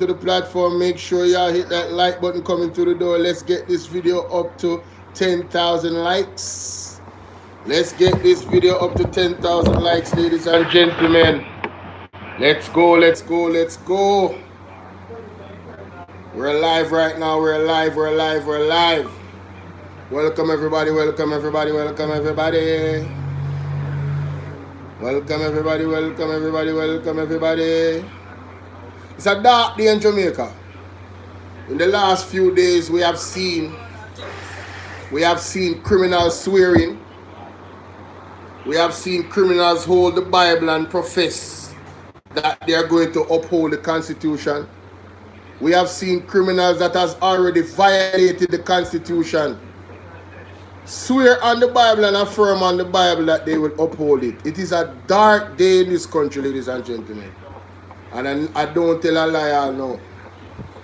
to the platform, make sure y'all hit that like button coming through the door. Let's get this video up to 10,000 likes. Let's get this video up to 10,000 likes, ladies and gentlemen. Let's go, let's go, let's go. We're alive right now. We're alive, we're alive, we're alive. Welcome everybody, welcome everybody, welcome everybody. Welcome everybody, welcome everybody, welcome everybody. It's a dark day in Jamaica. In the last few days we have seen criminals swearing. We have seen criminals hold the Bible and profess that they are going to uphold the Constitution. We have seen criminals that has already violated the Constitution swear on the Bible and affirm on the Bible that they will uphold it. It is a dark day in this country, ladies and gentlemen. And I don't tell a lie, I know.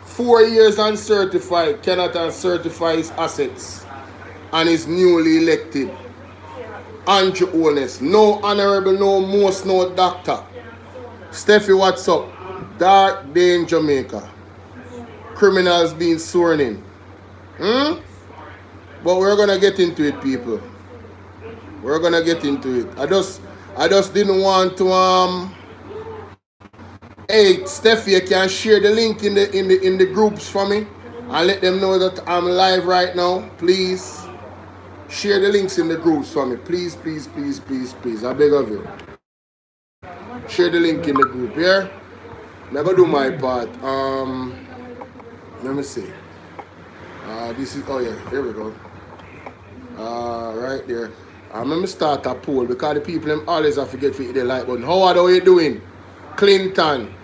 4 years uncertified, cannot uncertify his assets and is newly elected. Andrew Holness, no honorable, no most, no doctor. Steffi, what's up? Dark day in Jamaica. Criminals being sworn in. But we're gonna get into it, people. We're gonna get into it. I just didn't want to Hey Steffi, you can share the link in the groups for me and let them know that I'm live right now. Please share the links in the groups for me. Please, please, please, please, please. I beg of you. Share the link in the group, yeah? I'm gonna do my part. Let me see. This is, oh yeah, here we go. Right there. Let me start a poll because the people them always have to get to hit the like button. Howard, how you doing? Clinton,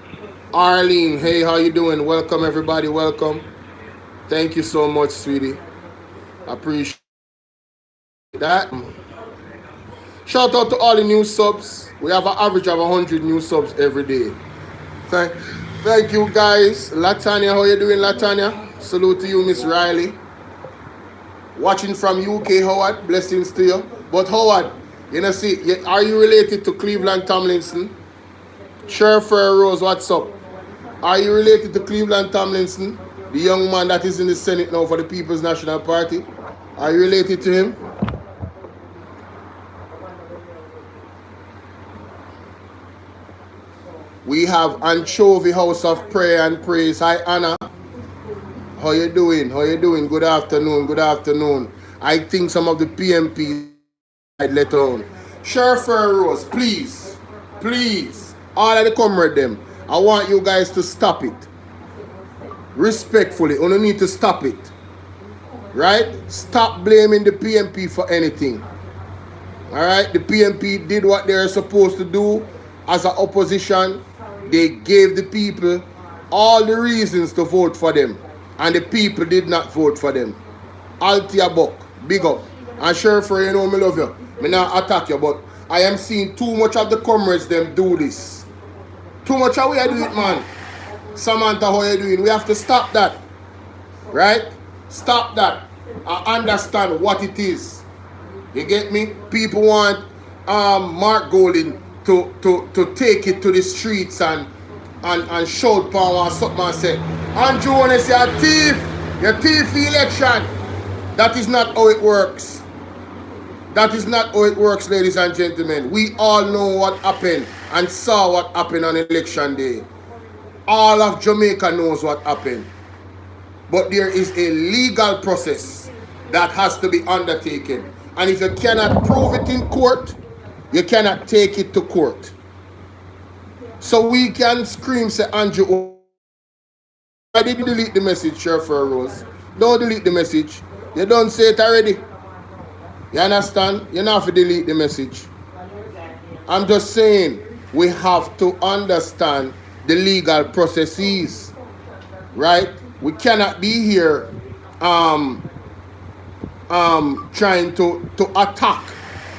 Arlene, hey, how you doing? Welcome everybody, welcome. Thank you so much, sweetie. Appreciate that. Shout out to all the new subs. We have an average of 100 new subs every day. Thank you guys. Latanya, how you doing, Latanya? Salute to you, Miss Riley. Watching from UK, Howard. Blessings to you. But Howard, you know, see, are you related to Cleveland Tomlinson? Sheriff Rose, what's up? Are you related to Cleveland Tomlinson, the young man that is in the Senate now for the People's National Party? Are you related to him? We have Anchovy House of Prayer and Praise. Hi, Anna. How you doing? How you doing? Good afternoon. Good afternoon. I think some of the PMPs let on. Sheriff Rose, please, please, all of the comrade them, I want you guys to stop it. Respectfully, you need to stop it. Right? Stop blaming the PMP for anything. Alright? The PMP did what they're supposed to do as an opposition. They gave the people all the reasons to vote for them. And the people did not vote for them. Altia Buck, big up. And Sheriff, you know me love you. Me not attack you, but I am seeing too much of the comrades them do this. Too much how we are doing it, man. Samantha, how you doing? We have to stop that. Right? Stop that. I understand what it is. You get me? People want Mark Golding to take it to the streets and shout power and something and say, Andrew Holness, you're a thief. You're a thief election. That is not how it works. That is not how it works, ladies and gentlemen. We all know what happened and saw what happened on election day. All of Jamaica knows what happened. But there is a legal process that has to be undertaken. And if you cannot prove it in court, you cannot take it to court. So we can scream, say, Andrew, I didn't delete the message, Sheriff Rose. Don't delete the message. You don't say it already. You understand? You don't have to delete the message. I'm just saying, we have to understand the legal processes. Right? We cannot be here trying to attack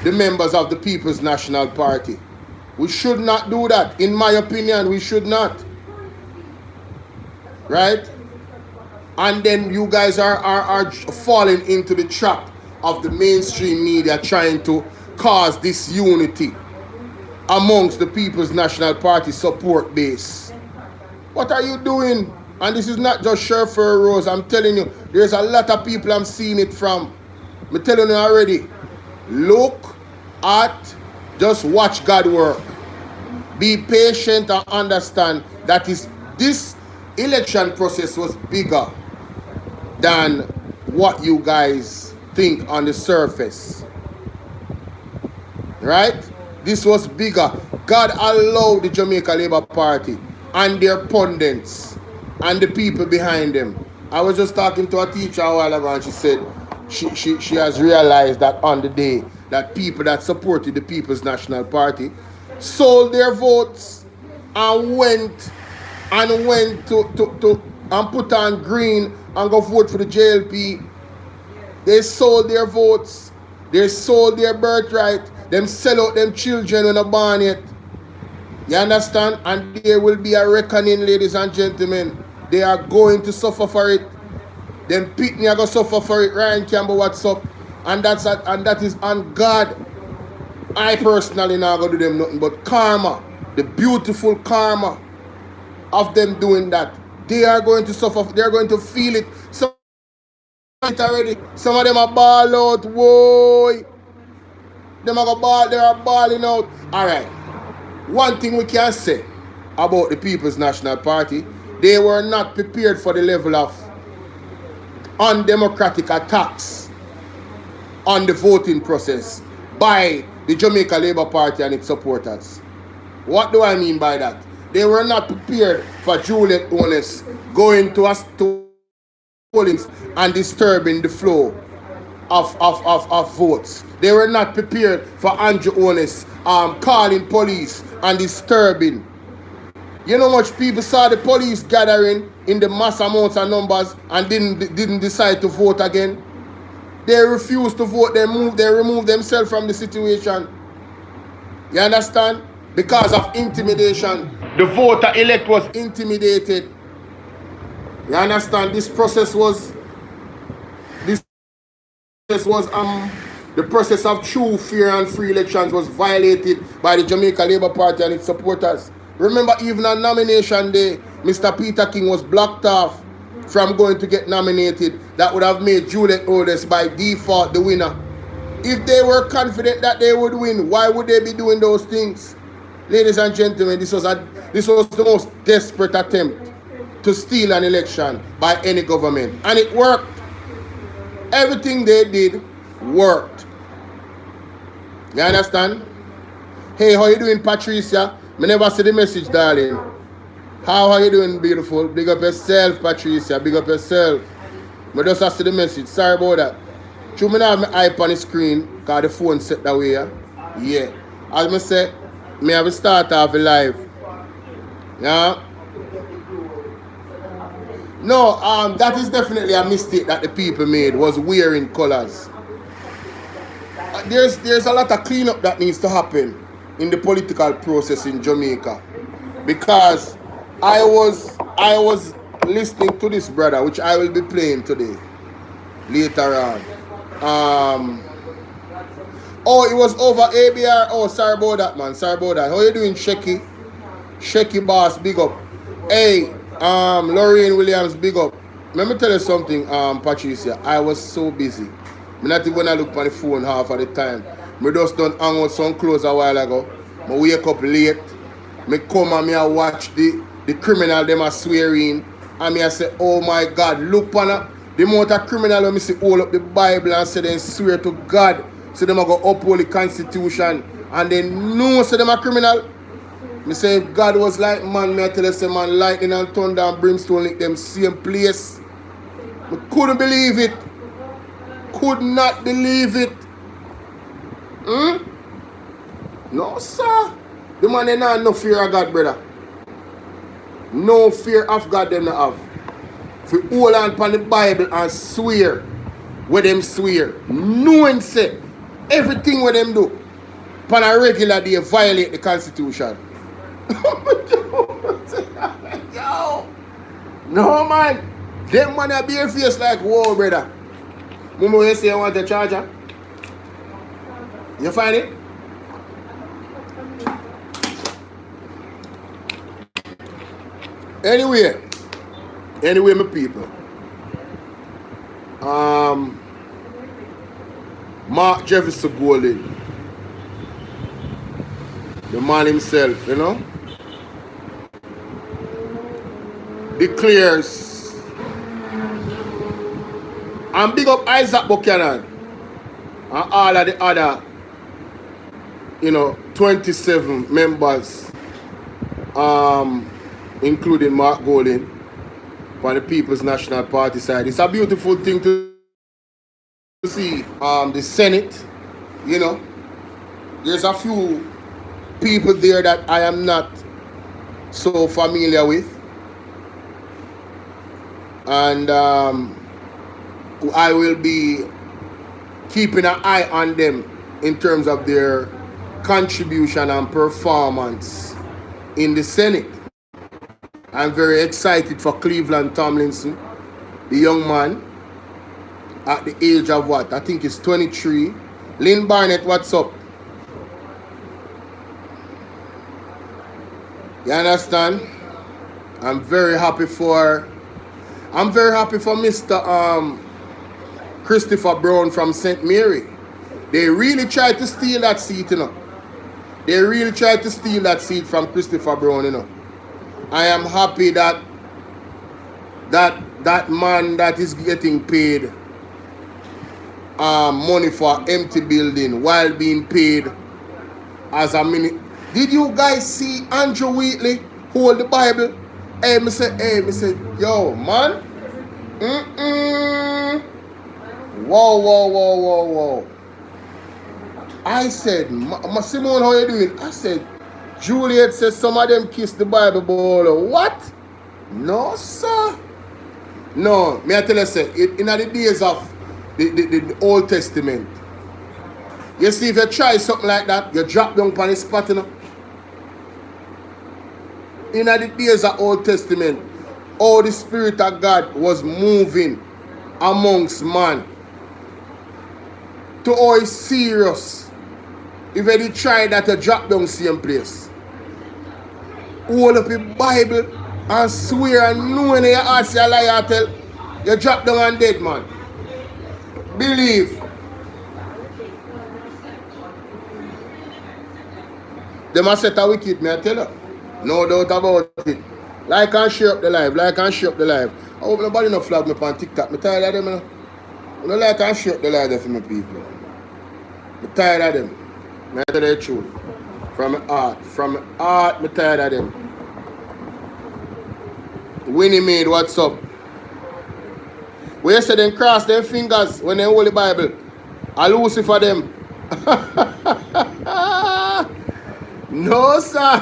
the members of the People's National Party. We should not do that. In my opinion, we should not. Right? And then you guys are falling into the trap of the mainstream media trying to cause disunity amongst the People's National Party support base. What are you doing? And this is not just Sherford Rose. I'm telling you, there's a lot of people I'm seeing it from. I'm telling you already. Look at, just watch God work. Be patient and understand that this election process was bigger than what you guys think on the surface. Right? This was bigger. God allowed the Jamaica Labour Party and their pundits and the people behind them. I was just talking to a teacher a while ago, and she said she has realized that on the day that people that supported the People's National Party sold their votes and went to and put on green and go vote for the JLP. They sold their votes. They sold their birthright. Them sell out them children when they're born yet. You understand? And there will be a reckoning, ladies and gentlemen. They are going to suffer for it. Them pitney are going to suffer for it. Ryan Campbell, what's up? And that is on God. I personally not going to do them nothing but karma. The beautiful karma of them doing that. They are going to suffer. They are going to feel it. Some already. Some of them are ball out. Whoa. Them are ball. They are balling out. All right. One thing we can say about the People's National Party, they were not prepared for the level of undemocratic attacks on the voting process by the Jamaica Labour Party and its supporters. What do I mean by that? They were not prepared for Juliet Holness going to polling and disturbing the flow of votes. They were not prepared for Andrew Holness calling police and disturbing. You know much people saw the police gathering in the mass amounts of numbers and didn't decide to vote again. They refused to vote. They removed themselves from the situation. You understand? Because of intimidation. The voter-elect was intimidated. You understand? The process of true, fair and free elections was violated by the Jamaica Labour Party and its supporters. Remember, even on nomination day, Mr. Peter King was blocked off from going to get nominated. That would have made Juliet Holness by default the winner. If they were confident that they would win, why would they be doing those things? Ladies and gentlemen, this was the most desperate attempt to steal an election by any government. And it worked. Everything they did worked. You understand? Hey, how you doing, Patricia? Me never see the message, darling. How are you doing, beautiful? Big up yourself, Patricia. Big up yourself. Me just see the message. Sorry about that. Should me not have my eye on the screen because the phone set that way. Yeah. As I say, me have to start off live. Yeah. No, that is definitely a mistake that the people made, was wearing colors. There's a lot of cleanup that needs to happen in the political process in Jamaica, because I was listening to this brother, which I will be playing today later on. Oh, it was over ABR. Oh, sorry about that, man. Sorry about that. How you doing, Shecky? Shecky boss, big up. Hey, Lorraine Williams, big up. Let me tell you something, Patricia. I was so busy. I'm not even gonna look on the phone half of the time. I just done hang out some clothes a while ago. I wake up late. I come and I watch the criminal them are swearing. And I say, oh my God, look on the amount of criminal when I see hold up the Bible and say they swear to God. So them are go uphold the Constitution. And they know so them are criminal. I say if God was like man, I tell you say man, lightning and thunder and brimstone like them same place. I couldn't believe it. Could not believe it. No, sir. The man they not no fear of God, brother. No fear of God them not have. If you hold on upon the Bible and swear where them swear, knowing say everything what them do upon a regular day violate the Constitution. Yo. No man. Them man a bare face like whoa, brother. Remember you say you want the charger? You find it? Anyway, Anyway, my people. Mark Jefferson Golden, the man himself, you know, declares, and big up Isaac Buchanan and all of the other, 27 members, including Mark Golden, for the People's National Party side. It's a beautiful thing to see the Senate. There's a few people there that I am not so familiar with, and I will be keeping an eye on them in terms of their contribution and performance in the Senate. I'm very excited for Cleveland Tomlinson, the young man at the age of what? I think it's 23. Lynn Barnett, what's up? You understand? I'm very happy for Mr. Christopher Brown from St. Mary. They really tried to steal that seat, They really tried to steal that seat from Christopher Brown, I am happy that man that is getting paid money for empty building while being paid as a minute. Did you guys see Andrew Wheatley hold the Bible? Hey, me say, yo, man. Whoa. I said, Simone, how you doing? I said, Juliet says some of them kiss the Bible bowl. What? No, sir. No, me I tell you, say, in the days of the Old Testament, you see, if you try something like that, you drop down on the spot, In the days of Old Testament, all the Spirit of God was moving amongst man. To all serious. If you try that, you drop down same place. Hold up the Bible and swear and know when you ask you a lie, you tell, you drop down and dead, man. Believe. Them a set a wicked, me I tell you. No doubt about it. Like and share up the live. I hope nobody no flag me on TikTok. Me tired of them, I don't like and share up the live for my people. Me tired of them. Me tell you the truth. From my heart, me tired of them. Winnie made, what's up? We say them cross their fingers when they hold the Bible. I lose it for them. No, sir.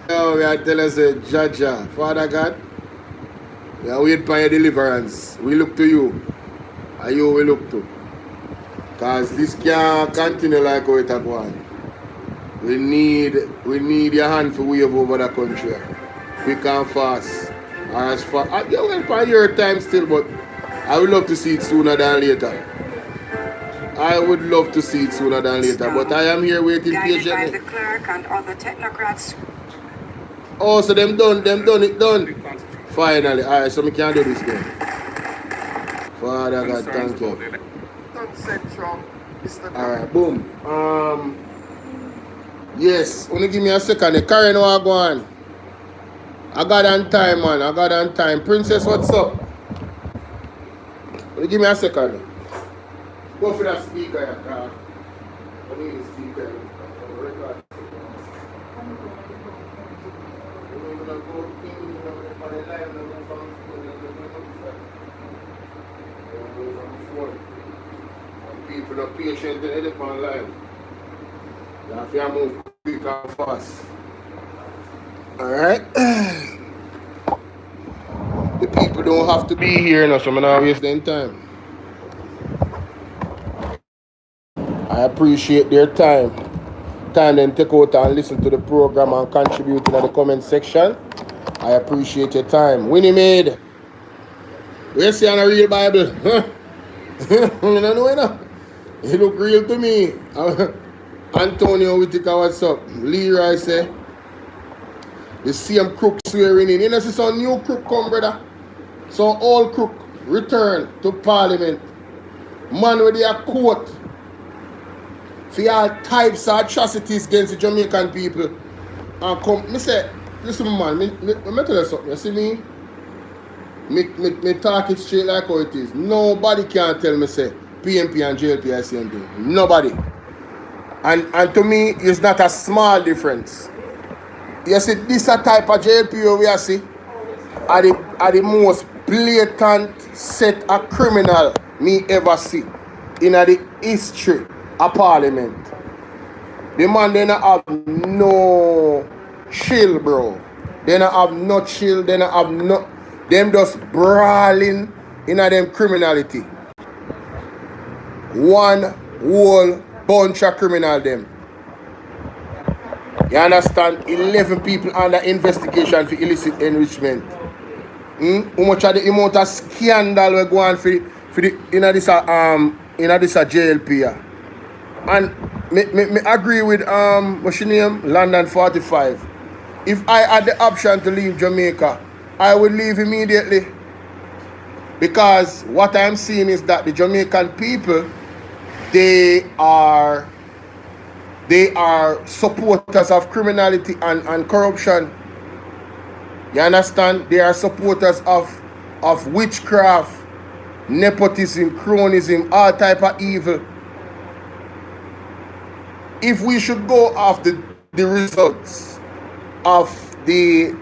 No, we are telling us, Jaja, Father God, we are waiting for your deliverance. We look to you. And you we look to. Because this can't continue like how it's going. We need your hand for wave over the country. Quick and fast. Or as far. You went for your time still, but I would love to see it sooner than later. But I am here waiting patiently. By the clerk and other technocrats. Oh, so them done it. Finally. Alright, so we can do this then. Father God, thank you. Alright, boom. Yes, only give me a second. The car now go on. I got on time, man. Princess, what's up? Only give me a second. Go for that speaker, car. I need the speaker. People are patient and edit on live. You have to move quick and fast. Alright. The people don't have to be here now, so I'm not wasting time. I appreciate their time. Time then take out and listen to the program and contribute in the comment section. I appreciate your time. Winnie made. We see on a real Bible. You don't know enough. He look real to me. Antonio Whitaker, what's up? Leroy say, The same crook swearing in. You know, see some new crook come, brother. Some old crook return to Parliament. Man with their coat for all types of atrocities against the Jamaican people. And come, me say, listen man, me tell you something. You see me? Me talk it straight like how it is. Nobody can tell me say PMP and JLP are the same thing. Nobody. And to me, it's not a small difference. You see, this a type of JLP we are see are the most blatant set of criminal me ever see in the history of Parliament. The man they not have no chill, bro. They not have no chill. They not have no. Them just brawling in them criminality. One whole bunch of criminal them. You understand? 11 people under investigation for illicit enrichment. How much of the amount of scandal we go on for the in this JLP. And me agree with what's your name? London 45. If I had the option to leave Jamaica, I would leave immediately. Because what I'm seeing is that the Jamaican people, they are supporters of criminality and corruption. You understand? They are supporters of witchcraft, nepotism, cronyism, all type of evil. If we should go off the results of the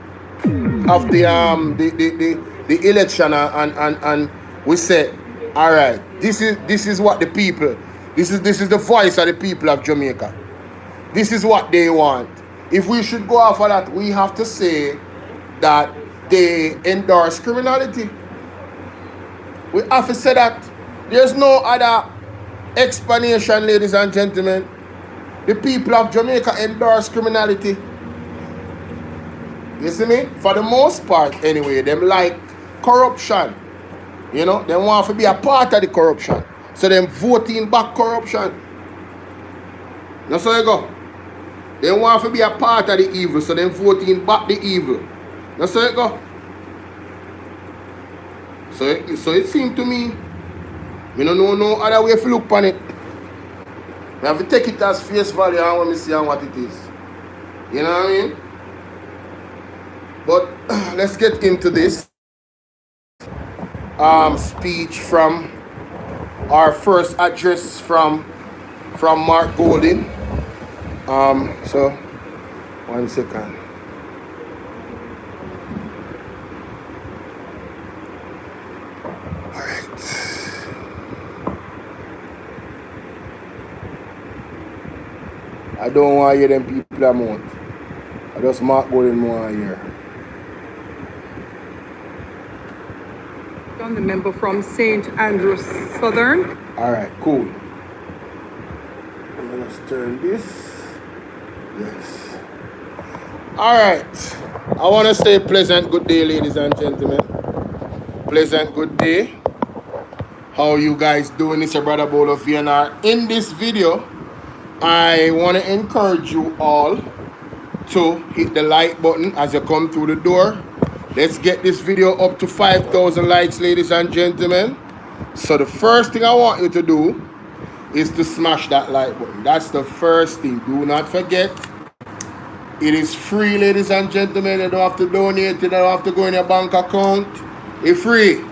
election and we say, all right, this is what the people, this is the voice of the people of Jamaica. This is what they want. If we should go off of that, we have to say that they endorse criminality. We have to say that. There's no other explanation, ladies and gentlemen. The people of Jamaica endorse criminality. You see me? For the most part, anyway, them like corruption. You know, they want to be a part of the corruption. So them voting back corruption. That's how you go. They want to be a part of the evil, so them voting back the evil. That's how it go. So it seemed to me, we don't know no other way to look upon it. We have to take it as face value and when we see what it is. You know what I mean? But let's get into this speech from our first address from Mark Golding. So 1 second. I don't want to hear them people amount. I just Mark Golding more here. The member from St. Andrews Southern. Alright, cool. I'm gonna turn this. Yes. Alright. I want to say pleasant good day, ladies and gentlemen. Pleasant good day. How you guys doing? It's your brother Bolo VNR. In this video, I want to encourage you all to hit the like button as you come through the door. Let's get this video up to 5,000 likes, ladies and gentlemen. So the first thing I want you to do is to smash that like button. That's the first thing. Do not forget, it is free, ladies and gentlemen. You don't have to donate. You don't have to go in your bank account. It's free.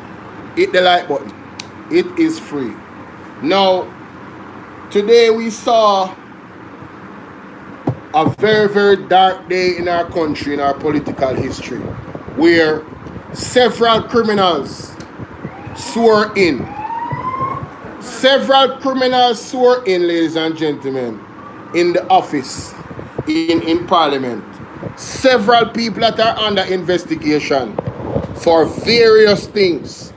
Hit the like button. It is free. Now, today we saw a very, very dark day in our country, in our political history, where several criminals swore in. Several criminals swore in, ladies and gentlemen, in the office, in Parliament. Several people that are under investigation for various things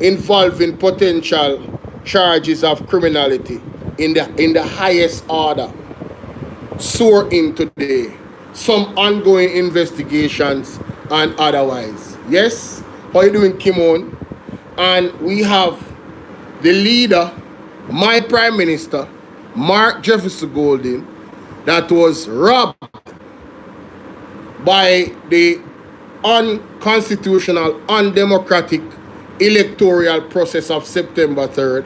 involving potential charges of criminality in the highest order swore in today. Some ongoing investigations and otherwise. Yes? How you doing, Kimon? And we have the leader, my Prime Minister, Mark Jefferson Golding, that was robbed by the unconstitutional, undemocratic electoral process of September 3rd.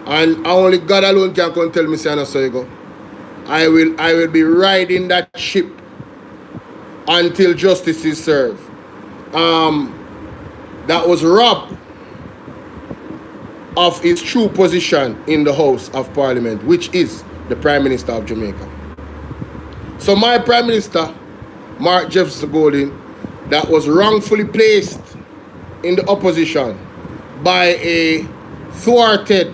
And only God alone can come tell me, say, so you go. I will be riding that ship until justice is served. That was robbed of his true position in the House of Parliament, which is the Prime Minister of Jamaica. So my Prime Minister, Mark Jefferson Golding, that was wrongfully placed in the opposition by a thwarted,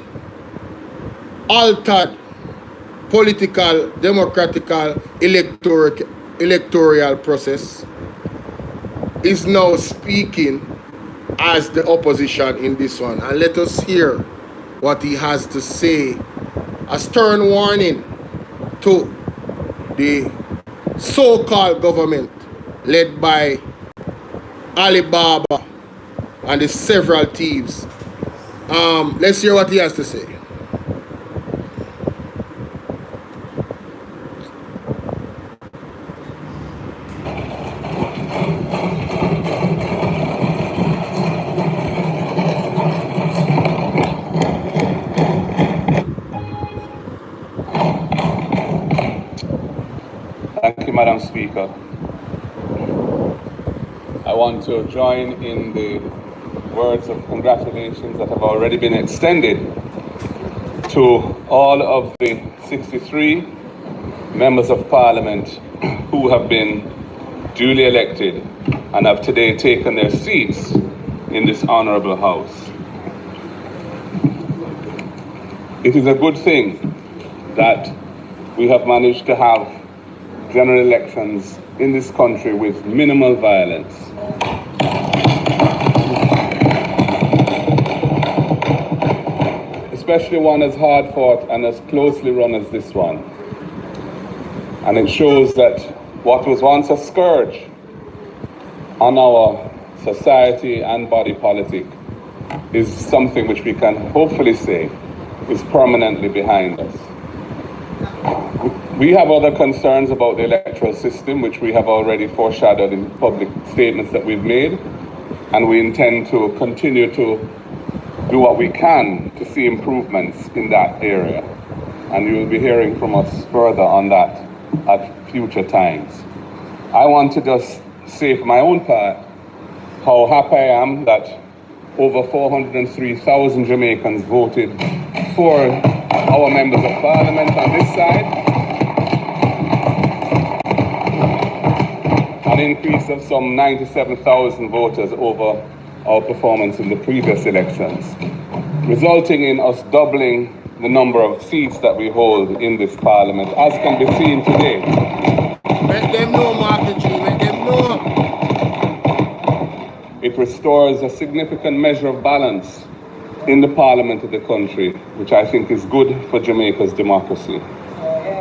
altered, political, democratical, electoral process, is now speaking as the opposition in this one. And let us hear what he has to say. A stern warning to the so-called government led by Alibaba and the several thieves. Let's hear what he has to say. Thank you, Madam Speaker. I want to join in the words of congratulations that have already been extended to all of the 63 members of Parliament who have been duly elected and have today taken their seats in this honourable House. It is a good thing that we have managed to have general elections in this country with minimal violence. Especially one as hard fought and as closely run as this one. And it shows that what was once a scourge on our society and body politic is something which we can hopefully say is permanently behind us. We have other concerns about the electoral system, which we have already foreshadowed in public statements that we've made, and we intend to continue to do what we can to see improvements in that area. And you will be hearing from us further on that at future times. I want to just say for my own part how happy I am that over 403,000 Jamaicans voted for our members of Parliament on this side. An increase of some 97,000 voters over our performance in the previous elections, resulting in us doubling the number of seats that we hold in this Parliament, as can be seen today. Let them know, Martin G, let them know. It restores a significant measure of balance in the Parliament of the country, which I think is good for Jamaica's democracy,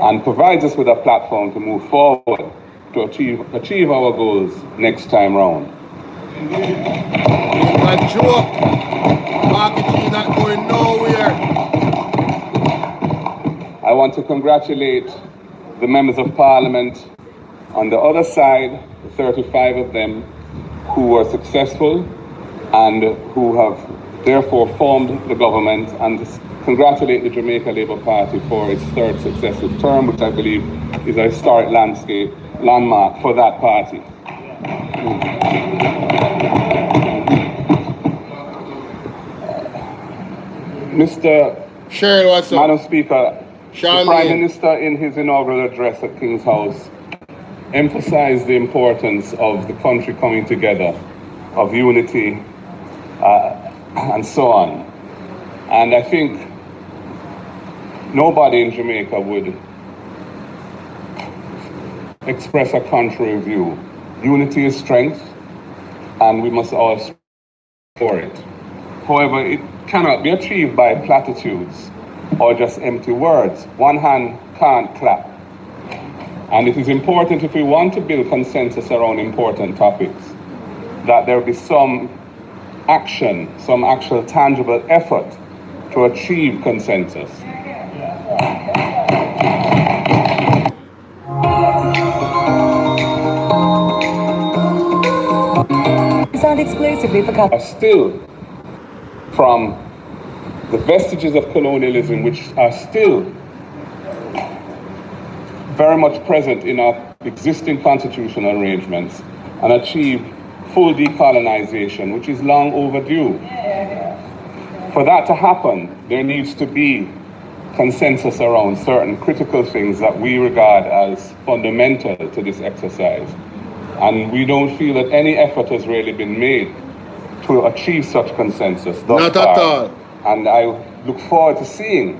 and provides us with a platform to move forward to achieve our goals next time round. A joke. Martin G not going nowhere. I want to congratulate the members of Parliament on the other side, the 35 of them, who were successful and who have therefore formed the government, and congratulate the Jamaica Labour Party for its third successive term, which I believe is a historic landmark for that party. Madam Speaker, the Prime Minister in his inaugural address at King's House emphasized the importance of the country coming together, of unity, and so on. And I think nobody in Jamaica would express a contrary view. Unity is strength, and we must all strive for it. However, it cannot be achieved by platitudes or just empty words. One hand can't clap. And it is important, if we want to build consensus around important topics, that there be some action, some actual tangible effort to achieve consensus. sound exclusively for are still from the vestiges of colonialism, which are still very much present in our existing constitutional arrangements, and achieve full decolonization, which is long overdue. For that to happen, there needs to be consensus around certain critical things that we regard as fundamental to this exercise. And we don't feel that any effort has really been made to achieve such consensus thus Not far. at all. And I look forward to seeing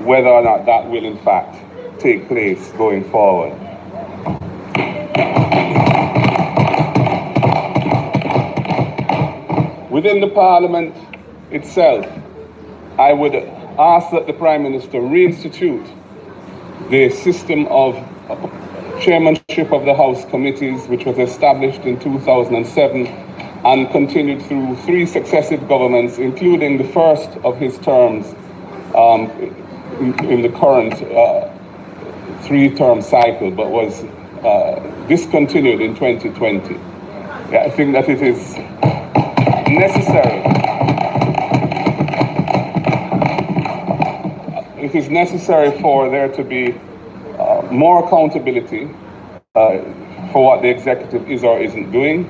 whether or not that will in fact take place going forward. Within the Parliament itself, I would ask that the Prime Minister reinstitute the system of chairmanship of the House committees, which was established in 2007 and continued through 3 successive governments, including the first of his terms in the current 3-term cycle, but was discontinued in 2020. I think that it is necessary. It is necessary for there to be more accountability for what the executive is or isn't doing,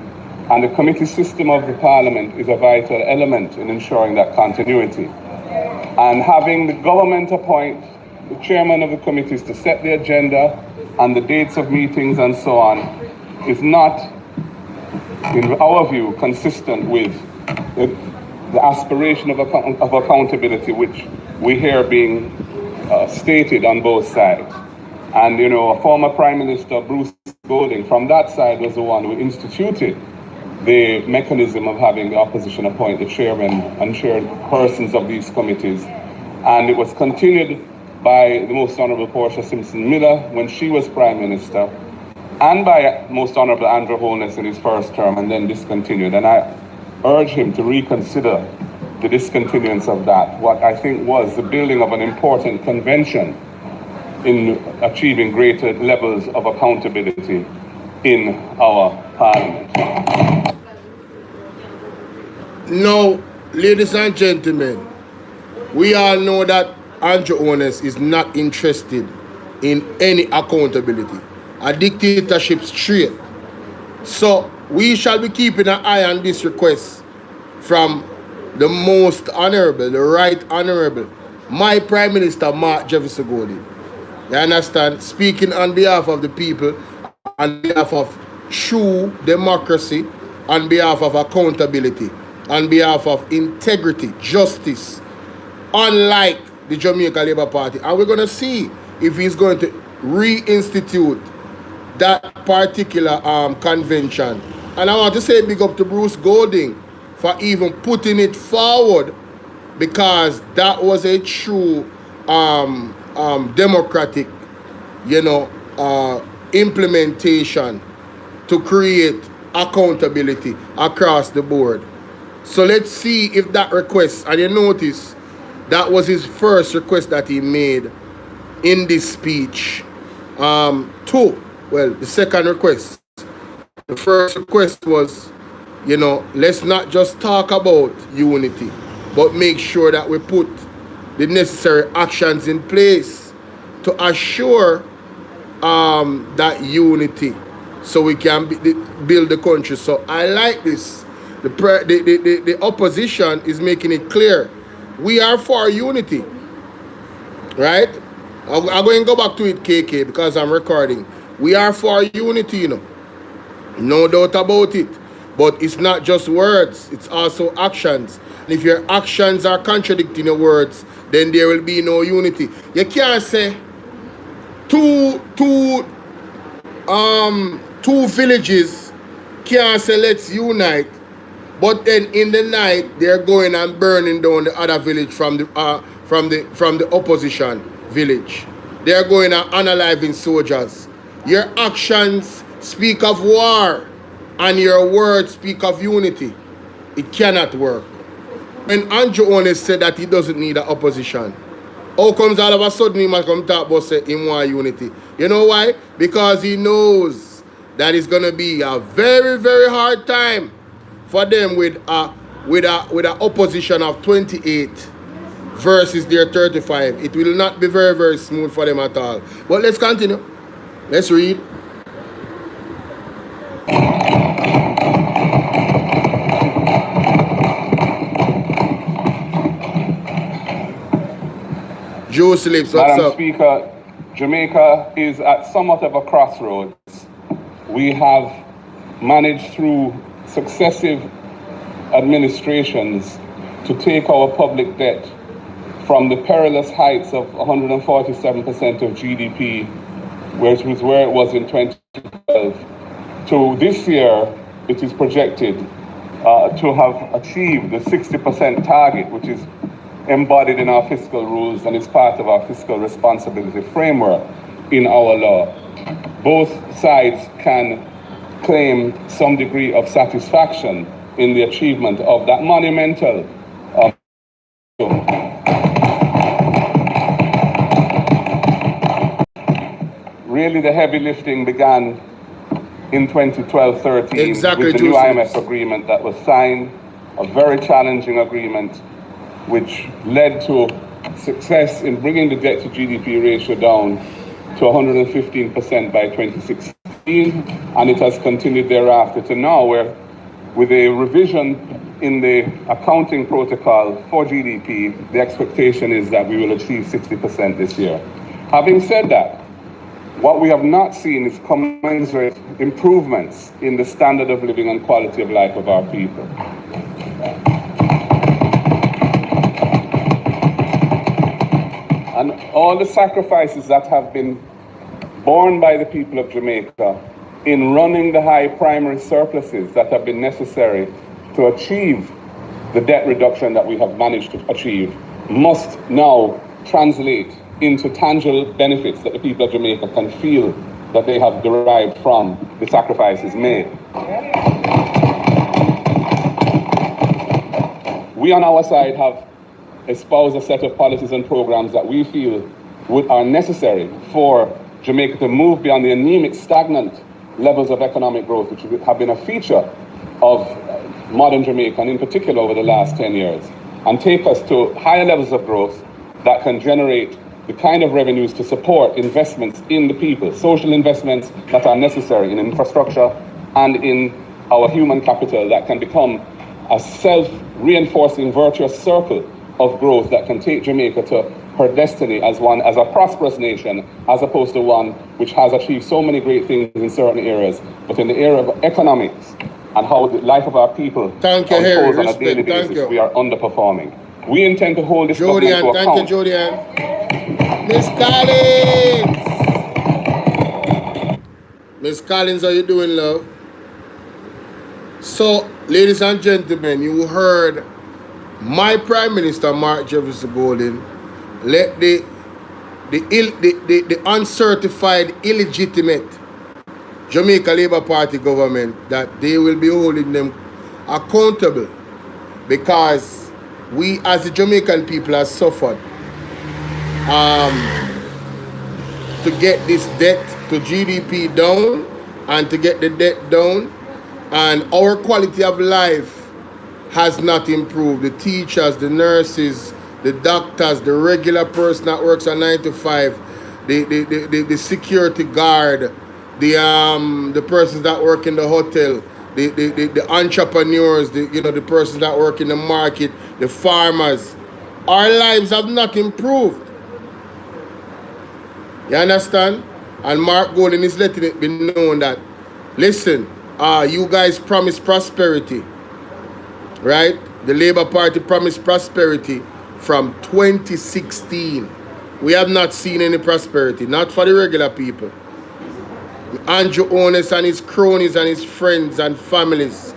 and the committee system of the Parliament is a vital element in ensuring that continuity. And having the government appoint the chairman of the committees to set the agenda and the dates of meetings and so on is not, in our view, consistent with the aspiration of accountability which we hear being stated on both sides. And, you know, a former Prime Minister, Bruce Golding, from that side was the one who instituted the mechanism of having the opposition appoint the chairman and chairpersons of these committees. And it was continued by the Most Honourable Portia Simpson Miller when she was Prime Minister, and by Most Honourable Andrew Holness in his first term, and then discontinued. And I urge him to reconsider the discontinuance of that, what I think was the building of an important convention in achieving greater levels of accountability in our Parliament. Now, ladies and gentlemen, we all know that Andrew Holness is not interested in any accountability. A dictatorship straight. So we shall be keeping an eye on this request from the most honorable, the right honorable, my Prime Minister Mark Jefferson Golding. You understand? Speaking on behalf of the people, on behalf of true democracy, on behalf of accountability, on behalf of integrity, justice, unlike the Jamaica Labour Party. And we're going to see if he's going to reinstitute that particular convention. And I want to say big up to Bruce Golding for even putting it forward, because that was a true democratic, implementation to create accountability across the board. So let's see if that request, and you notice that was his first request that he made in this speech. The second request. The first request was, let's not just talk about unity, but make sure that we put the necessary actions in place to assure that unity, so we can build the country. So I like this. The opposition is making it clear. We are for unity, right? I'm going to go back to it, KK, because I'm recording. We are for unity, no doubt about it. But it's not just words, it's also actions. And if your actions are contradicting your words, then there will be no unity. You can't say two villages can't say let's unite, but then in the night they're going and burning down the other village from the opposition village. They're going and unaliving soldiers. Your actions speak of war, and your words speak of unity. It cannot work. When Andrew Holness said that he doesn't need an opposition, how comes all of a sudden he must come talk about say he want unity? You know why? Because he knows that it's going to be a very, very hard time for for them with a opposition of 28 versus their 35. It will not be very, very smooth for them at all. But let's continue. Let's read. Bvrclips, what's Madam up? Speaker, Jamaica is at somewhat of a crossroads. We have managed through successive administrations to take our public debt from the perilous heights of 147% of GDP, which was where it was in 2012, to this year, it is projected to have achieved the 60% target, which is embodied in our fiscal rules and is part of our fiscal responsibility framework in our law. Both sides can claim some degree of satisfaction in the achievement of that monumental really the heavy lifting began in 2012-13 Exactly, with the new Bvrclips. IMF agreement that was signed, a very challenging agreement which led to success in bringing the debt to GDP ratio down to 115% by 2016, and it has continued thereafter to now, where with a revision in the accounting protocol for GDP, the expectation is that we will achieve 60% this year. Having said that, what we have not seen is commensurate improvements in the standard of living and quality of life of our people. And all the sacrifices that have been borne by the people of Jamaica in running the high primary surpluses that have been necessary to achieve the debt reduction that we have managed to achieve must now translate into tangible benefits that the people of Jamaica can feel that they have derived from the sacrifices made. We on our side have espouse a set of policies and programs that we feel are necessary for Jamaica to move beyond the anemic, stagnant levels of economic growth, which have been a feature of modern Jamaica, and in particular over the last 10 years, and take us to higher levels of growth that can generate the kind of revenues to support investments in the people, social investments that are necessary in infrastructure and in our human capital that can become a self-reinforcing virtuous circle of growth that can take Jamaica to her destiny as a prosperous nation, as opposed to one which has achieved so many great things in certain areas, but in the area of economics and how the life of our people unfolds on a daily basis, we are underperforming. We intend to hold this government to account. Thank you, Jodian. Miss Collins! Miss Collins, how you doing, love? So, ladies and gentlemen, you heard my Prime Minister, Mark Jefferson Golden, let the uncertified, illegitimate Jamaica Labour Party government, that they will be holding them accountable, because we as the Jamaican people have suffered to get this debt to GDP down and to get the debt down, and our quality of life has not improved. The teachers, the nurses, the doctors, the regular person that works at 9 to 5, the security guard, the persons that work in the hotel, the entrepreneurs, the persons that work in the market, the farmers. Our lives have not improved. You understand? And Mark Golden is letting it be known that, listen, you guys promised prosperity, right? The Labour Party promised prosperity from 2016. We have not seen any prosperity, not for the regular people. Andrew Holness and his cronies and his friends and families,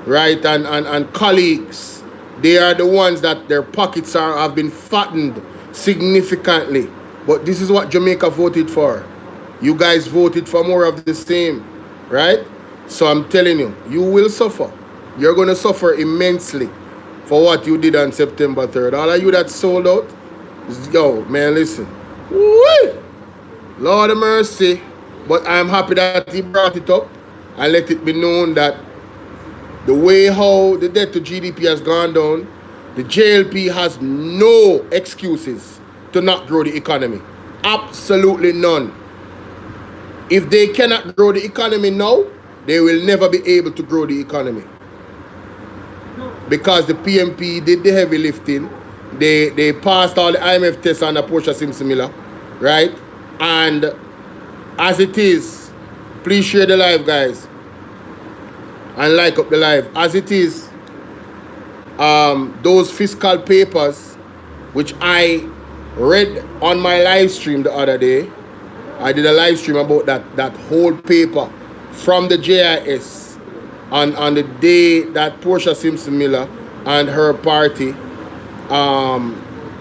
right, and colleagues, they are the ones that their pockets have been fattened significantly. But this is what Jamaica voted for. You guys voted for more of the same, right? So I'm telling you, you will suffer. You're going to suffer immensely for what you did on September 3rd. All of you that sold out, yo, man, listen. Woo! Lord of mercy. But I'm happy that he brought it up and let it be known that the way how the debt to GDP has gone down, the JLP has no excuses to not grow the economy. Absolutely none. If they cannot grow the economy now, they will never be able to grow the economy. Because the PMP did the heavy lifting. They passed all the IMF tests under Portia Simpson Miller, right? And as it is, please share the live, guys, and like up the live. As it is, those fiscal papers, which I read on my live stream the other day, I did a live stream about that whole paper from the JIS on the day that Portia Simpson Miller and her party,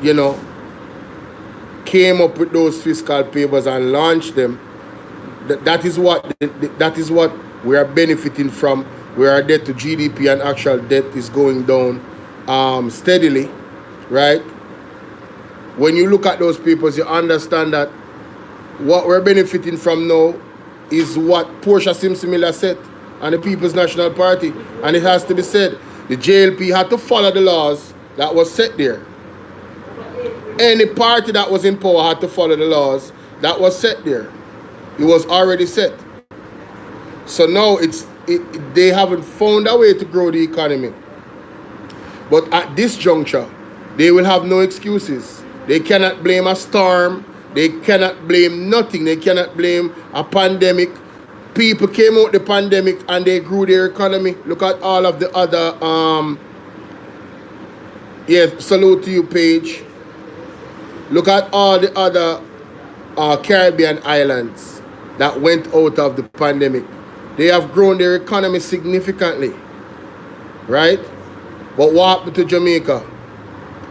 you know, came up with those fiscal papers and launched them. That is what we are benefiting from, where our debt to GDP and actual debt is going down steadily, right? When you look at those papers, you understand that what we're benefiting from now is what Portia Simpson Miller said and the People's National Party. And it has to be said, the JLP had to follow the laws that was set there. Any party that was in power had to follow the laws that was set there. It was already set. So now they haven't found a way to grow the economy. But at this juncture, they will have no excuses. They cannot blame a storm. They cannot blame nothing. They cannot blame a pandemic. People came out the pandemic and they grew their economy. Look at all of the other, salute to you, Paige. Look at all the other Caribbean islands that went out of the pandemic. They have grown their economy significantly, right? But what happened to Jamaica?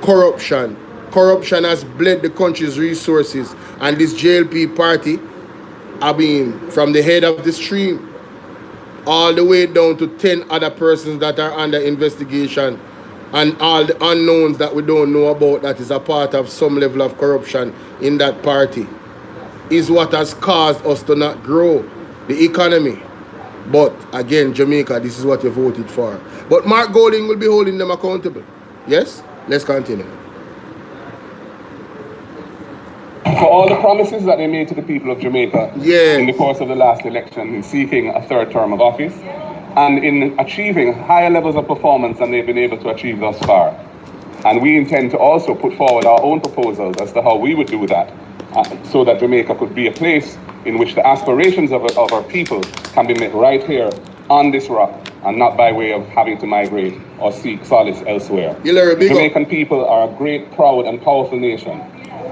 Corruption. Corruption has bled the country's resources, and this JLP party, I mean, from the head of the stream all the way down to 10 other persons that are under investigation, and all the unknowns that we don't know about that is a part of some level of corruption in that party, is what has caused us to not grow the economy. But again, Jamaica, this is what you voted for. But Mark Golding will be holding them accountable. Yes? Let's continue. For all the promises that they made to the people of Jamaica in the course of the last election in seeking a third term of office and in achieving higher levels of performance than they've been able to achieve thus far. And we intend to also put forward our own proposals as to how we would do that so that Jamaica could be a place in which the aspirations of our people can be met right here on this rock and not by way of having to migrate or seek solace elsewhere. Jamaican people are a great, proud and powerful nation,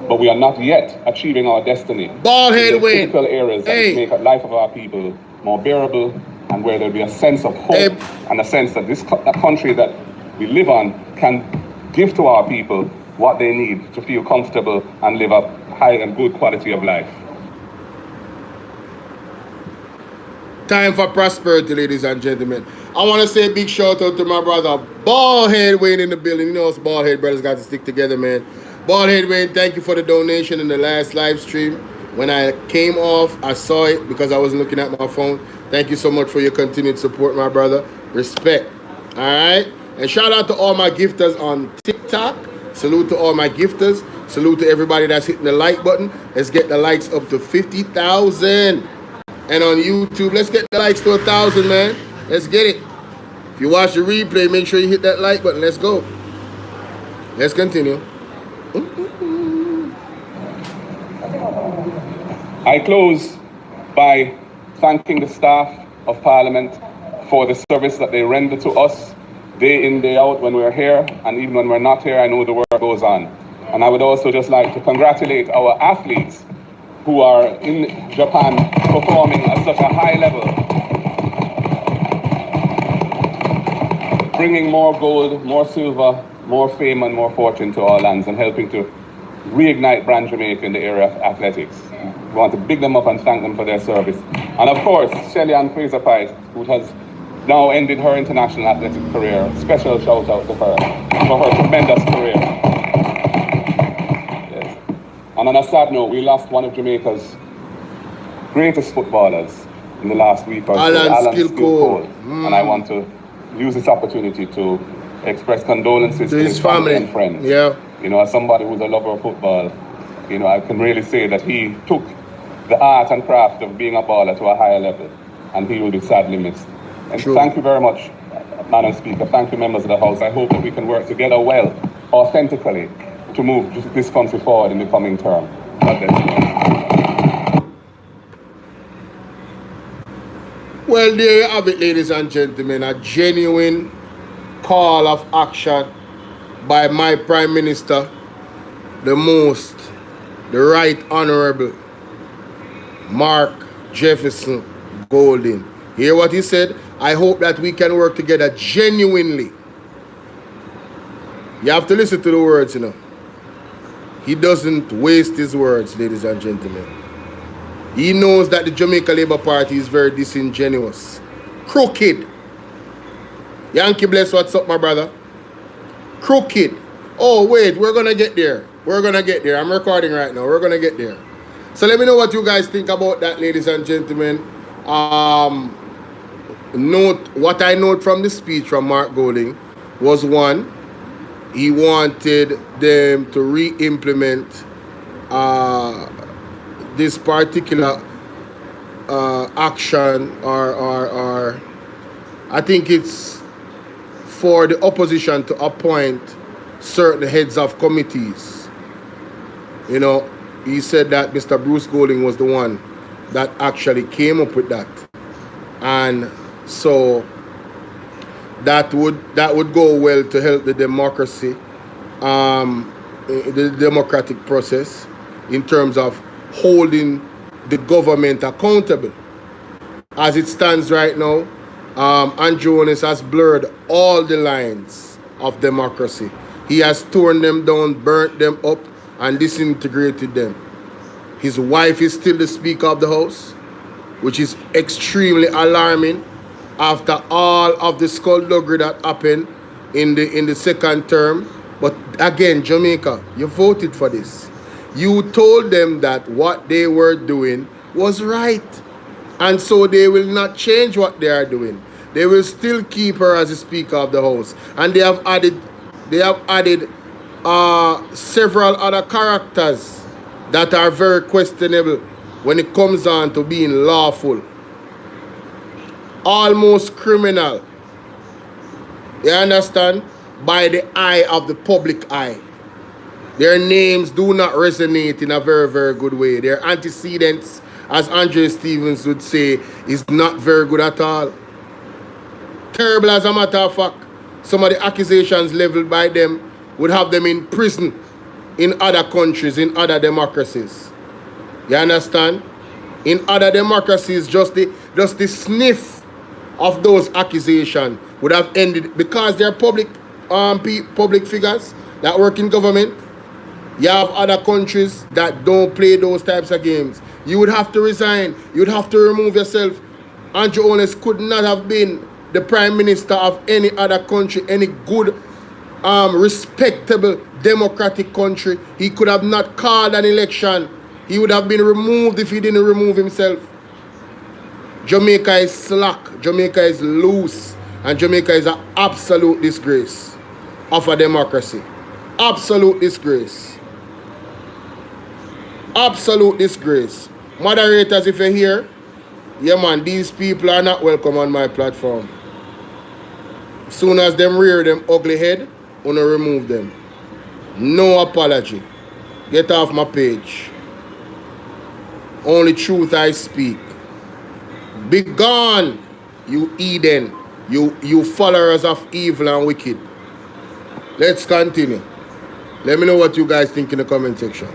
but we are not yet achieving our destiny. Baldhead win. Critical areas that make the life of our people more bearable and where there'll be a sense of hope and a sense that this country that we live on can give to our people what they need to feel comfortable and live a high and good quality of life. Time for prosperity, ladies and gentlemen. I want to say a big shout out to my brother Baldhead Wayne in the building. You know us Baldhead brothers got to stick together, man. Baldhead Wayne, thank you for the donation in the last live stream. When I came off, I saw it because I wasn't looking at my phone. Thank you so much for your continued support, my brother. Respect. All right? And shout out to all my gifters on TikTok. Salute to all my gifters. Salute to everybody that's hitting the like button. Let's get the likes up to 50,000. And on YouTube, let's get the likes to 1,000, man. Let's get it. If you watch the replay, make sure you hit that like button. Let's go. Let's continue. I close by thanking the staff of Parliament for the service that they render to us day in, day out when we're here, and even when we're not here, I know the work goes on. And I would also just like to congratulate our athletes who are in Japan performing at such a high level, bringing more gold, more silver, more fame and more fortune to our lands and helping to reignite brand Jamaica in the area of athletics. We want to big them up and thank them for their service. And of course, Shelly Ann Fraser-Pite, who has now ended her international athletic career. Special shout out to her for her tremendous career. Yes. And on a sad note, we lost one of Jamaica's greatest footballers in the last week or so, Alan Skillcole. And I want to use this opportunity to express condolences to his family and friends. Yeah. You know, as somebody who's a lover of football, you know, I can really say that he took the art and craft of being a baller to a higher level, and he will be sadly missed. And True. Thank you very much, Madam Speaker. Thank you, members of the House. I hope that we can work together well, authentically, to move this country forward in the coming term. God bless you. Well, there you have it, ladies and gentlemen. A genuine call of action by my Prime Minister, the Right Honorable Mark Jefferson Golding. Hear what he said? I hope that we can work together genuinely. You have to listen to the words, you know. He doesn't waste his words, ladies and gentlemen. He knows that the Jamaica Labour Party is very disingenuous. Crooked. Yankee Bless, what's up, my brother? Crooked. Oh, wait, we're going to get there. We're going to get there. I'm recording right now. We're going to get there. So let me know what you guys think about that, ladies and gentlemen. What I note from the speech from Mark Golding was, one, he wanted them to re-implement this particular action, or I think it's for the opposition to appoint certain heads of committees. You know, he said that Mr. Bruce Golding was the one that actually came up with that, and so that would go well to help the democracy, the democratic process, in terms of holding the government accountable. As it stands right now, Andrew Holness has blurred all the lines of democracy. He has torn them down, burnt them up, and disintegrated them. His wife is still the Speaker of the House, which is extremely alarming after all of the skullduggery that happened in the second term. But again, Jamaica, you voted for this. You told them that what they were doing was right, and so they will not change what they are doing. They will still keep her as the Speaker of the House, and they have added several other characters that are very questionable when it comes on to being lawful, almost criminal. You understand? By the eye of the public eye. Their names do not resonate in a very, very good way. Their antecedents, as Andre Stevens would say, is not very good at all. Terrible, as a matter of fact. Some of the accusations leveled by them would have them in prison in other countries, in other democracies. You understand? In other democracies, just the sniff of those accusations would have ended, because they're public figures that work in government. You have other countries that don't play those types of games. You would have to resign. You would have to remove yourself. Andrew Holness could not have been the Prime Minister of any other country, any good, respectable, democratic country. He could have not called an election. He would have been removed if he didn't remove himself. Jamaica is slack. Jamaica is loose. And Jamaica is an absolute disgrace of a democracy. Absolute disgrace. Absolute disgrace. Moderators, if you're here, yeah man, these people are not welcome on my platform. Soon as them rear them ugly head, I'm gonna remove them. No apology. Get off my page. Only truth I speak. Be gone, you Eden. You followers of evil and wicked. Let's continue. Let me know what you guys think in the comment section.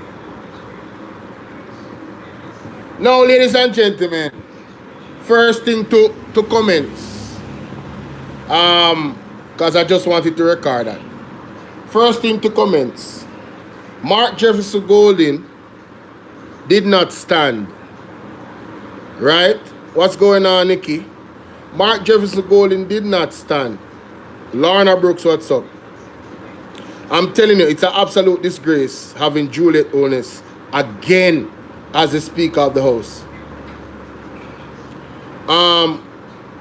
Now, ladies and gentlemen, first thing to comments. Because I just wanted to record that. First thing to comments. Mark Jefferson Golding did not stand. Right? What's going on, Nikki? Mark Jefferson Golding did not stand. Lorna Brooks, what's up? I'm telling you, it's an absolute disgrace having Juliet Holness again as the Speaker of the House.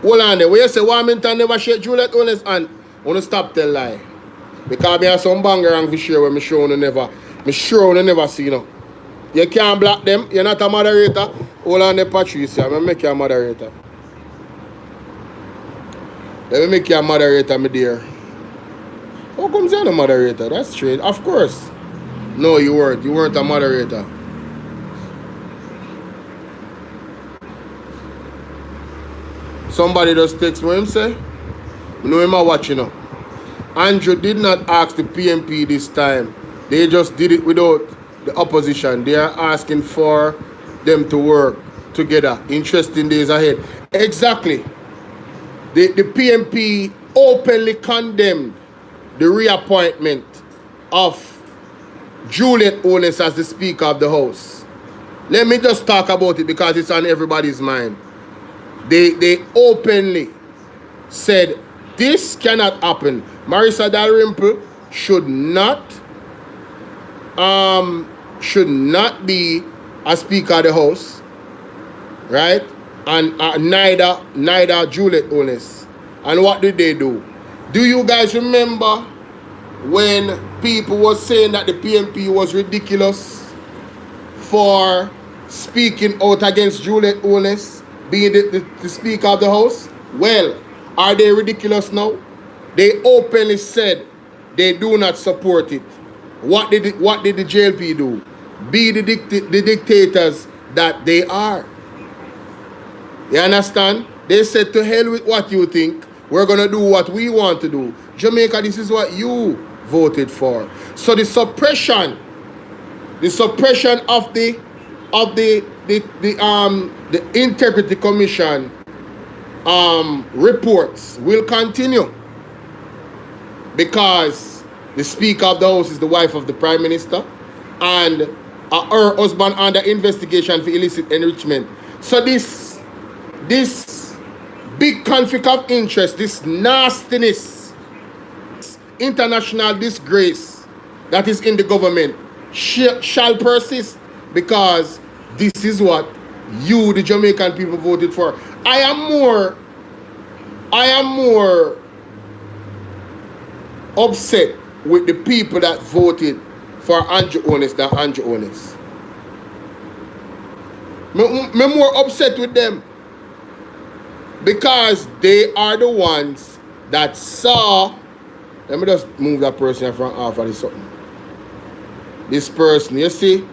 Hold on there. When you say Warmington never shake Juliet Holness hand, I want to stop tell lie. Because I have some bangerang for sure when me sure you never see, you know. You can't block them. You're not a moderator. Hold on there, Patricia. Let me make you a moderator. Let me make you a moderator, my dear. How come you're not a moderator? That's straight. Of course. No, you weren't. You weren't a moderator. Somebody just text me him say, I know him watching now. Andrew did not ask the PMP this time. They just did it without the opposition. They are asking for them to work together. Interesting days ahead. Exactly. The PMP openly condemned the reappointment of Juliet Holness as the Speaker of the House. Let me just talk about it because it's on everybody's mind. They openly said this cannot happen. Marissa Dalrymple should not be a Speaker of the House, right? And neither Juliet Holness. And what did they do? Do you guys remember when people were saying that the PMP was ridiculous for speaking out against Juliet Holness being the Speaker of the House? Well, are they ridiculous now? They openly said they do not support it. What did the JLP do? Be the dictators that they are. You understand? They said to hell with what you think. We're going to do what we want to do. Jamaica, this is what you voted for. So the suppression of the Integrity Commission reports will continue because the Speaker of the House is the wife of the Prime Minister and her husband under investigation for illicit enrichment. So this big conflict of interest, this nastiness, international disgrace that is in the government shall persist because this is what you, the Jamaican people, voted for. I am more upset with the people that voted for Andrew Holness than Andrew Holness. I'm more upset with them because they are the ones that saw. Let me just move that person in front of this something. This person, you see,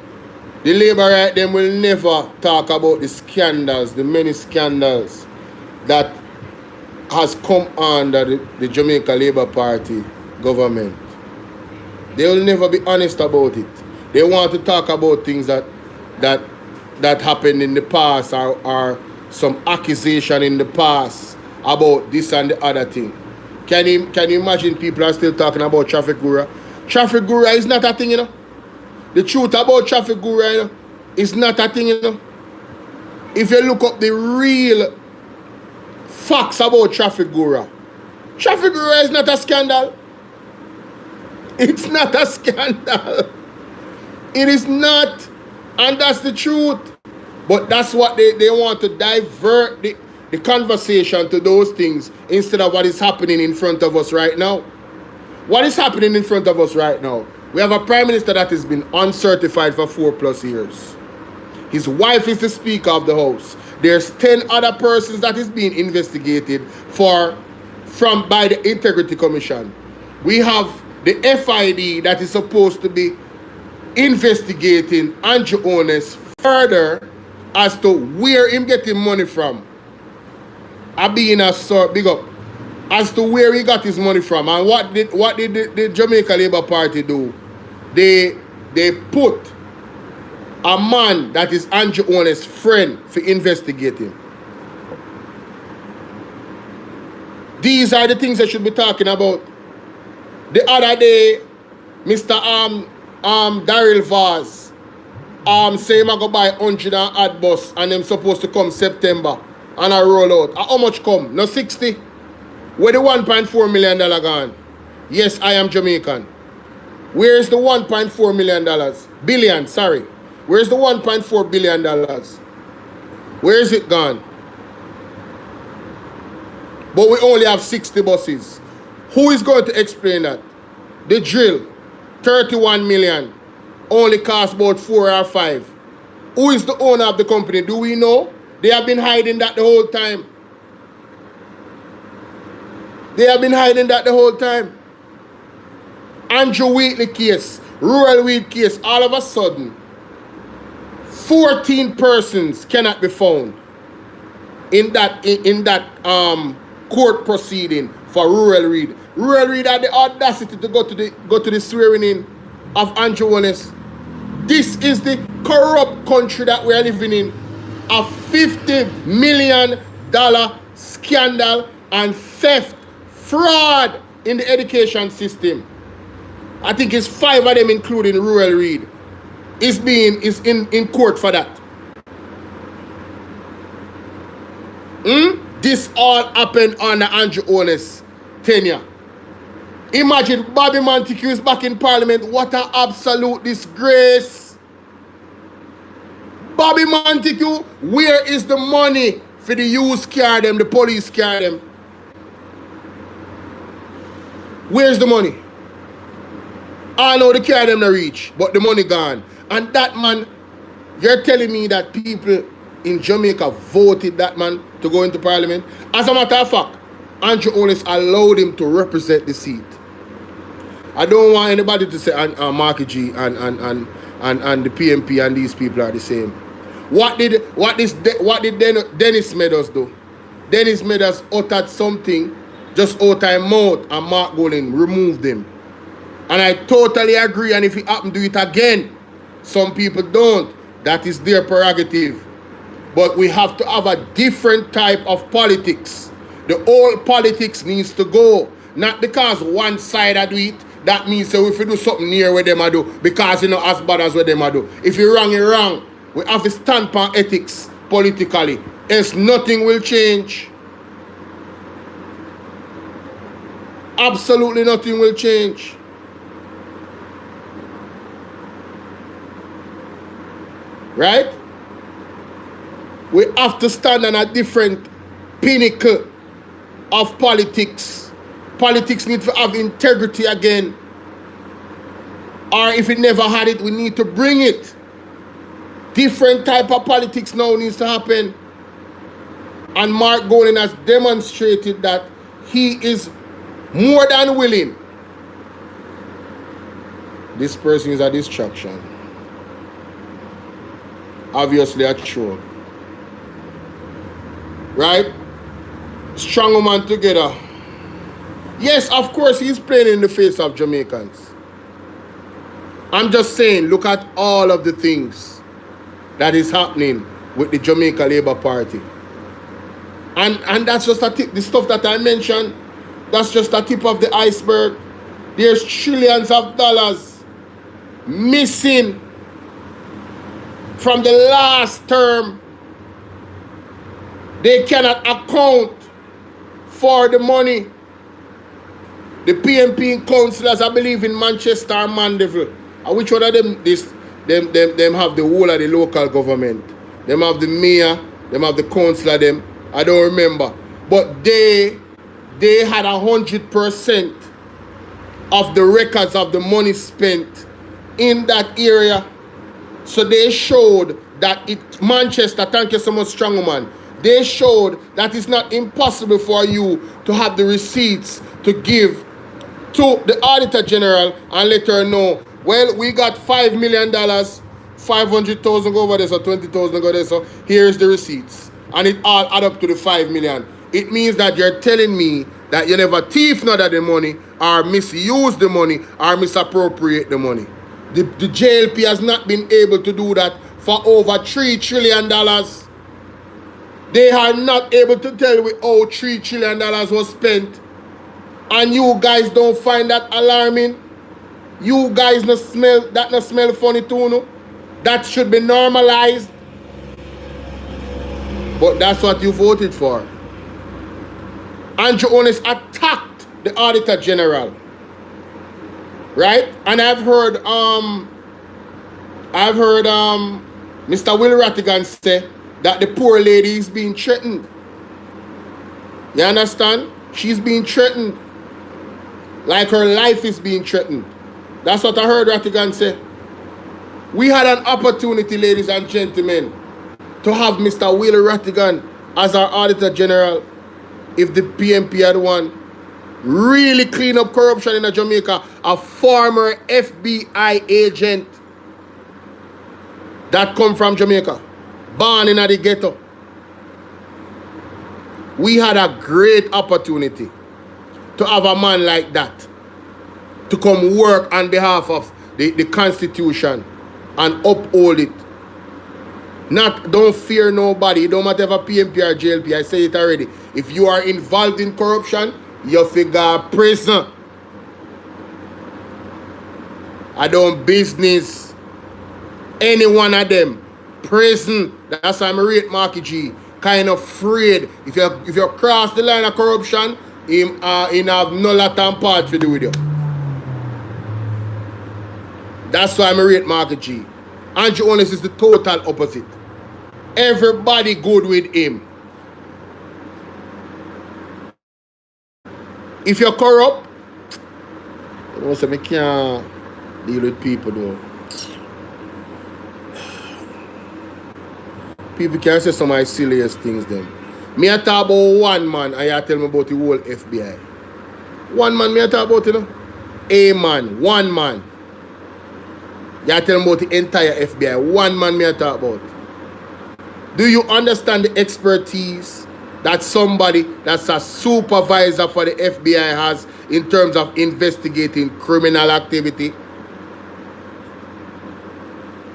the Labour right them will never talk about the scandals, the many scandals that has come under the Jamaica Labour Party government. They will never be honest about it. They want to talk about things that happened in the past or some accusation in the past about this and the other thing. Can you imagine people are still talking about traffic guru? Traffic guru is not a thing, you know. The truth about traffic guru, you know, is not a thing, you know. If you look up the real facts about traffic guru is not a scandal. It's not a scandal. It is not. And that's the truth. But that's what they want to divert the conversation to those things instead of what is happening in front of us right now. What is happening in front of us right now? We have a Prime Minister that has been uncertified for 4+ years. His wife is the Speaker of the House. There's 10 other persons that is being investigated by the Integrity Commission. We have the FID that is supposed to be investigating Andrew Holness further as to where him getting money from. I be in a sort big up as to where he got his money from. And what did the Jamaica Labour Party do? They put a man that is Andrew Holness' friend for investigating. These are the things I should be talking about. The other day, Mr. Daryl Vaz say him I go buy 100 and add bus and them supposed to come September and I roll out. How much come? No 60. Where the $1.4 million gone? Yes, I am Jamaican. Where's the $1.4 million? Billion, sorry. Where's the $1.4 billion? Where is it gone? but we only have 60 buses. Who is going to explain that? The drill, 31 million, only cost about 4 or 5. Who is the owner of the company? Do we know? They have been hiding that the whole time. They have been hiding that the whole time. Andrew Wheatley case, rural weed case, all of a sudden, 14 persons cannot be found in that court proceeding for rural weed. Rural weed had the audacity to go to the swearing in of Andrew Holness. This is the corrupt country that we are living in. A $50 million scandal and theft, fraud in the education system. I think it's 5 of them, including rural read, is in court for that. This all happened under Andrew Holness' tenure. Imagine Bobby Montague is back in Parliament. What an absolute disgrace. Bobby Montague, where is the money for the youth car them, the police car them? Where's the money? I know the car them not reach, but the money gone. And that man, you're telling me that people in Jamaica voted that man to go into Parliament? As a matter of fact, Andrew Holness allowed him to represent the seat. I don't want anybody to say Marky G and the PMP and these people are the same. What did Dennis Meadows do? Dennis Meadows uttered something just out of mouth, and Mark Golding removed him. And I totally agree. And if he happen to do it again, some people don't. That is their prerogative. But we have to have a different type of politics. The old politics needs to go. Not because one side I do it, that means so if you do something near where them I do, because you know as bad as what them I do. If you're wrong, you're wrong. We have to stand for ethics politically. Else nothing will change. Absolutely nothing will change. Right? We have to stand on a different pinnacle of politics. Politics needs to have integrity again. Or if it never had it, we need to bring it. Different type of politics now needs to happen. And Mark Golding has demonstrated that he is more than willing. This person is a distraction. Obviously a troll. Right? Strong woman together. Yes, of course, he's playing in the face of Jamaicans. I'm just saying, look at all of the things that is happening with the Jamaica Labour Party. And that's just a tip. The stuff that I mentioned, that's just a tip of the iceberg. There's trillions of dollars missing from the last term. They cannot account for the money. The PMP councillors, I believe, in Manchester and Mandeville. And which one of them them have the whole of the local government? Them have the mayor, them have the councillor, them. I don't remember. But they had 100% of the records of the money spent in that area. So they showed that Manchester, thank you so much, strong woman. They showed that it's not impossible for you to have the receipts to give to the Auditor General and let her know, well, we got $5 million, 500,000 go over there, so 20,000 go there, so here's the receipts. And it all add up to the 5 million. It means that you're telling me that you never thief none of the money, or misuse the money, or misappropriate the money. The JLP has not been able to do that for over $3 trillion. They are not able to tell me how $3 trillion was spent. And you guys don't find that alarming? You guys not smell funny too, no? That should be normalized. But that's what you voted for. Andrew Holness attacked the Auditor General. Right? And I've heard Mr. Will Rattigan say that the poor lady is being threatened. You understand? She's being threatened. Like her life is being threatened. That's what I heard Rattigan say. We had an opportunity, ladies and gentlemen, to have Mr. Will Rattigan as our Auditor General if the PMP had won. Really clean up corruption in Jamaica. A former FBI agent that come from Jamaica, born in the ghetto. We had a great opportunity to have a man like that to come work on behalf of the Constitution and uphold it. Don't fear nobody. It don't matter if a PMP or JLP. I say it already. If you are involved in corruption, you figure prison. I don't business any one of them. Prison. That's why I'm rate Marky G. Kind of afraid. If you cross the line of corruption, him have no lot and part to do with you. That's why I'm rate Marky G. Andrew Holness is the total opposite. Everybody good with him. If you're corrupt, I say I can't deal with people though. People can say some of the silliest things then. Me I talk about one man and you tell me about the whole FBI. One man me I talk about, you know? A man, one man. You tell me about the entire FBI. One man me I talk about. Do you understand the expertise that somebody that's a supervisor for the FBI has in terms of investigating criminal activity?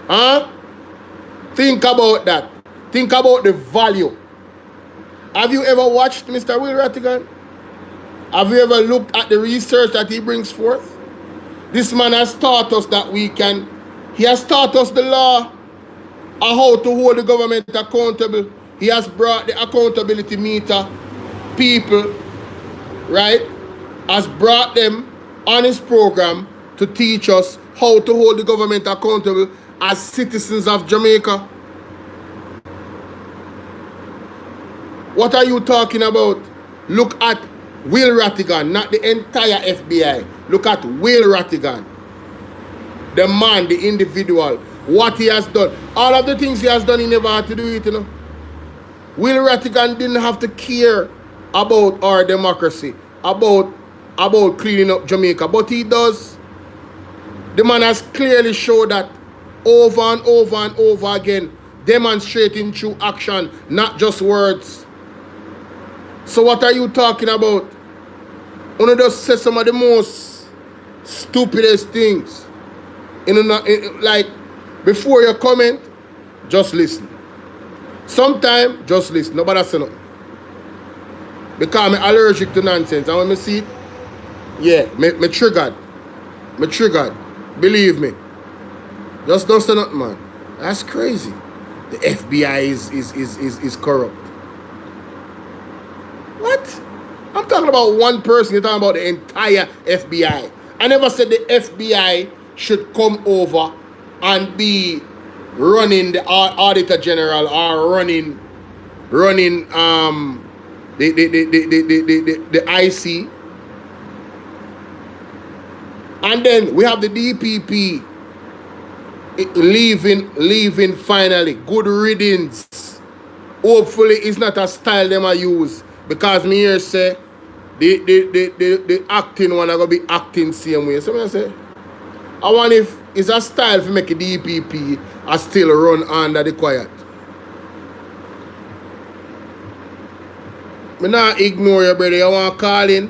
Huh? Think about that. Think about the value. Have you ever watched Mr. Will Rattigan? Have you ever looked at the research that he brings forth? This man has taught us that he has taught us the law on how to hold the government accountable. He has brought the accountability meter people, right? Has brought them on his program to teach us how to hold the government accountable as citizens of Jamaica. What are you talking about? Look at Will Rattigan, not the entire FBI. Look at Will Rattigan. The man, the individual, what he has done. All of the things he has done, he never had to do it, you know. Will Rattigan didn't have to care about our democracy, about cleaning up Jamaica, but he does. The man has clearly showed that over and over and over again, demonstrating through action, not just words. So what are you talking about? One just say some of the most stupidest things. Like, before you comment, just listen. Sometimes, just listen. Nobody say nothing. Because I'm allergic to nonsense. And when I see it, yeah, me triggered. Me triggered. Believe me. Just don't say nothing, man. That's crazy. The FBI is corrupt. What? I'm talking about one person. You're talking about the entire FBI. I never said the FBI should come over and be running the Auditor General or running the IC. And then we have the DPP leaving finally. Good riddance. Hopefully it's not a style them I use. Because me here say the acting one are gonna be acting same way. So I say, I wonder if it's a style for make a DPP I still run under the quiet. Me not ignore you, brother. I want to call in.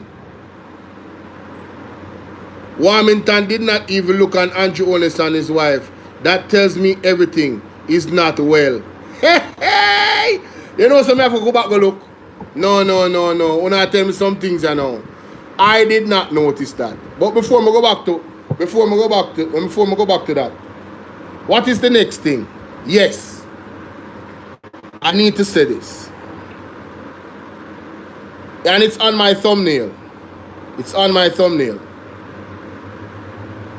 Warmington did not even look on Andrew Holness and his wife. That tells me everything is not well. Hey! You know something I have to go back and look. No. When I tell me some things I know. I did not notice that. But before I go back to that, what is the next thing? Yes. I need to say this. And it's on my thumbnail. It's on my thumbnail.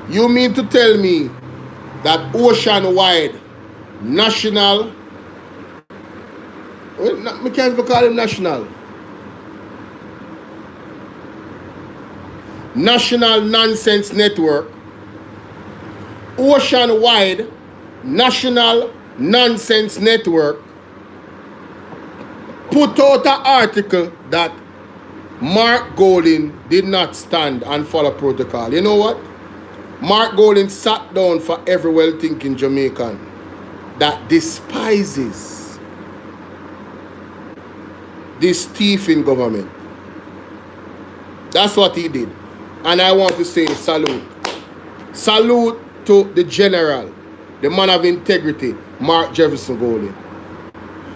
You mean to tell me that ocean-wide national, we can't even call him national. National Nonsense Network, Ocean-wide National Nonsense Network, put out an article that Mark Golding did not stand and follow protocol. You know what? Mark Golding sat down for every well-thinking Jamaican that despises this thieving government. That's what he did. And I want to say salute. Salute to the general, the man of integrity, Mark Jefferson Golding.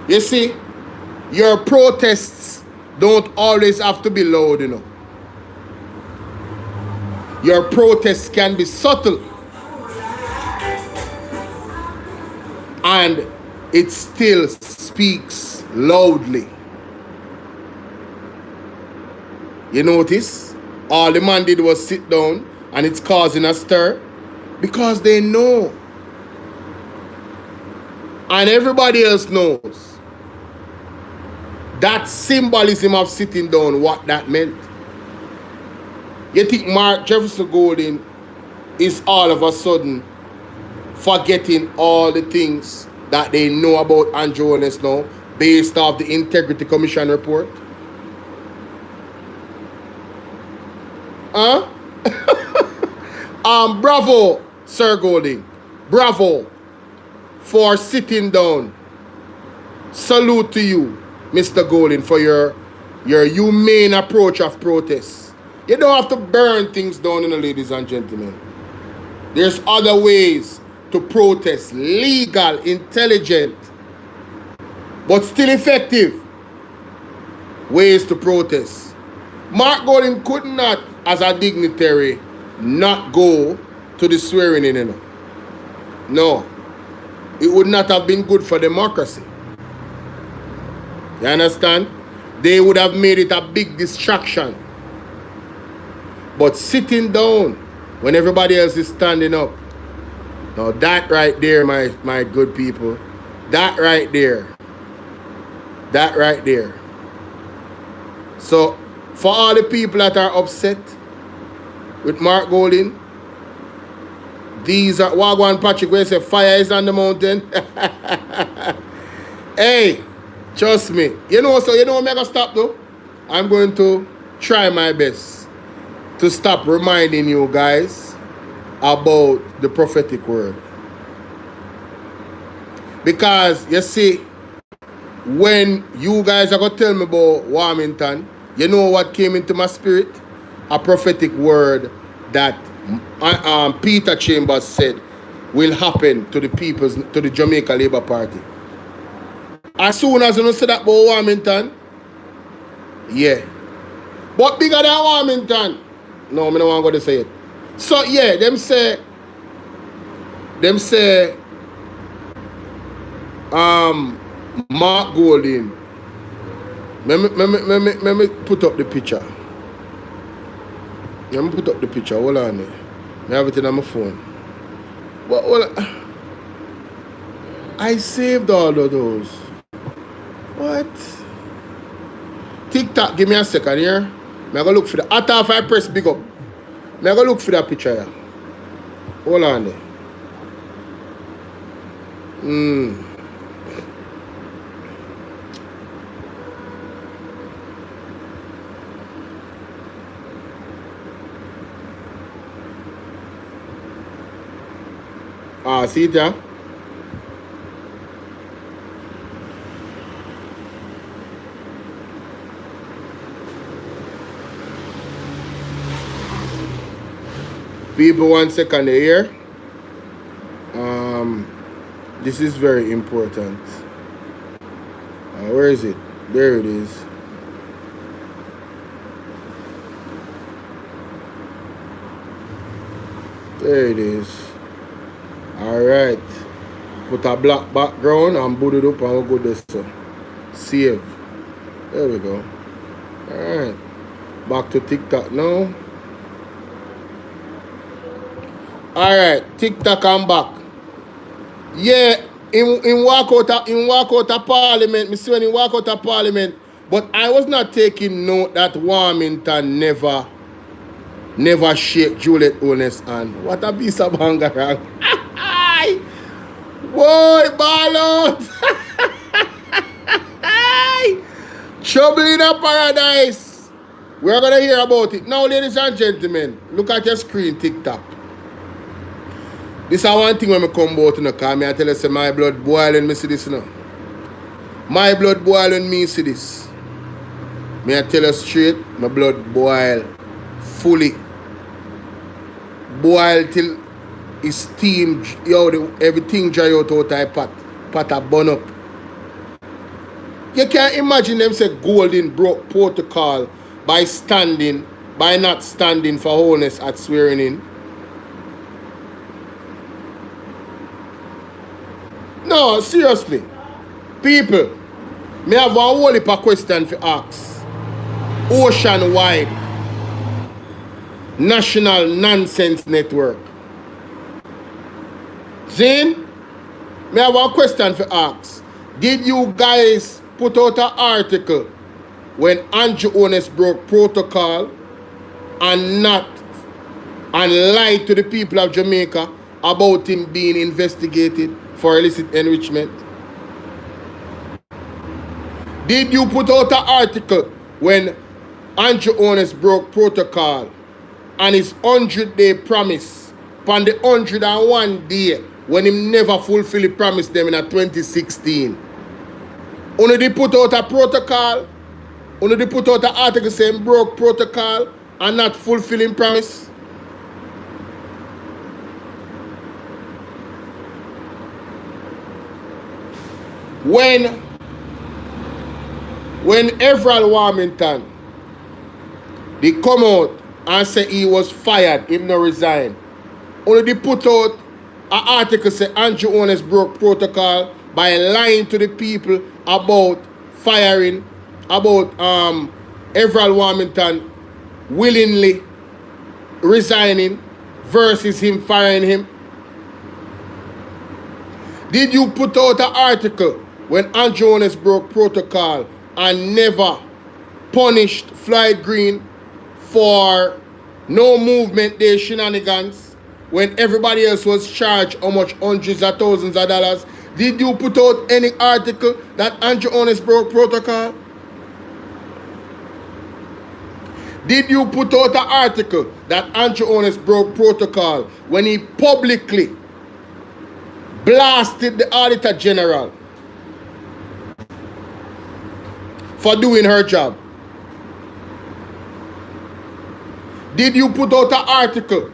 You see, your protests don't always have to be loud, you know. Your protests can be subtle. And it still speaks loudly. You notice? All the man did was sit down and it's causing a stir because they know. And everybody else knows that symbolism of sitting down, what that meant. You think Mark Jefferson Golding is all of a sudden forgetting all the things that they know about Andrew Holness now based off the Integrity Commission report? Huh? Bravo, Sir Golding. Bravo for sitting down. Salute to you, Mr. Golding, for your humane approach of protest. You don't have to burn things down, ladies and gentlemen. There's other ways to protest. Legal, intelligent, but still effective ways to protest. Mark Golding could not, as a dignitary, not go to the swearing-in. You know? No. It would not have been good for democracy. You understand? They would have made it a big distraction. But sitting down when everybody else is standing up, now that right there, my good people, that right there, So, for all the people that are upset with Mark Golding, these are Wagwan Patrick where say fire is on the mountain. Hey, trust me. You know, so you know what I'm going to stop though? I'm going to try my best to stop reminding you guys about the prophetic word. Because, you see, when you guys are going to tell me about Warmington, you know what came into my spirit? A prophetic word that Peter Chambers said will happen to the people's, to the Jamaica Labour Party. As soon as you say that about Warmington, yeah. But bigger than Warmington, no, I don't want to say it. So yeah, them say, Mark Golding. Let me put up the picture. Let me put up the picture. Hold on there. I have it on my phone. But I saved all of those. What? TikTok, give me a second here. I'm going to look for the. After I press big up, I'm going to look for that picture here. Hold on there. See it there? People, 1 second here. This is very important. Where is it? There it is. There it is. Alright. Put a black background and boot it up and we'll go this way. Save. There we go. Alright. Back to TikTok now. Alright, TikTok, I'm back. Yeah, in walk out of Parliament, me see when he walk out of Parliament, but I was not taking note that Warmington never shake Juliet Holness hand. What a piece of bangarang. Boy, ball out. Trouble in a paradise. We're going to hear about it. Now, ladies and gentlemen, look at your screen, TikTok. This is one thing when I come out in the car. I tell you, say, my blood boiling, me see this now. My blood boiling, me see this. Me I tell you straight, my blood boil fully. Boil till it's steam, everything dry out of the pot a burn up. You can't imagine them say Golden broke protocol by not standing for Holness at swearing in. No, seriously. People, me have a whole heap of question for ask. Ocean-wide national nonsense network. Zane, me have a question for ask. Did you guys put out an article when Andrew Holness broke protocol and lied to the people of Jamaica about him being investigated for illicit enrichment? Did you put out an article when Andrew Holness broke protocol and his 100-day promise on the 101 day when he never fulfilled the promise them in 2016? Only they put out a protocol, only they put out an article saying broke protocol and not fulfilling promise. When Everald Warmington, they come out and say he was fired, him no resign. Only they put out an article say Andrew Holness broke protocol by lying to the people about firing, about Everald Warmington willingly resigning versus him firing him. Did you put out an article when Andrew Holness broke protocol and never punished Floyd Green for no movement day shenanigans when everybody else was charged how much hundreds of thousands of dollars? Did you put out any article that Andrew Holness broke protocol? Did you put out an article that Andrew Holness broke protocol when he publicly blasted the Auditor General for doing her job? Did you put out an article,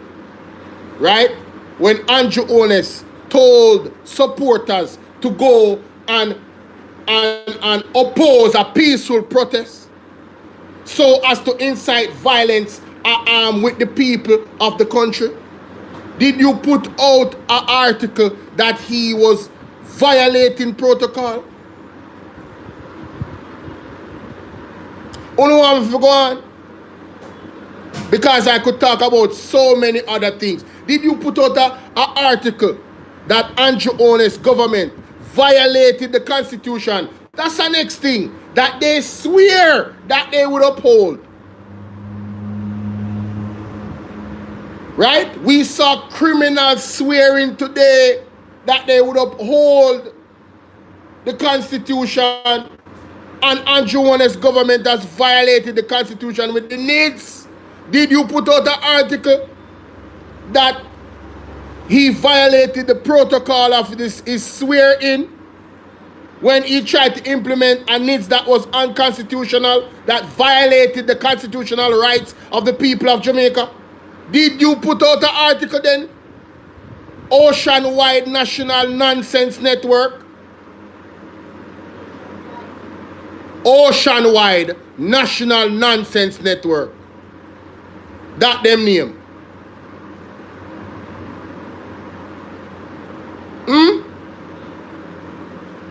right, when Andrew Holness told supporters to go and oppose a peaceful protest so as to incite violence with the people of the country? Did you put out an article that he was violating protocol? Only one to go on. Because I could talk about so many other things. Did you put out an article that Andrew Holness government violated the Constitution? That's the next thing that they swear that they would uphold. Right? We saw criminals swearing today that they would uphold the Constitution, and Andrew Holness government has violated the Constitution with the needs. Did you put out an article that he violated the protocol of his swear-in when he tried to implement a needs that was unconstitutional, that violated the constitutional rights of the people of Jamaica? Did you put out an article then? Ocean-wide national nonsense network. Ocean-wide national nonsense network. That them name.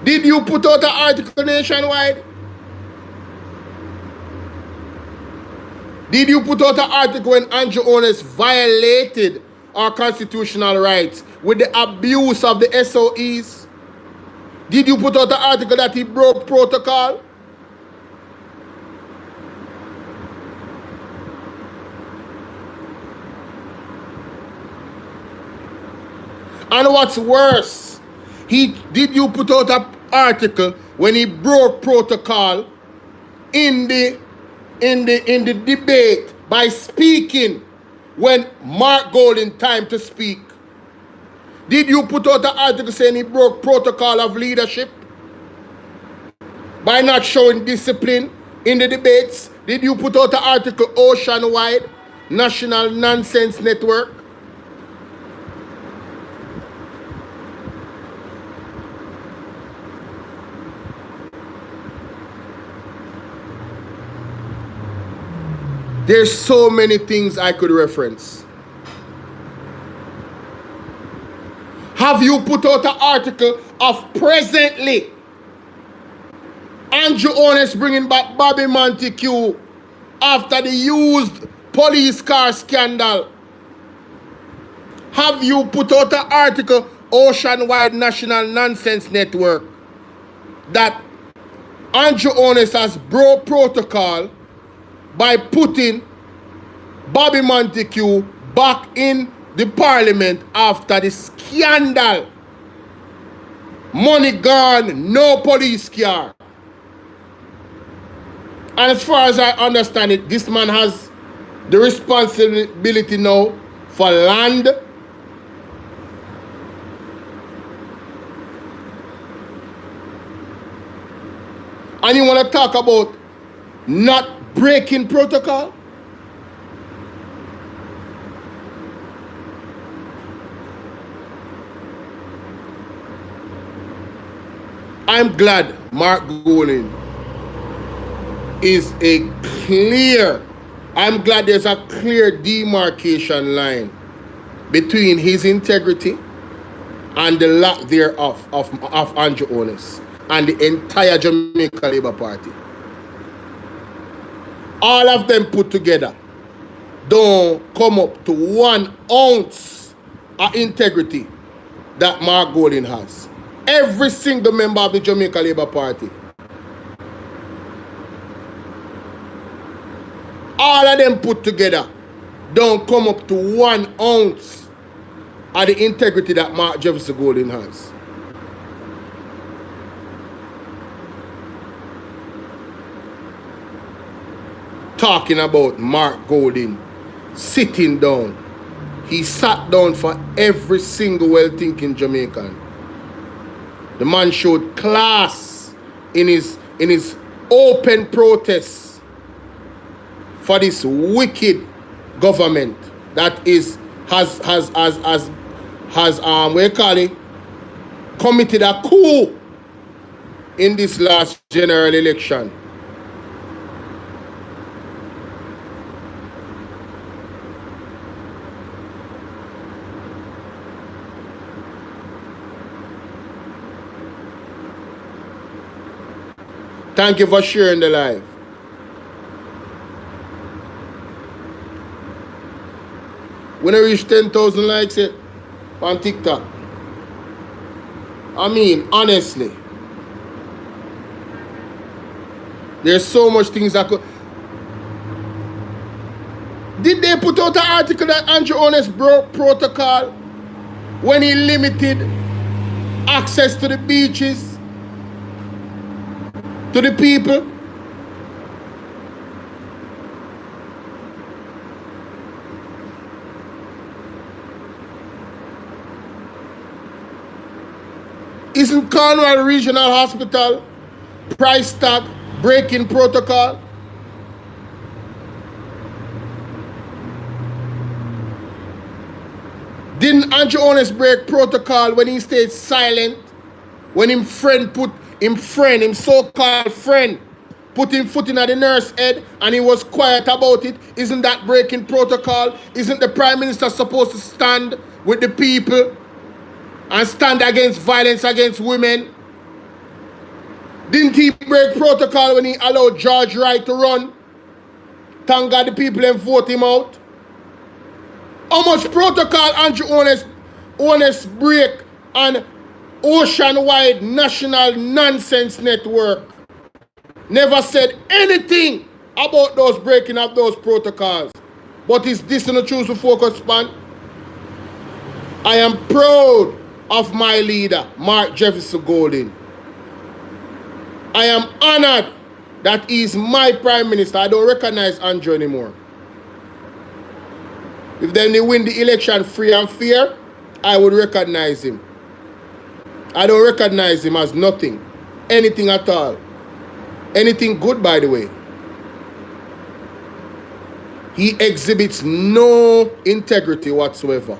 Did you put out an article nationwide? Did you put out an article when Andrew Holness violated our constitutional rights with the abuse of the SOEs? Did you put out an article that he broke protocol? And what's worse, did you put out an article when he broke protocol in the debate by speaking when Mark Golding time to speak? Did you put out an article saying he broke protocol of leadership by not showing discipline in the debates? Did you put out an article ocean-wide, national nonsense network? There's so many things I could reference. Have you put out an article of presently Andrew Holness bringing back Bobby Montague after the used police car scandal? Have you put out an article, Ocean-wide National Nonsense Network, that Andrew Holness has broke protocol by putting Bobby Montague back in the parliament after the scandal? Money gone, no police car. And as far as I understand it, this man has the responsibility now for land, and you want to talk about not breaking protocol? I'm glad Mark Golding is I'm glad there's a clear demarcation line between his integrity and the lack thereof of Andrew Holness and the entire Jamaica Labour Party. All of them put together don't come up to 1 ounce of integrity that Mark Golding has. Every single member of the Jamaica Labour Party. All of them put together don't come up to 1 ounce of the integrity that Mark Jefferson Golding has. Talking about Mark Golding sitting down. He sat down for every single well-thinking Jamaican. The man showed class in his open protest for this wicked government that has committed a coup in this last general election. Thank you for sharing the live. When I reach 10,000 likes on TikTok, I mean, honestly, there's so much things I could... Did they put out an article that Andrew Holness broke protocol when he limited access to the beaches to the people? Isn't Cornwall Regional Hospital price tag breaking protocol? Didn't Andrew Holness break protocol when he stayed silent? When him so-called friend, put him foot in at the nurse head and he was quiet about it? Isn't that breaking protocol? Isn't the Prime Minister supposed to stand with the people and stand against violence against women? Didn't he break protocol when he allowed George Wright to run? Thank God the people then vote him out. How much protocol Andrew Holness break on Ocean-wide National Nonsense Network? Never said anything about those breaking of those protocols. But is this in the choose to focus on? I am proud of my leader, Mark Jefferson Golding. I am honored that he is my prime minister. I don't recognize Andrew anymore. If then they win the election free and fair, I would recognize him. I don't recognize him as nothing. Anything at all. Anything good, by the way. He exhibits no integrity whatsoever.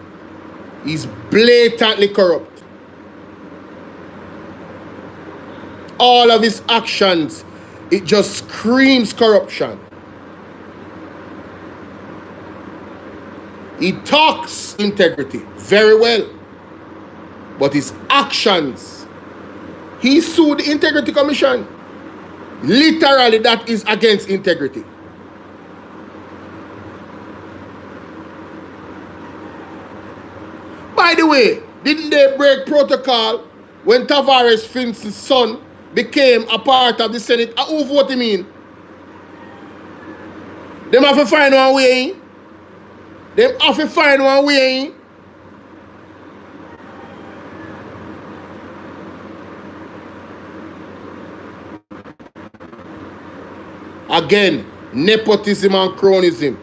He's blatantly corrupt. All of his actions, it just screams corruption. He talks integrity very well, but his actions, he sued the Integrity Commission. Literally, that is against integrity. By the way, didn't they break protocol when Tavares Finch's son became a part of the Senate? Who vote him in? Them have to find one way in. Them have to find one way in. Again, nepotism and cronyism.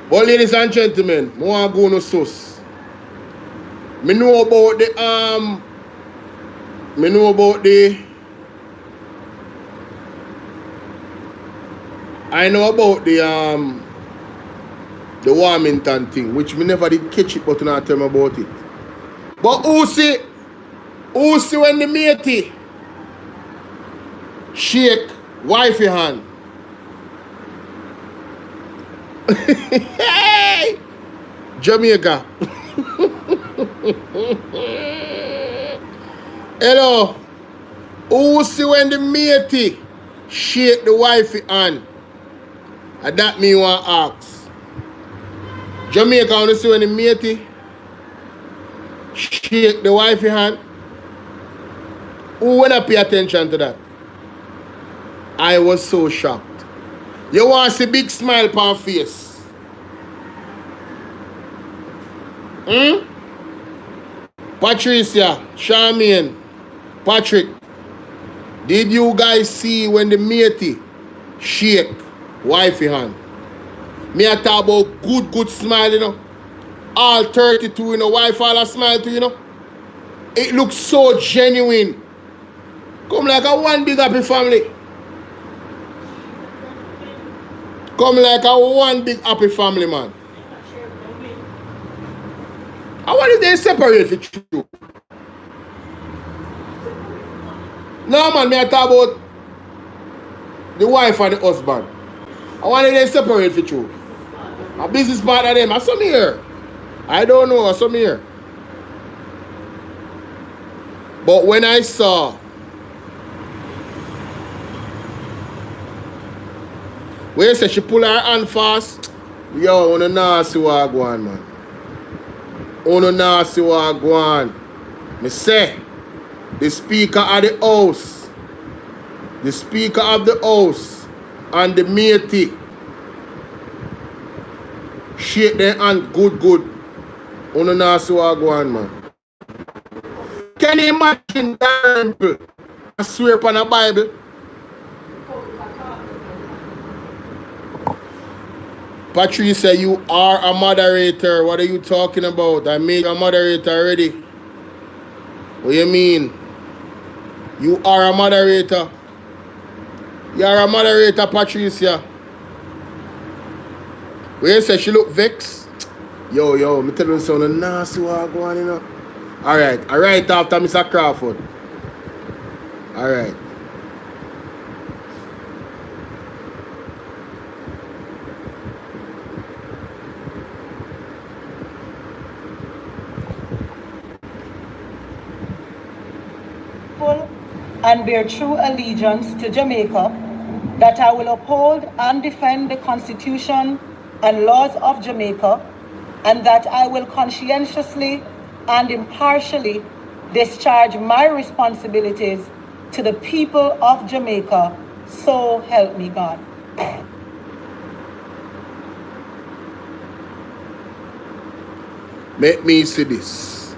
But ladies and gentlemen, I want to go no sauce. I know about the Warmington thing, which me never did catch it, but I tell me about it. But who see when the matey shake wifey hand? Hey! Jamaica. Hello. Who see when the matey shake the wifey hand? And that me want to ask. Jamaica, wanna see when the matey shake the wifey hand? Who wanna pay attention to that? I was so shocked. You want to see big smile on face? Patricia, Charmaine, Patrick, did you guys see when the matey shake wifey hand? Me I talk about good smile, you know. All 32, you know, wife all a smile too, you know. It looks so genuine. Come like a one big happy family. Come like a one big happy family, man. I wonder if they separate for true. No, man, me I talk about the wife and the husband. I wonder if they separate for true. A business partner them, I saw me here. I don't know, I saw me here. But when I saw where you say she pull her hand fast, yo, on not see what go on, man. On not see what go on. Me say, the speaker of the house, and the matey shake their hand good. On not see what go on, man. Can you imagine that people? I swear upon the Bible. Patricia, you are a moderator. What are you talking about? I made you a moderator already. What do you mean? You are a moderator. You are a moderator, Patricia. Where you say she look vexed? Yo, me tell you something nasty what go on, you know. Alright after Mr. Crawford. Alright. And bear true allegiance to Jamaica, that I will uphold and defend the Constitution and laws of Jamaica, and that I will conscientiously and impartially discharge my responsibilities to the people of Jamaica, so help me God. Make me see this.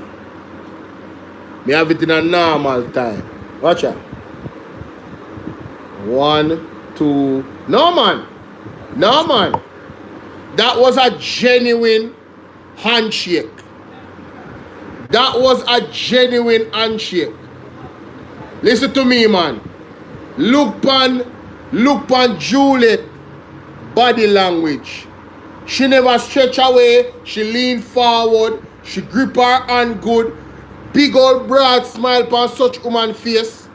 Me have it in a normal time. Watch out. 1, 2. No, man. No, man. That was a genuine handshake. That was a genuine handshake. Listen to me, man. Look on Juliet body language. She never stretch away. She lean forward. She grip her hand good. Big old broad smile upon such woman face.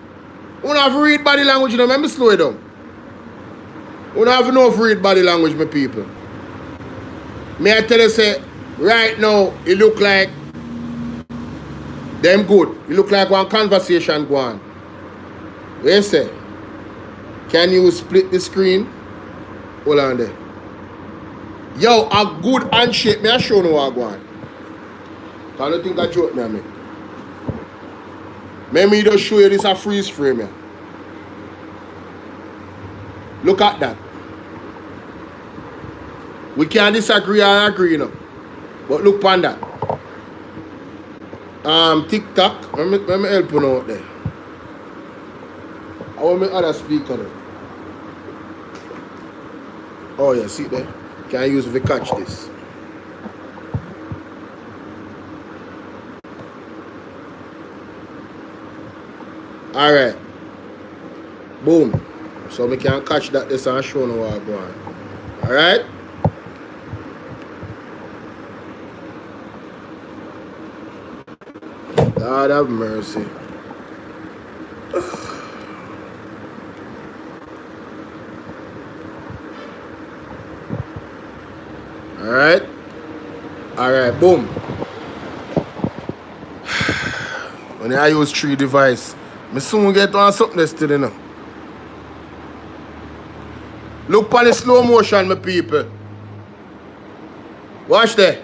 You don't have to read body language, you know. Let me slow it down. You don't have enough read body language, my people. May I tell you, say, right now, it look like them good. It look like one conversation go on. What you say? Can you split the screen? Hold on there. Yo, a good handshake. May I show you what I go on? I don't think I joke me, man. Let me just show you this a freeze frame here. Look at that. We can't disagree or agree, you know. But look on that. TikTok. Let me help you out there. I want my other speaker there. Oh yeah, see there? Can I use if you catch this? Alright. Boom. So we can catch that this and show you what I'm going. Alright? God have mercy. Alright? Alright, boom. When I use 3 device, I soon get on something that's still, you know. Look on the slow motion, my people. Watch there.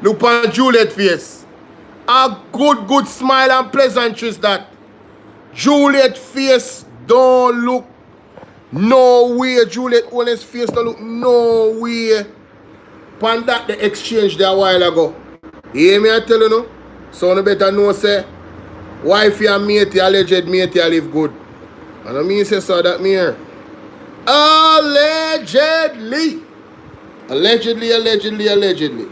Look on Juliet face. A good smile and pleasantries that. Juliet face don't look no way. Juliet Holness face don't look no way. Pan that the exchange there a while ago. You hear me I tell you no? So you better know say wifey and matey, alleged matey, I live good. And I mean say so that me here. Allegedly. Allegedly.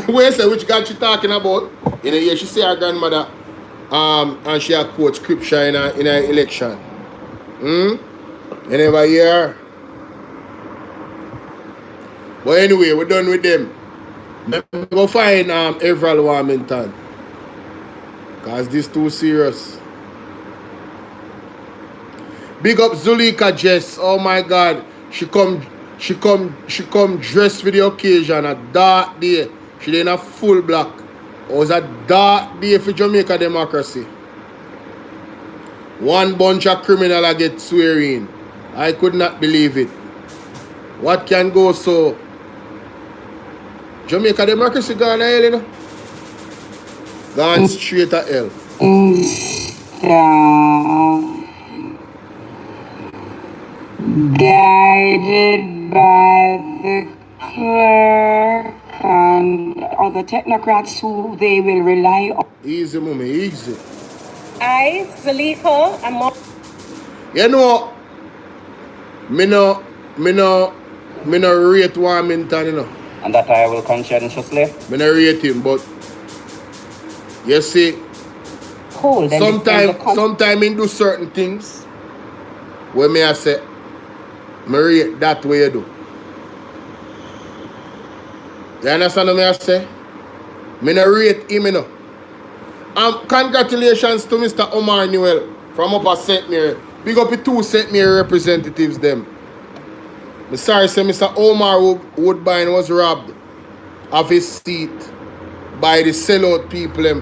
Where say which God she talking about? You know, yeah, she say her grandmother and she had quote scripture in her election. You never hear her? But anyway, we're done with them. Go find Warmington. Cause this too serious. Big up Zulika Jess. Oh my God. She come dressed for the occasion. A dark day. She did in a full black. It was a dark day for Jamaica democracy. One bunch of criminals get swearing. I could not believe it. What can go so? Jamaica democracy gone to hell, you know? Gone straight to hell. Guided by the clerk and other technocrats who they will rely on. Easy, mommy, easy. I, Zulika, am more. You know, me no rate Warmington, you know. And that I will conscientiously. Me no rate him, but you see, sometimes in do certain things where me I say, me rate that way you do. You understand what I say? Me no rate him, you know. Congratulations to Mr. Omar Newell from Upper St. Mary. Big up the 2 St. Mary representatives them. I'm sorry, say Mr. Omar Woodbine was robbed of his seat by the sellout people. The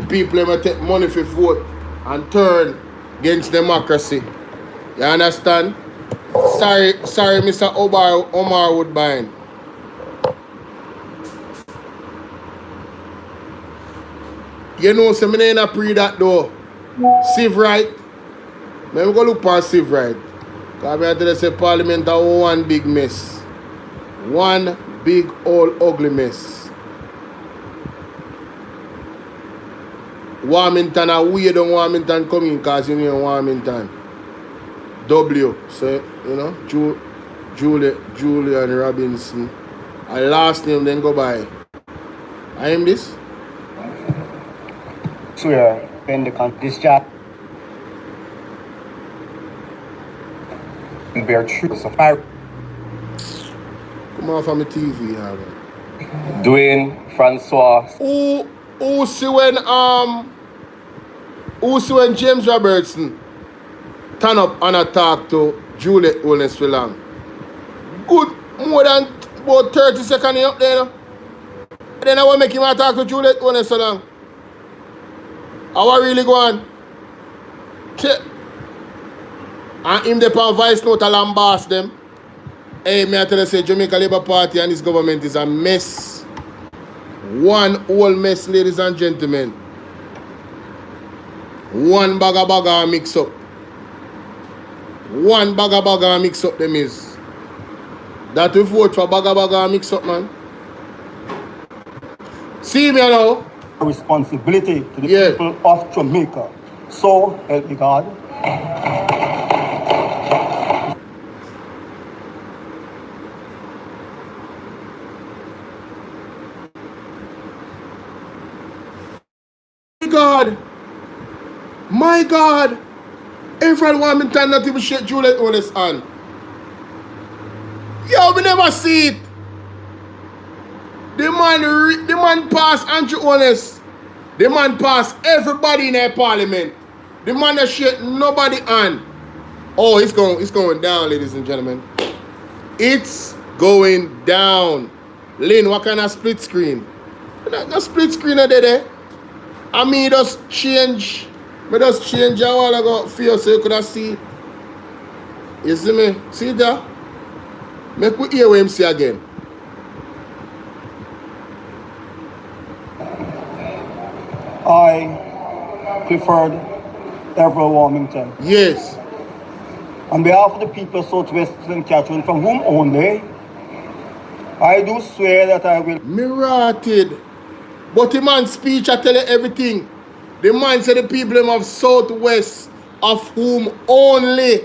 people who take money for vote and turn against democracy. You understand? Sorry, Mr. Omar Woodbine. You know, so I ain't pre that though. Civ right. Let me go look for Civ right. Because I tell you say Parliament is one big mess. One big old ugly mess. Warmington, I weird on Warmington coming because you know Warmington. W. So, you know, Julian Robinson. I last name then go by. I am this? Swear, when the discharge and bear true so far. Come on from the TV, yeah, Dwayne, Francois. Who see when James Robertson turn up and attack to Juliet Holness for long? Good, more than about 30 seconds up there. And then I want to make him attack to Juliet Holness so long. I want really go on. And him the vice note to lambast them. Hey, may I tell you, say Jamaica Labour Party and this government is a mess. One whole mess, ladies and gentlemen. One bagger mix up. One bagger mix up them is. That we vote for bagger mix up, man. See me now. Responsibility to the Yeah. people of Jamaica. So help me God. My God, everyone Warmington not even shake Juliet Holness on. Yo, we never see it. The man pass Andrew Holness. The man pass everybody in their parliament. The man that shake nobody on. Oh, it's going down, ladies and gentlemen. It's going down. Lynn, what kind of split screen? The split screen are there. I mean, just change. I just change a while ago for you so you could see. You see me? See that? Make we hear what him say again. I preferred Everett Warmington. Yes. On behalf of the people of Southwest St. Catherine, from whom only, I do swear that I will. Mirated. But the man's speech, I tell you everything. The man said the people of Southwest, of whom only.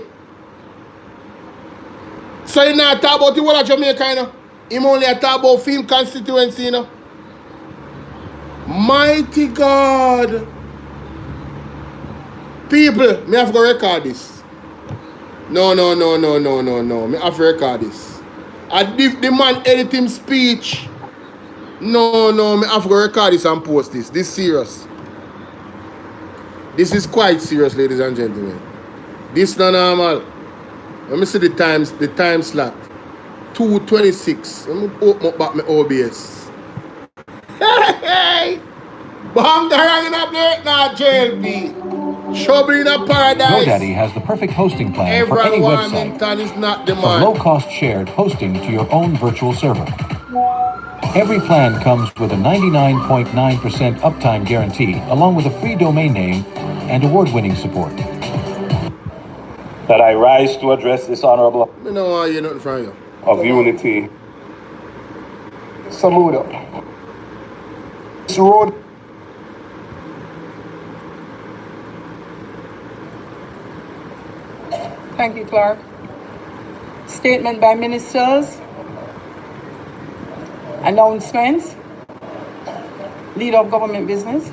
So he not talk about the whole of Jamaica, you know. He only talk about film constituency, you know. Mighty God. People, me have to record this. No. Me have to record this. And if the man edit him speech. No, me have to record this and post this. This serious. This is quite serious, ladies and gentlemen. This not normal. Let me see the time slot. 2:26. Let me open up back my OBS. Hey! Bang the hanging up there now, JLP. Trouble in a paradise. GoDaddy has the perfect hosting plan for any Everyone website. Warmington is not the For man. low-cost shared hosting to your own virtual server. Every plan comes with a 99.9% uptime guarantee, along with a free domain name and award-winning support. That I rise to address this honorable I don't want to hear nothing from you. Of unity. Samuda. This road. Thank you, Clark. Statement by ministers. Announcements. Leader of government business.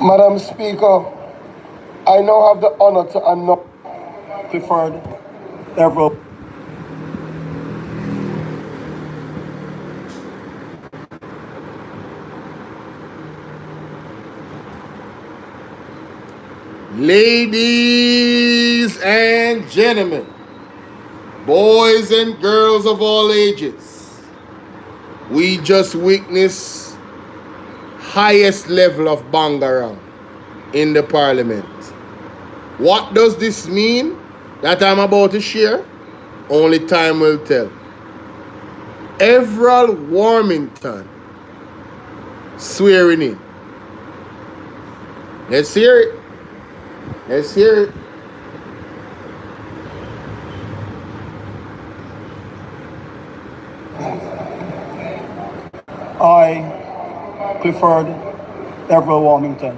Madam Speaker, I now have the honor to announce preferred Everett. Ladies and gentlemen, boys and girls of all ages, we just witnessed highest level of bangarang in the parliament. What does this mean that I'm about to share? Only time will tell. Everett Warmington swearing in. Let's hear it. Let's hear it. I, Clifford Everett Warmington,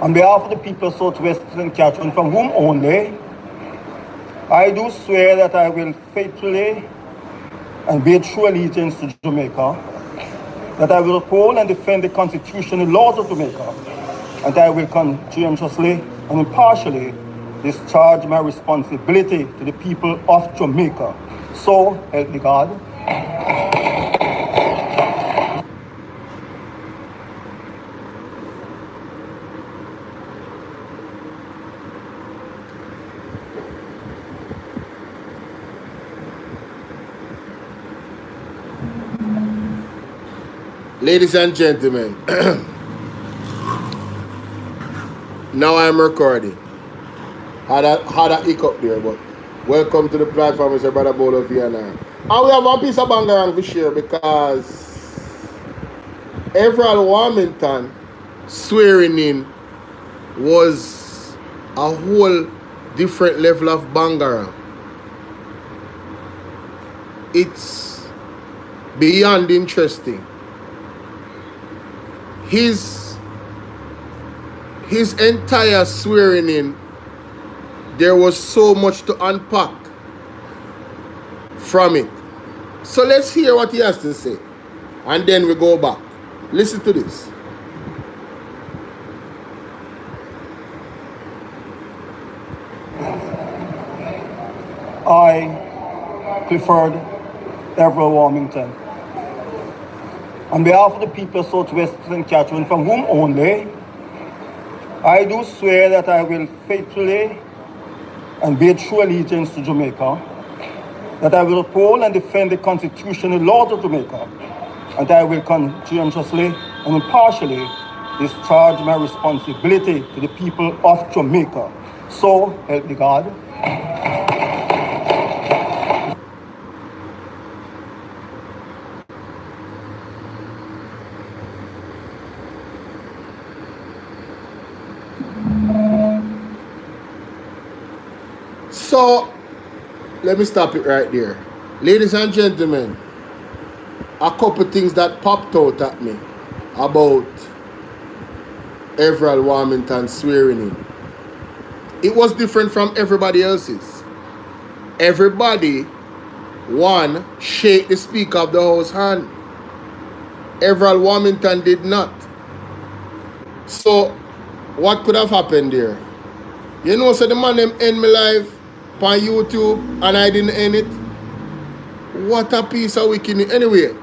on behalf of the people of Southwest St. Catherine, from whom only, I do swear that I will faithfully and bear true allegiance to Jamaica, that I will uphold and defend the Constitution and laws of Jamaica, and I will conscientiously and impartially discharge my responsibility to the people of Jamaica. So help me God. Ladies and gentlemen, now I'm recording. Had a hiccup there, but welcome to the platform, Mr. Brother Bolo Vietnam. And we have one piece of bangarang to share because Everett Warmington swearing in was a whole different level of bangarang. It's beyond interesting. His entire swearing in, there was so much to unpack from it. So let's hear what he has to say, and then we go back. Listen to this. I, Clifford Everett Warmington, on behalf of the people of Southwest St. Catherine, from whom only, I do swear that I will faithfully and bear true allegiance to Jamaica, that I will uphold and defend the Constitution and laws of Jamaica, and I will conscientiously and impartially discharge my responsibility to the people of Jamaica. So help me God. So, let me stop it right there. Ladies and gentlemen, a couple things that popped out at me about Everett Warmington swearing in. It was different from everybody else's. Everybody, one, shake the Speaker of the House hand. Everett Warmington did not. So, what could have happened there? You know, so the man them end my life on YouTube and I didn't end it. What a piece of wickedness. Anyway,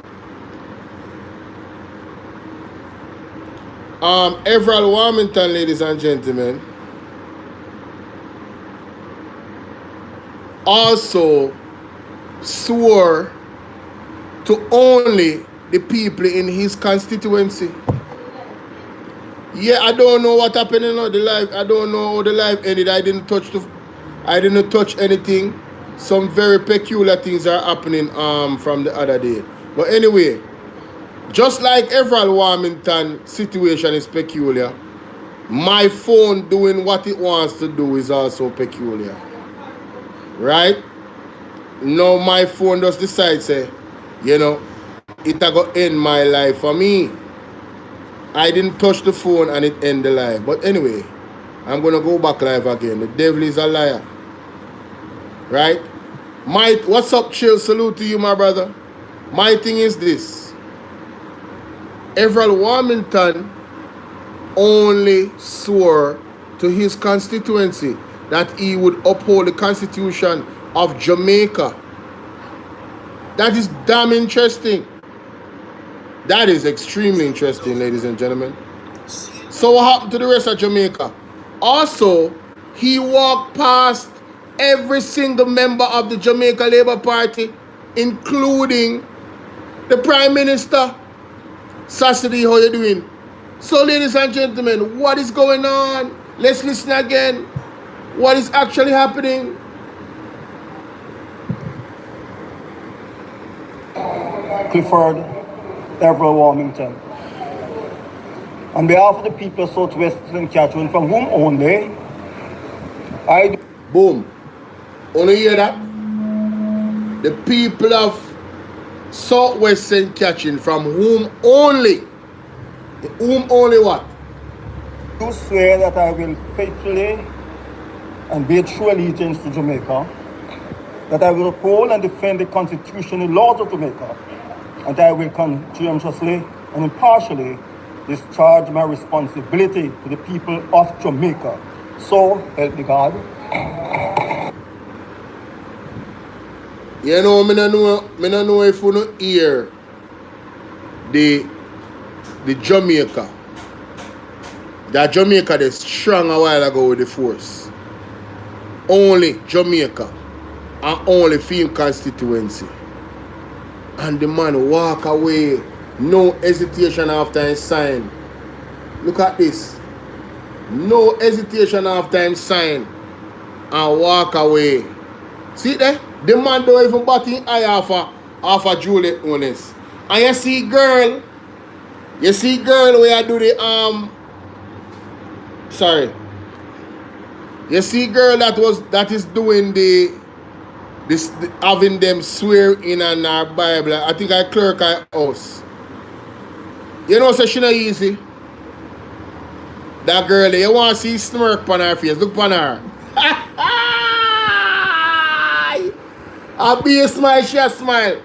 Everett Warmington, ladies and gentlemen, also swore to only the people in his constituency. Yeah, I don't know what happened in the life. I don't know how the life ended. I didn't touch anything. Some very peculiar things are happening from the other day. But anyway, just like Everett Warmington situation is peculiar, my phone doing what it wants to do is also peculiar. Right? Now my phone just decides, say, you know, it a go end my life for me. I didn't touch the phone and it ended the live. But anyway, I'm going to go back live again. The devil is a liar. Right? What's up, chill? Salute to you, my brother. My thing is this. Everett Warmington only swore to his constituency that he would uphold the Constitution of Jamaica. That is damn interesting. That is extremely interesting, ladies and gentlemen. So what happened to the rest of Jamaica? Also, he walked past every single member of the Jamaica Labour Party, including the Prime Minister. Sassidi, how you doing? So, ladies and gentlemen, what is going on? Let's listen again. What is actually happening? Clifford Everett Warmington, on behalf of the people of Southwest St. Catherine, from whom only, I do. Boom. Only hear that? The people of Southwest St. Catherine, from whom only what? Do swear that I will faithfully and bear true allegiance to Jamaica, that I will uphold and defend the Constitution and laws of Jamaica, and that I will conscientiously and impartially discharge my responsibility to the people of Jamaica. So help me God. You know, I don't know if you don't hear the Jamaica. That Jamaica is strong a while ago with the force. Only Jamaica and only Field constituency. And the man walk away, no hesitation after he sign. Look at this. No hesitation after him sign and walk away. See there? The man don't even bat in eye off of Juliet Holness. And you see girl where I do the you see girl that is doing this having them swear in on our Bible. I think I clerk her house. You know, so she not easy. That girl, you want to see smirk on her face. Look on her. A be a smile, she a smile.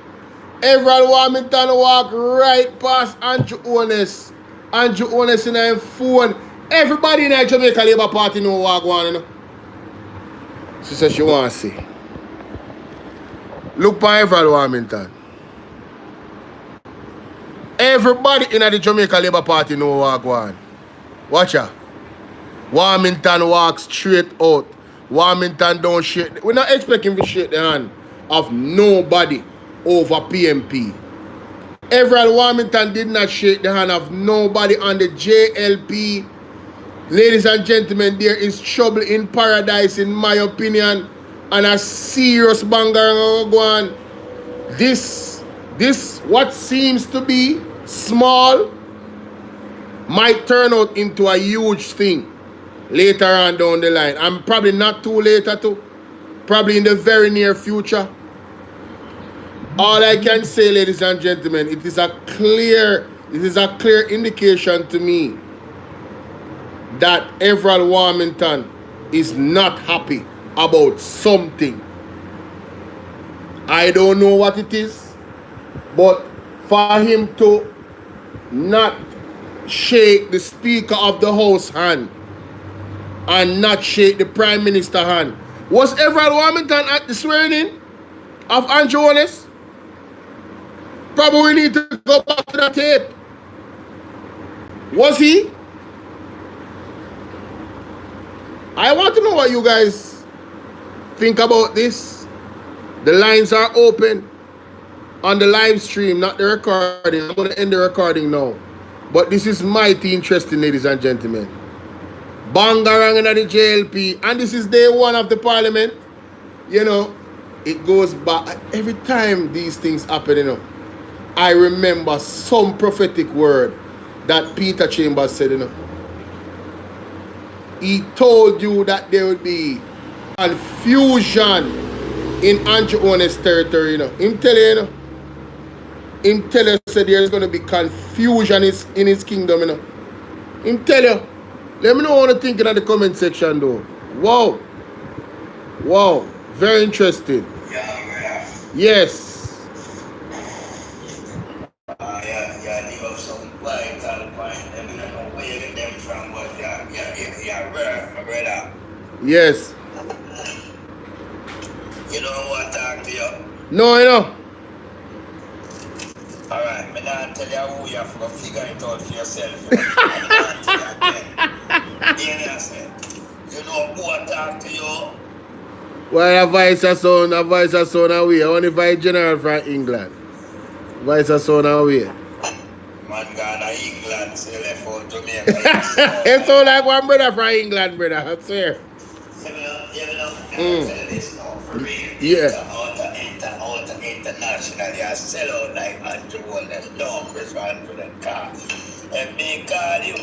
Everyone Warmington walk right past Andrew Holness. Andrew Holness in her phone. Everybody in the Jamaica Labour Party know walk one, you know. She said she want to see. Look by everyone Warmington. Everybody in the Jamaica Labour Party know walk one. Watch her. Warmington walk straight out. Warmington don't shake. We're not expecting to shake the hand of nobody over PMP. Everett Warmington did not shake the hand of nobody on the JLP. Ladies and gentlemen, there is trouble in paradise, in my opinion, and a serious banger going on. This what seems to be small might turn out into a huge thing later on down the line. I'm probably not too later too. Probably in the very near future. All I can say, ladies and gentlemen, it is a clear indication to me that Everett Warmington is not happy about something. I don't know what it is, but for him to not shake the Speaker of the House hand and not shake the Prime Minister hand. Was Everett Warmington at the swearing in of Andrew Holness? Probably we need to go back to the tape. Was he? I want to know what you guys think about this. The lines are open on the live stream, not the recording. I'm going to end the recording now. But this is mighty interesting, ladies and gentlemen. Bangarang in the JLP, and this is day one of the Parliament. You know, it goes back. Every time these things happen, you know, I remember some prophetic word that Peter Chambers said, you know. He told you that there would be confusion in Andrew Holness territory, you know. Him tell you, you know. Him tell you said there's going to be confusion in his kingdom, you know. Him tell you. Let me know what you think in the comment section though. Wow. Wow. Very interesting. Yes. Leave up some vital point. Let me know where you get them from, but my brother. Yes. You don't want to talk to you? No, I know. Alright, I'm not tell you who you have to figure it out for yourself. I'm not tell you again. You know who I talk to you? Well, a vice a son away. Only vice general from England. Vice a son away. Man gone to England, so you left out Jamaica. It's all like one brother from England, brother. I swear. You know, I tell you this now, for real. Yeah. Internationally, I sell out like Andrew Holness, numbers for 100 cars. And me call you.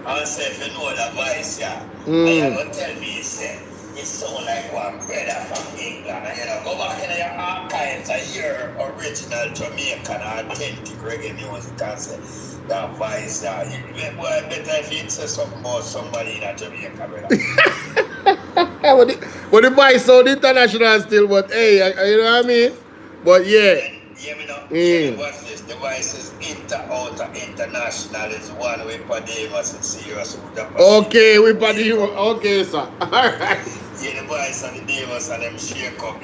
And say, if you know the voice, yeah, and you go tell me, he said sound like one brother from England. And you know, go back in your archives and hear original Jamaican authentic reggae music and say, that voice, boy, better if you say something about somebody in Jamaica, brother. but the voice sound international still, but hey, you know what I mean? But yeah. What's this? The voice is international is one way per day must serious. Okay, we per day. Okay, sir. Alright. Yeah, the voice and the Davis and them shake up.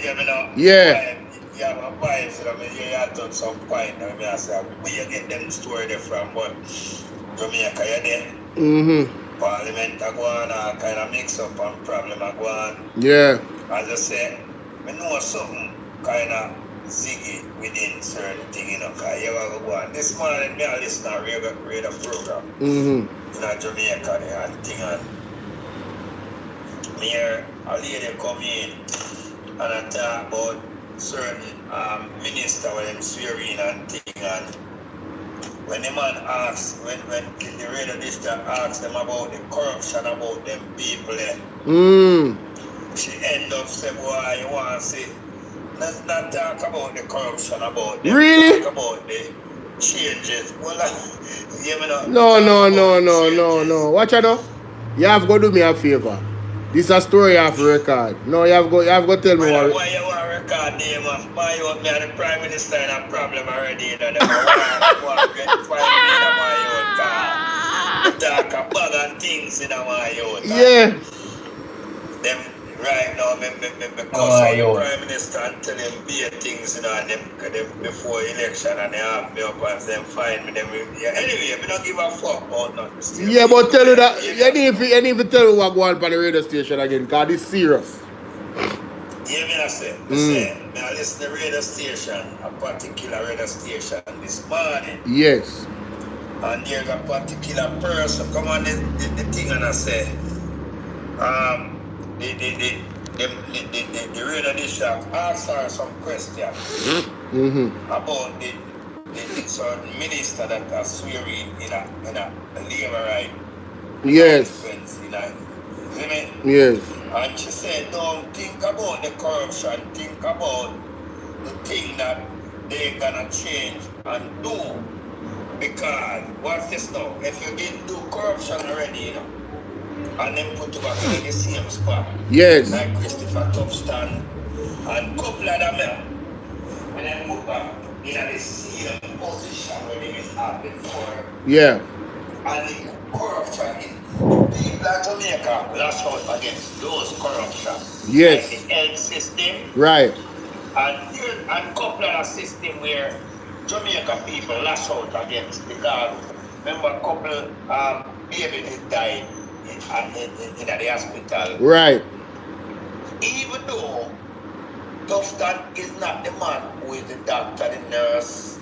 Yeah. You have a voice, you have done some point. I say, where you get them story there from? But Jamaica, you there? Mm-hmm. Parliament are going on, kind of mix up and problem are going. Yeah. As I say, I know something kind of ziggy within certain thing, you know, because you have to go on. This morning, I listen to a radio program in Jamaica and thing, and me hear a lady come in and I talk about certain minister when them swearing and thing, and when the man asks, when the radio district asks them about the corruption about them people there, she end up saying, boy, you want to see, not talk about the corruption about them, really? Talk about the changes. Well, you know, no. Watch out now. You have to do me a favor. This is a story of record. No, you have to tell me what. Why you want to record them of my own, me and the Prime Minister in a problem already, you know, them want to get 5 million of my own car. Talk about and things in my own. Yeah. Them right now, me cause the Prime Minister and tell them be things, you know, and them before election and they have me up and them find me. Anyway, we don't give a fuck about nothing. Yeah, but tell you that, you need to tell you what go on the radio station again, because it's serious. Yeah, me I say, me I listen to the radio station, a particular radio station this morning. Yes. And there's a particular person come on the thing and I say, the radio district asked her some questions about the certain minister that are swearing in a Labourite. Yes. You know, see me? Yes. And she said, don't think about the corruption, think about the thing that they're gonna change and do. Because what's this now? If you didn't do corruption already, you know, and then put you back in the same spot. Yes. Like Christopher Topston and couple of them. And then put back in the same position where they had before. Yeah. And the corruption is people in Jamaica lash out against those corruption. Yes. Like the health system. Right. And couple of system where Jamaica people lash out against because remember a couple baby did die in the hospital. Right. Even though Tufton is not the man who is the doctor, the nurse,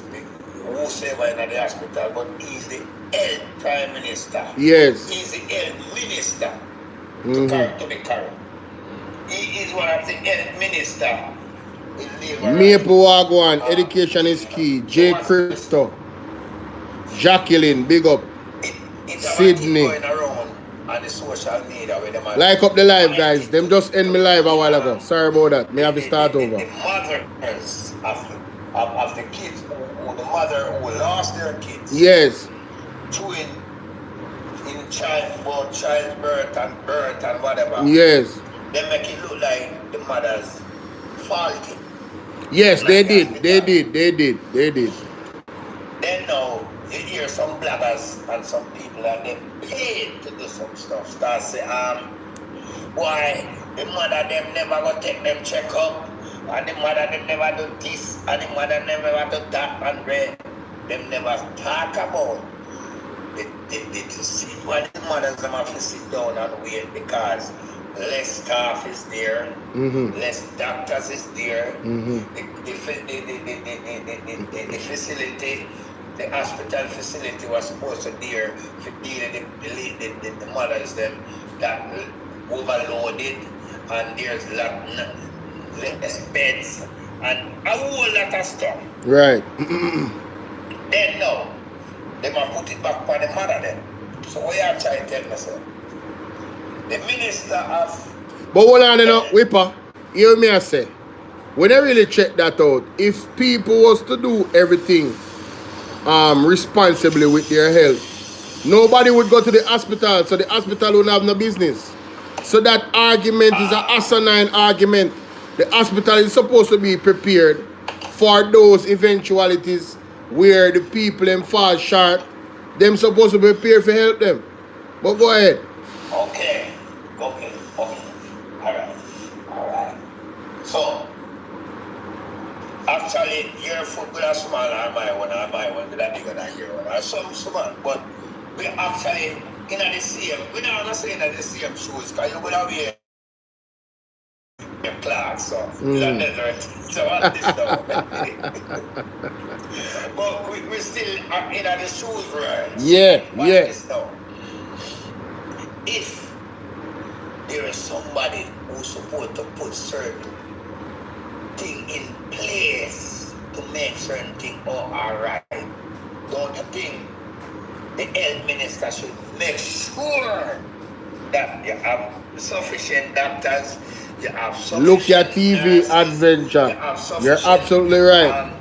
whosoever in the hospital, but he's the health prime minister. Yes. He's the health minister to be correct. He is one of the health minister in Labour. Maple Wagwan, education is key. J. Christo. Jacqueline, big up. It's Sydney. going around on the social media with them. Like up the live, guys. Them just end me live a while ago. Sorry about that. May have to start over. The mothers of the kids, the mother who lost their kids. Yes. Through in childbirth and birth and whatever. Yes. They make it look like the mother's faulty. Yes, like they did. Then now you hear some bloggers and some people and they paid to do some stuff. Start say, why the mother them never go take them check up, and the mother them never do this, and the mother never do that, and them never talk about the sit why the mothers them have to sit down and wait because less staff is there, less doctors is there, the facility, the hospital facility was supposed to there to deal with the mothers them that overloaded, and there's less beds and a whole lot of stuff. Right. Then now, they might put it back on the mother then. So what you are trying to tell me, sir? The minister of But hold on, Whipper, hear me I say, when I really check that out, if people was to do everything responsibly with their health, nobody would go to the hospital, so the hospital wouldn't have no business. So that argument is an asinine argument. The hospital is supposed to be prepared for those eventualities where the people them fall short. Them supposed to be prepared to help them. But go ahead. Okay. Alright. So, actually, your football is small and my one, that bigger than your one. Or some small, but we actually in the same, we're not saying that the same shoes, because you're going to wear your clocks, so you'll never, so what this now? But we still are in the shoes world. Yeah. This now. If there is somebody who's supposed to put certain thing in place to make certain thing alright, don't you think the health minister should make sure that you have sufficient doctors, you have sufficient Look your TV nurses, adventure. you have sufficient, You're absolutely right.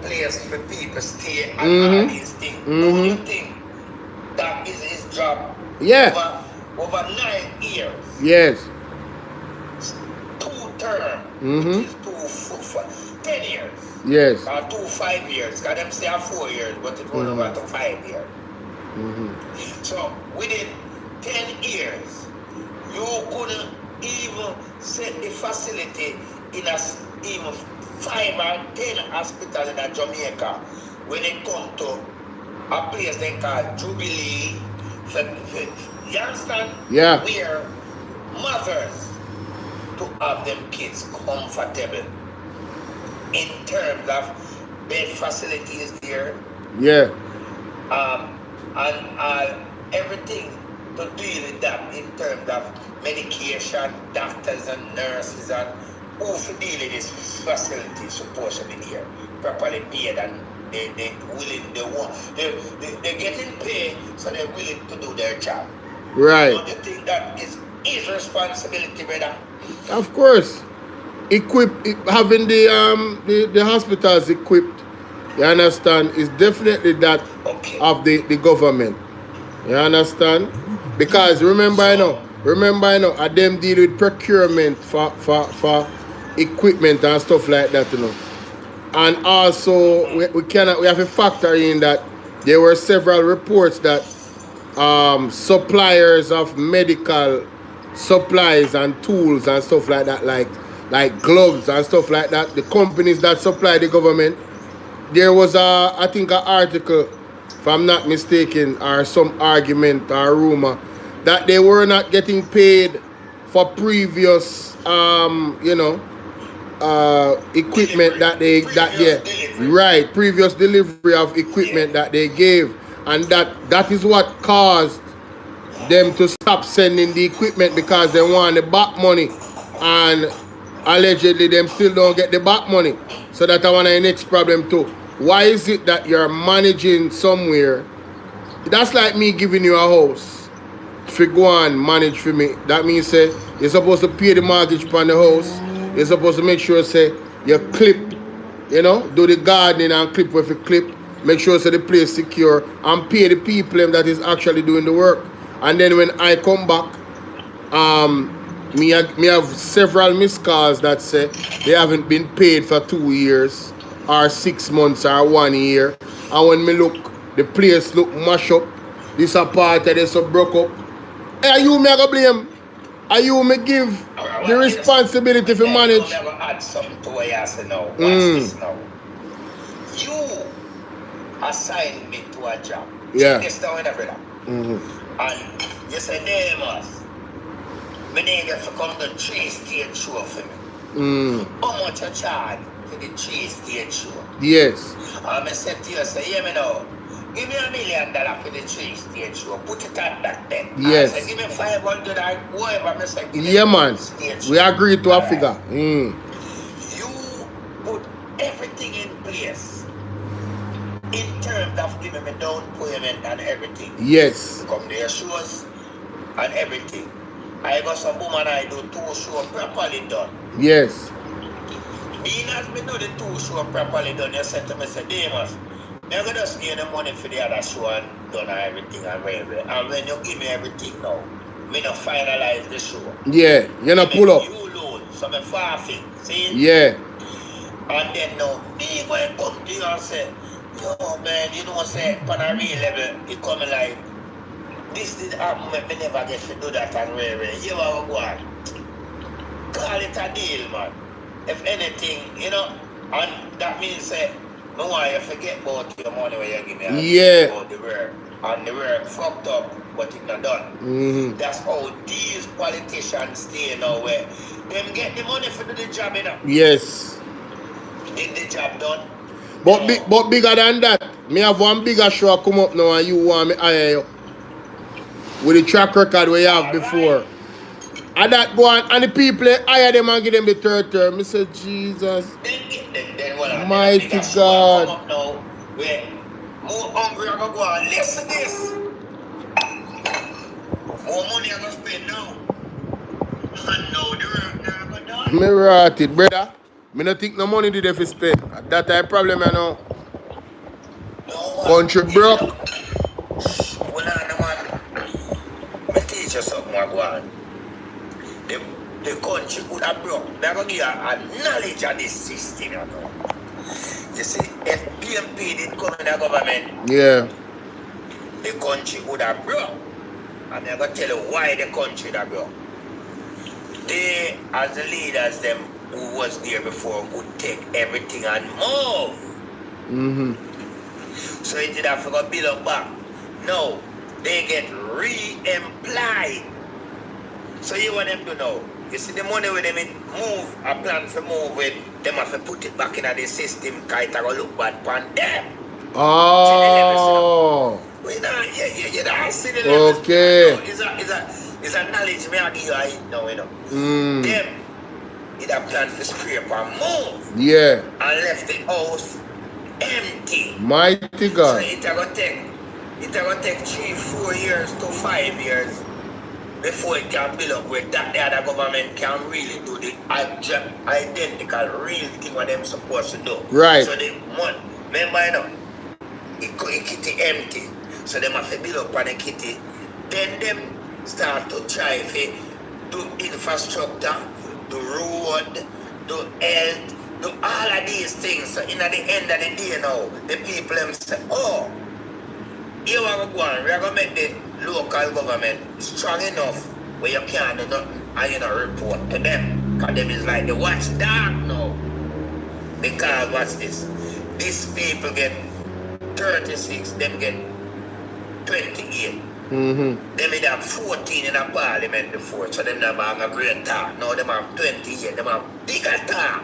place for people stay and all these things. Don't you think that is his job? Yeah. Over 9 years. Yes. 2 terms, which is 10 years. Yes. Or 2 5 years. Because them say 4 years, but it went over to 5 years. So within 10 years, you couldn't even set the facility in even 5 or 10 hospitals in Jamaica when it comes to a place they call Jubilee. You understand? Yeah. Where mothers to have them kids comfortable in terms of bed facilities there. Yeah. And everything to deal with that in terms of medication, doctors and nurses and who to deal with this facility supposed to be there, properly paid, and they're getting paid, so they're willing to do their job. Right. Don't you think that is his responsibility, brother? Of course. Having the hospitals equipped, you understand, is definitely that of the government. You understand? Because remember I know, I them deal with procurement for equipment and stuff like that, And also we have to factor in that there were several reports that suppliers of medical supplies and tools and stuff like that, like gloves and stuff like that, the companies that supply the government, there was I think an article, if I'm not mistaken, or some argument or rumor that they were not getting paid for previous equipment previous delivery of equipment that they gave, and that is what caused them to stop sending the equipment, because they want the back money, and allegedly them still don't get the back money. So that I want the next problem too. Why is it that you're managing somewhere? That's like me giving you a house if you go and manage for me. That means say you're supposed to pay the mortgage upon the house. You're supposed to make sure say you clip, do the gardening and clip with the clip. Make sure say the place secure and pay the people that is actually doing the work. And then when I come back, me have several missed calls that say they haven't been paid for 2 years or 6 months or 1 year. And when me look, the place look mash up. This a part of this broke up. Hey, are you me go blame? Are you me give the responsibility for manage? You never add something to what you say now. Watch this now. You assigned me to a job. Yeah. This now, brother. And you said, Demas, I need you to come to 3-stage show for me. How much you charge for the 3-stage show? Yes. I said to you, say, hear me now. Give me $1 million for the 3-stage show. Put it at that then. Yes. I said, give me 500 or whatever. I said, give me man. We agreed to a figure. You put everything in place in terms of giving me down payment and everything. Yes. Come there, shows and everything. I got some woman I do 2 show properly done. Yes. Being as me do the 2 show properly done, you said to me, say, Damas, I'm going to just give you the money for the other show and done everything and railway. And when you give me everything now, me not finalize the show. Yeah, you're not pull up. You loan, so me farfing, see? Yeah. And then now, me going to come to you and say, yo man, you know say, on a real level, it come like, this did happen, me never get to do that and railway. You are going, call it a deal, man. If anything, you know, and that means say, no why you forget about your money when you give me about the work. And the work fucked up, but it's not done. That's how these politicians stay now where them get the money for do the job, you know. Yes. Did the job done? But but bigger than that, me have one bigger show come up now and you want me hire you. With the track record we have before. And that go on, and the people hire them and give them the third term. I say, Jesus. Mighty God. Come up now, where more hungry are going to go and listen to this. More money are going to spend now. And now the work now going done. Me rot it, brother. Me not think no money did if you spend. That type of problem, you know. No, country broke. Well, man. Me teach you something, Wagwan. The country would have broke. They're going to give you a knowledge of this system, you know. You see, if PMP did come in the government, yeah, the country would have broke. And they're going to tell you why the country would have broke. They, as the leaders, them who was there before, would take everything and move. So it did have to go build up back. No, they get re-employed. So you want them to know. You see the money with them move, a plan for move with, them have to put it back in the system, because it will look bad upon them. Oh. You don't see the level. Okay. No, it's a knowledge me I give you now, you know. Them, it a plan to scrape and move. Yeah. And left the house empty. Mighty God. So it will take 3-4 years to 5 years before it can build up with that the other government can really do the identical real thing what them supposed to do. Right. So the money, remember you know, it kitty empty. So them have to build up on the kitty. Then them start to try to do infrastructure, do road, do health, do all of these things. So in at the end of the day now, the people them say, oh, here we are going, we are going to make the local government strong enough where you can't do nothing and you know report to them. Because them is like the watchdog now. Because what's this? These people get 36, them get 28. Them have 14 in a parliament before, so them have a great talk. Now them have 28, them have bigger talk.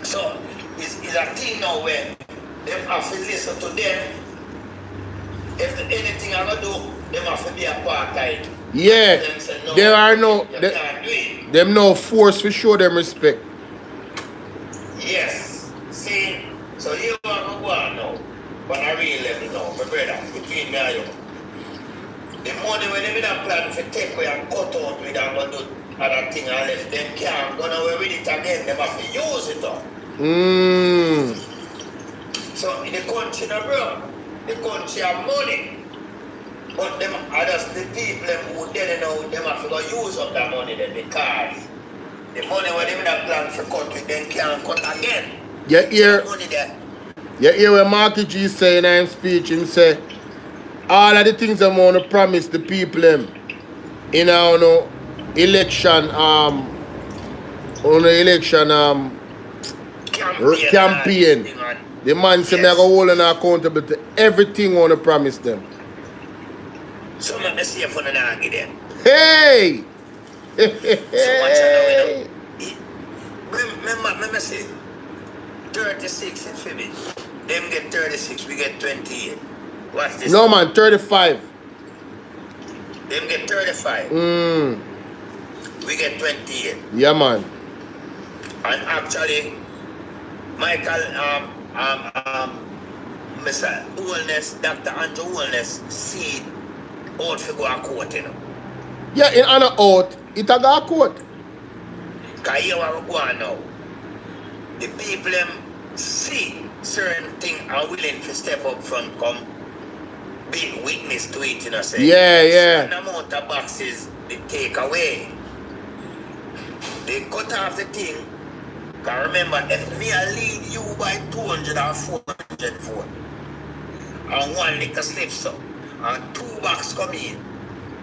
So it's a thing now where them have to listen to them. If anything I gonna do, them have to be a part-time. Yeah, Say, no, there are no, can't do it. them no force to show them respect. Yes, see, so you want to go on now, but I really level now, my brother, between me and you. The money when they don't plan to take away and cut out with and go do other thing and left, them can't go away with it again, them have to use it up. So in the country, no bro, the country have money. But them are just the people who didn't know them have to go use up that money then because the money when they don't plan to cut with them can't cut again. You hear, money there. you hear what Marky G say in his speech, him say, all of the things I want to promise the people them in our election campaign. The man say me I go hold them accountable to everything I want to promise them. So let me see if I don't give them. Hey! So watch out now, remember say 36 in February. Them get 36, we get 28. What's this? No man, 35. Them get 35. We get 28. Yeah man. And actually, Michael, Mr. Holness, Dr. Andrew Holness, see out for go a court, you know. Yeah, in and out, it a got court. Because here what we go on now. The people them see certain things are willing to step up front, come be witness to it, you know, say. Yeah. Certain amount of boxes they take away. They cut off the thing. Because remember, if me I lead you by 200 or 400 votes, and one liquor slips up, and 2 boxes come in,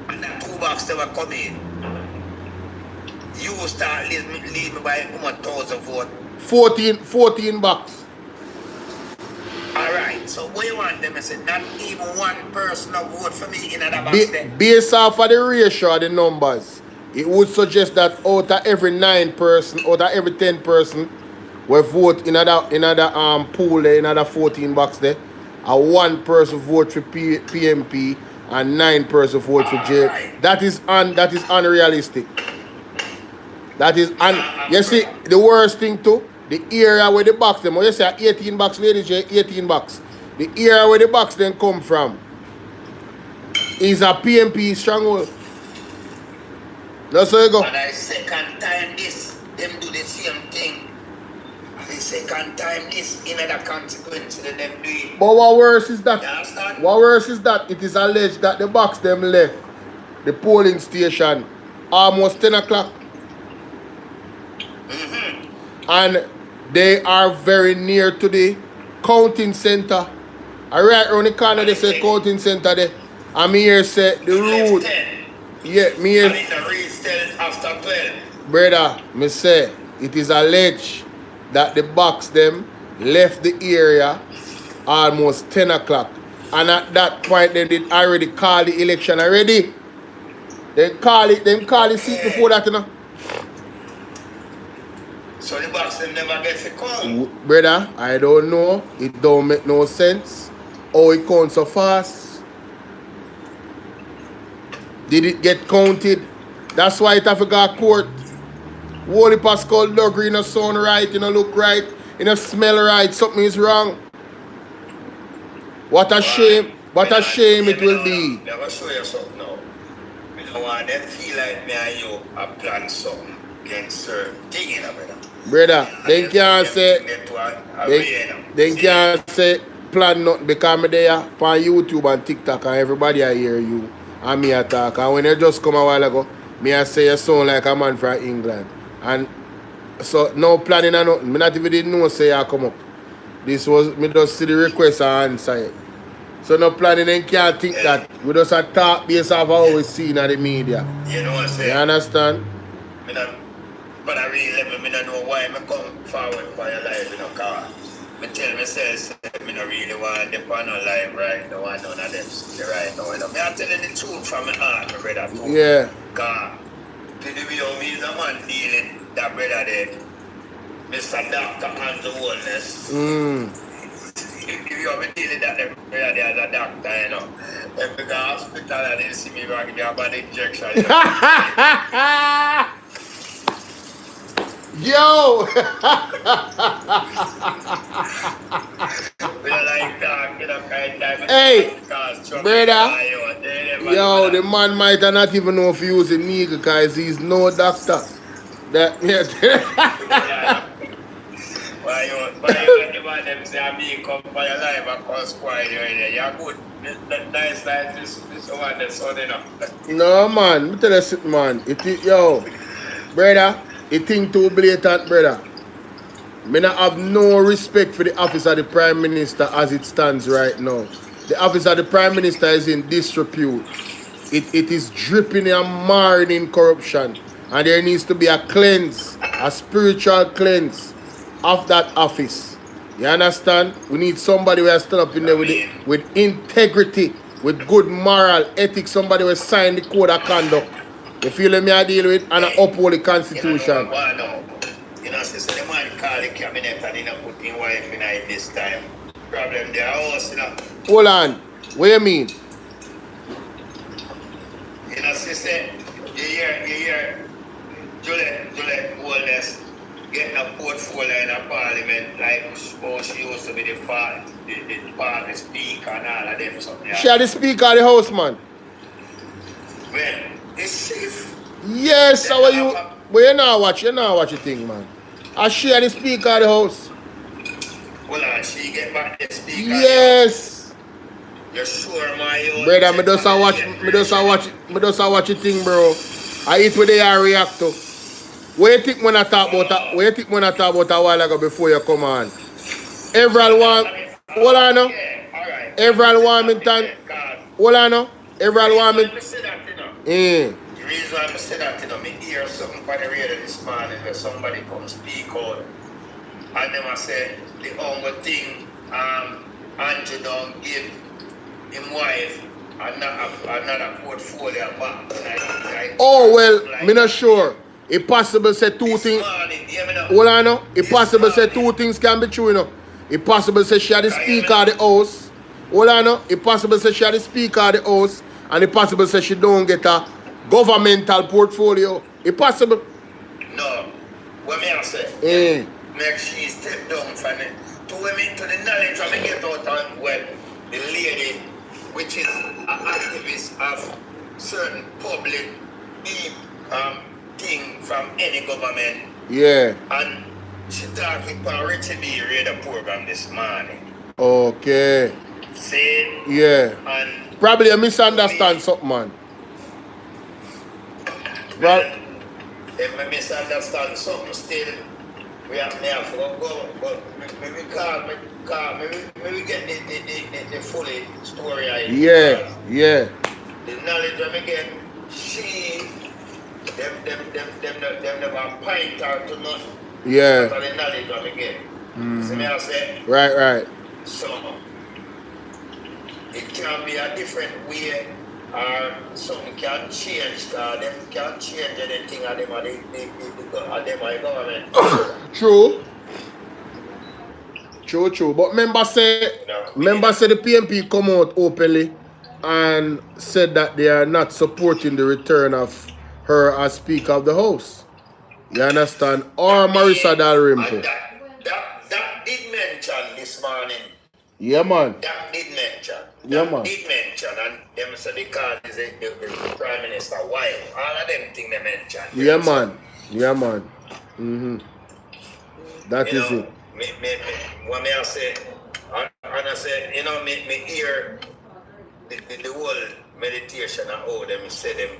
and that 2 boxes never come in, you start lead me by 1,000 votes. 14 bucks. Alright, so what you want them to say? Not even one person will vote for me in another box then? Based off of the ratio of the numbers, it would suggest that out of every 9 person, out of every 10 person will vote in another pool there, in another 14 box there, and 1 person vote for PMP and 9 person vote for J. Right. That is unrealistic. That is you see the worst thing too, the area where the box them, when you say 18 box, ladies, 18 box, the area where the box then come from is a PMP stronghold. That's how you go. And I second time this, them do the same thing. And the second time this, another consequence, then them do it. But what worse is that? You understand? What worse is that it is alleged that the box them left the polling station almost 10 o'clock. And they are very near to the counting center. Right around the corner they say counting center there. And me here say the route. Yeah, me here. And it reach till after 12. Brother, me say it is alleged that the box them left the area almost 10 o'clock. And at that point they did already call the election already. They call the seat before that, you know. So the box them never get to come. Brother, I don't know. It don't make no sense. How it counts so fast? Did it get counted? That's why it have to go to court. Holy Pascal Lugry, you know, sound right, you know, look right, you know, smell right, something is wrong. What a shame it will be. I'm going to show you something now. I don't want them feel like me and you have planned something against certain thing, you know, brother. Brother, they can't say plan nothing because I'm there on YouTube and TikTok and everybody I hear you and me attack. And when you just come a while ago, me I say you sound like a man from England. And so no planning or nothing. Me not even didn't know say you come up. This was me just see the request and answer it. So no planning and can't think that. We just a talk based off how we see in the media. You know what I'm saying? You understand? But I really level, I don't know why I come forward for your life, you know, because I tell myself, I don't really want them on no live right now, I none of them right now, you know. I'm telling the truth from my heart, my brother, too. Yeah. Because to the video, me is a man dealing that brother there, Mr. Doctor and the Holness. If you have been dealing that brother there as a doctor, you know, if you go to hospital and they see me going to give you a bad injection, you know. Yo! Hey, brother. Yo, the man might not even know if he was a nigga because he's no doctor. That Why you want them say me come for your life and cause quiet you're good. Nice like this one that's on enough. No man, me tell you something, man. Yo, brother. It thing too blatant, brother. Me not have no respect for the office of the Prime Minister as it stands right now. The office of the Prime Minister is in disrepute. It is dripping and marring in corruption. And there needs to be a cleanse, a spiritual cleanse of that office. You understand? We need somebody who has stood up in there with integrity, with good moral ethics, somebody who has signed the code of conduct. You feel me I deal with and I uphold the constitution. You know, sister, the man call the cabinet and he not put his wife in it this time. Problem there, house, you know. Hold on. What do you mean? You know, sister, you hear Juliet Holness getting a portfolio in a parliament like how she used to be the party speaker and all of them something. She had the speaker of the house, man. When? His chief. Yes, how are you? But you now watch the thing, man. I share the speaker of the house. Well, she get back the speaker. Yes. You sure, my brother? Me just watch the thing, bro. I eat with the react to. What you think when I talk about that? What you think when I talk about a while ago before you come on? Everyone, hold on now. Everyone Warmington. Hold on now. Everyone Warmington. The reason why I say that, me hear something on the radio this morning where somebody come speak out and them I say the only thing Andrew don't give him wife another portfolio back. Oh well, me not sure. It possible say two things. Hold on now. It possible say two things can be true, you know. It possible say she had the speaker of the house. Hold on now. It possible say she had the speaker of the house. And it possible say she don't get a governmental portfolio. It possible. No. What me I say? Make she step down from it. To women to the knowledge of me get out of well, the lady which is an activist of certain public thing from any government. Yeah. And she talking about Richie B radio program this morning. Okay. See? Yeah. And probably you misunderstand something, man. If I misunderstand something still, we have to go, but maybe maybe get the full story. Yeah. The knowledge of me get, she, them never point her to nothing. Yeah. That's the knowledge of me get. See me I say? Right. So, it can be a different way. Or something can change, them can change anything of them government. True. But member say the PMP come out openly and said that they are not supporting the return of her as Speaker of the House. You understand? Or Marissa Dalrymple. That did mention this morning. Yeah, man. That did mention. And them said the card is the Prime Minister wife. All of them things they mentioned. Yeah, man. That is it. What I say, and I say, me hear the whole meditation and how them say it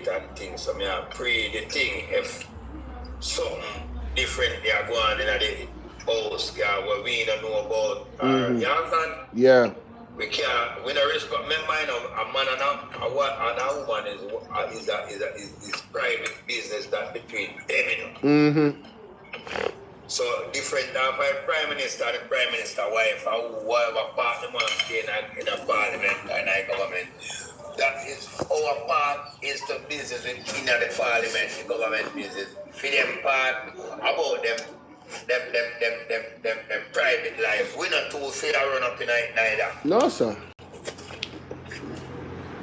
and things. So me I pray the thing if something different they are going in the house, where we don't know about. You understand? Yeah. We don't respect. Remember, a man and a woman is private business that between them, So different than Prime Minister and the Prime Minister wife, or whatever part the man in a parliament and a government. That is our part is the business in the parliament, the government business. For them part about them private life. We're not too fair run up in it neither. No, sir.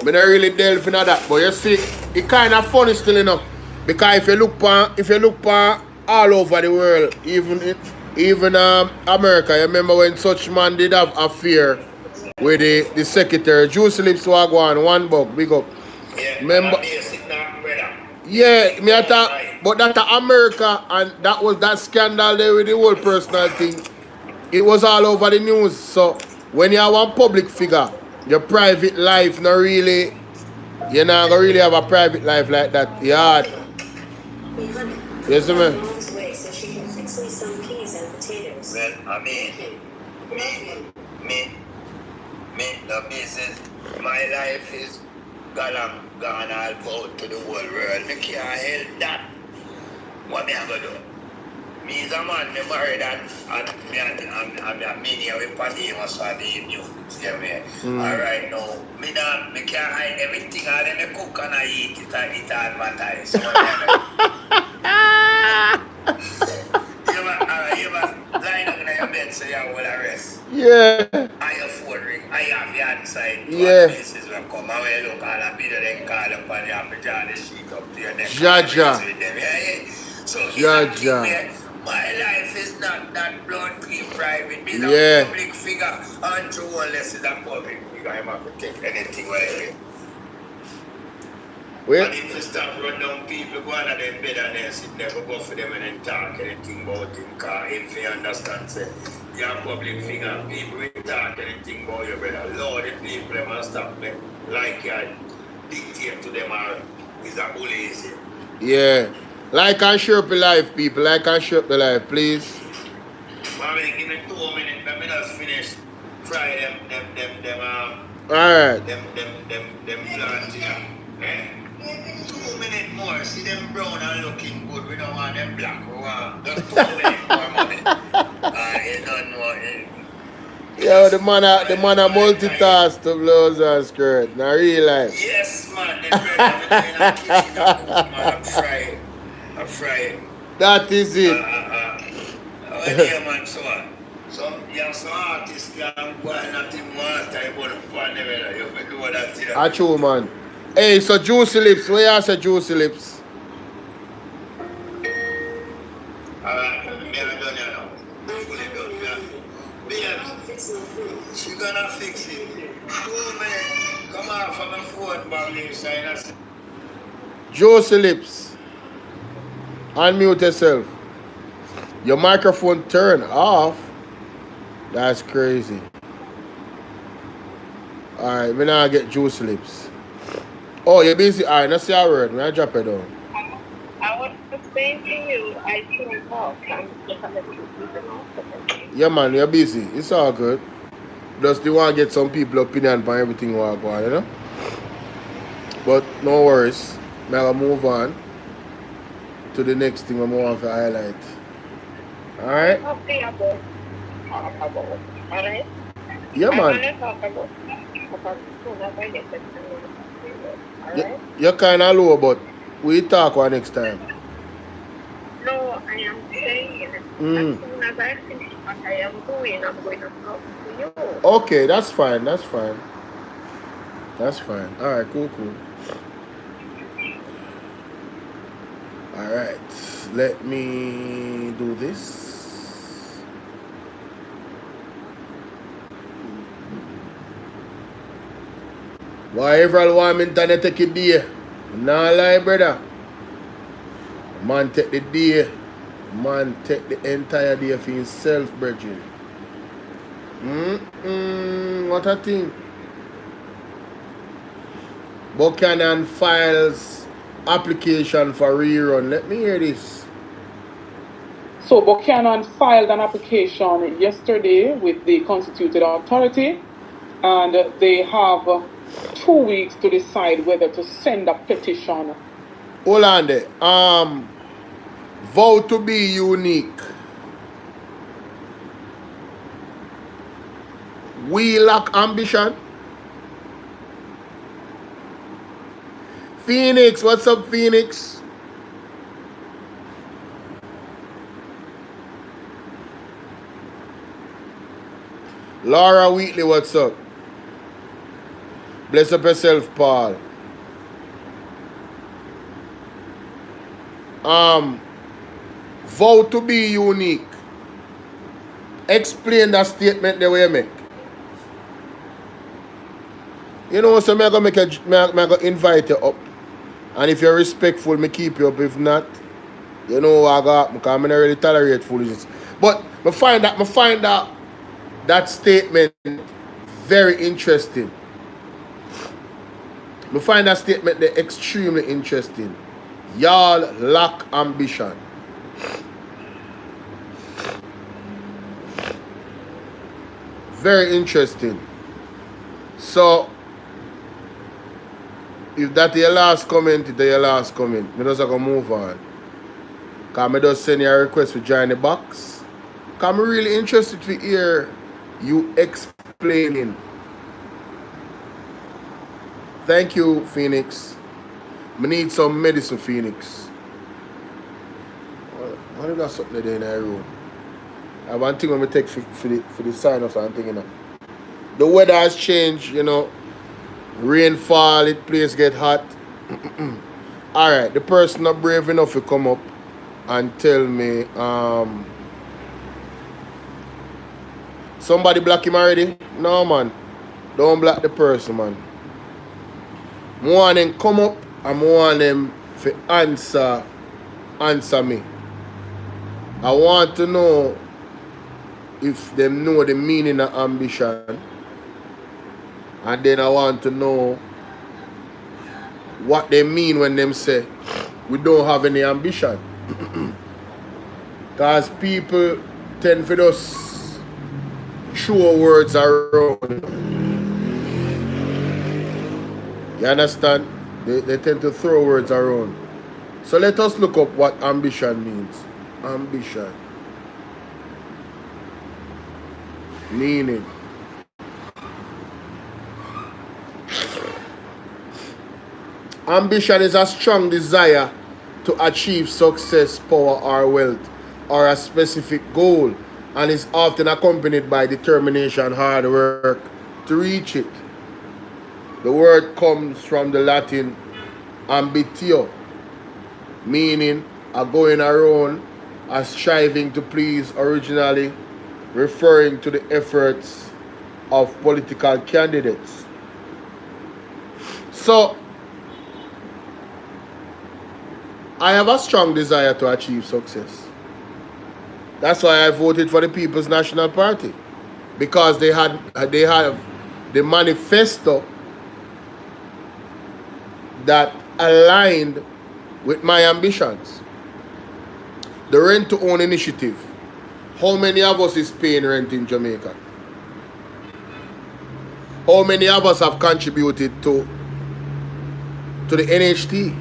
I don't really delve into that, but you see, it kind of funny still enough. Because if you look all over the world, even America, you remember when such man did have affair with the secretary, Bvrclips was going one buck, big up. Yeah, remember? Yeah, me I thought, but that's America, and that was that scandal there with the whole personal thing. It was all over the news. So when you are one public figure, your private life not really, you're not gonna really have a private life like that. Yeah. Yes, man. Well, I mean, me, the business, my life is gone all out to the whole world. Me can't help that. What me gonna do? Me is a man, me married and me here with Paddy was for the new. Alright now, me can't hide everything. All them me cook and I eat it advertise. You ever line up in your bed so you will arrest? Yeah. I have phone ring. I have the outside. Yeah. Places will come away look all the video then call up and you have to draw the sheet up to your neck. Jaja. So Jaja. my life is not that blood clean private. He's Yeah. a public figure. Andrew Holness is a public figure. I'm not to take anything away. Wait. And if you stop run down people, go under them bed and then sit there, go for them and then talk anything about him. Because if you understand, say, you're a public figure, people will talk anything about you, brother. Lord, the people they must stop me. Like you dictate to them or is a bully. Yeah. Like and share up the life, people. Like and share up the life, please. Mommy, give me 2 minutes, let me just finish. Fry them, Alright. them plants here. Eh? 2 minutes more. See them brown and looking good. We don't want them black. We want just 2 minutes more, mommy. You don't know. Yo, the man a multitask to blouse and skirt. Now real life. Yes, man. Them bread I'm in the kitchen and cook, man. I'm frying. That is it. Yeah, man, so on. Some artists can go and nothing more time about the pan. You have to do that thing. That's true, man. Hey, so Juicy Lips. Where you say Juicy Lips? Alright, me I done you now. Fully done, yeah. She gonna fix it. 2 minutes. Come off from the phone, Bobby. Juicy Lips. Unmute yourself. Your microphone turned off. That's crazy. Alright, me now get Juicy Lips. Oh, you're busy? Alright, let's see our word. Me I drop it down. I was saying to you, I can't talk. I'm just a little bit. Yeah, man, you're busy. It's all good. Just you want to get some people opinion on everything what going on, you know? But no worries. I'm going to move on to the next thing I'm going to highlight. Alright? Okay, alright? Yeah, man. I want to talk about soon as I get it. Alright? You're kind of low, but we talk one next time. No, I am saying, as soon as I finish what I am doing, I'm going to talk to you. Okay, that's fine. That's fine. That's fine. Alright, cool. Alright, let me do this. Why everyone Warmington they take it day? Nah lie, brother. Man take the day. Man take the entire day for himself, brethren. What a thing. Buchanan files application for rerun. Let me hear this. So Buchanan filed an application yesterday with the constituted authority, and they have 2 weeks to decide whether to send a petition. Hold on there. Vow to be unique. We lack ambition. Phoenix, what's up, Phoenix? Laura Wheatley, what's up? Bless up yourself, Paul. Vow to be unique. Explain that statement the way you make. You know, so I'm going to invite you up. And if you're respectful, me keep you up. If not, you know what I got, because I'm not really tolerate foolishness. But I find that statement very interesting. I find that statement extremely interesting. Y'all lack ambition. Very interesting. So, if that's your last comment, it's your last comment. I'm just going to move on. Because I just send you a request to join the box. Because I'm really interested to hear you explaining. Thank you, Phoenix. I need some medicine, Phoenix. I got something there in that room. I have one thing I'm going to take for the sinus and thing, you know. The weather has changed, you know. Rainfall, it place get hot. Alright, the person not brave enough to come up and tell me, somebody block him already? No, man. Don't block the person, man. Morning, come up I'm want them to answer me. I want to know if them know the meaning of ambition. And then I want to know what they mean when them say we don't have any ambition. Because people tend to just throw words around. You understand? They tend to throw words around. So let us look up what ambition means. Ambition. Meaning. Ambition is a strong desire to achieve success, power, or wealth, or a specific goal, and is often accompanied by determination, hard work to reach it. The word comes from the Latin ambitio, meaning a going around, a striving to please, originally referring to the efforts of political candidates. So, I have a strong desire to achieve success. That's why I voted for the People's National Party, because they have the manifesto that aligned with my ambitions. The rent to own initiative. How many of us is paying rent in Jamaica? How many of us have contributed to the NHT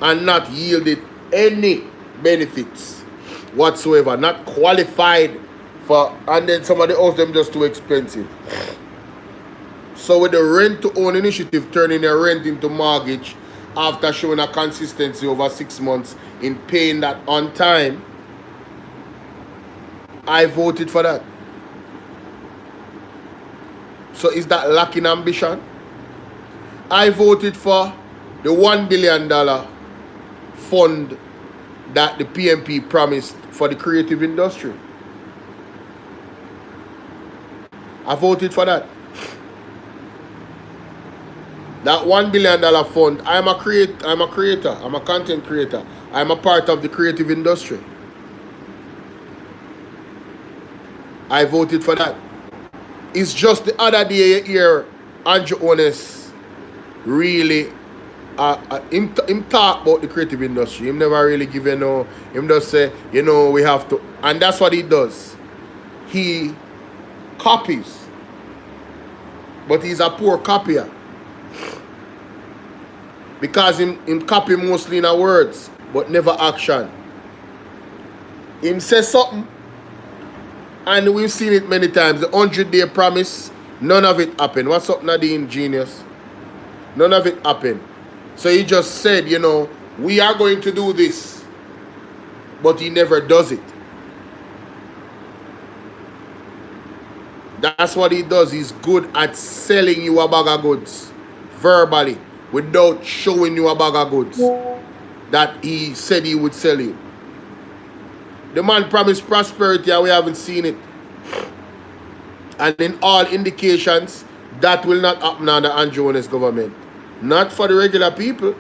and not yielded any benefits whatsoever, not qualified for, and then some of the house them just too expensive. So with the rent to own initiative turning their rent into mortgage after showing a consistency over 6 months in paying that on time, I voted for that. So is that lacking ambition? I voted for the $1 billion fund that the PMP promised for the creative industry. I voted for that. That $1 billion fund, I'm a creator, I'm a content creator. I'm a part of the creative industry. I voted for that. It's just the other day you hear Andrew Holness really him talk about the creative industry. Him never really give you no, him just say, you know, we have to, and that's what he does. He copies. But he's a poor copier. Because him copy mostly in words, but never action. Him says something, and we've seen it many times. The 100-day promise, none of it happened. What's up, Nadine, genius? None of it happened. So he just said, you know, we are going to do this, but he never does it. That's what he does. He's good at selling you a bag of goods verbally without showing you a bag of goods that he said he would sell you. The man promised prosperity and we haven't seen it. And in all indications, that will not happen under Andrew Holness government. Not for the regular people.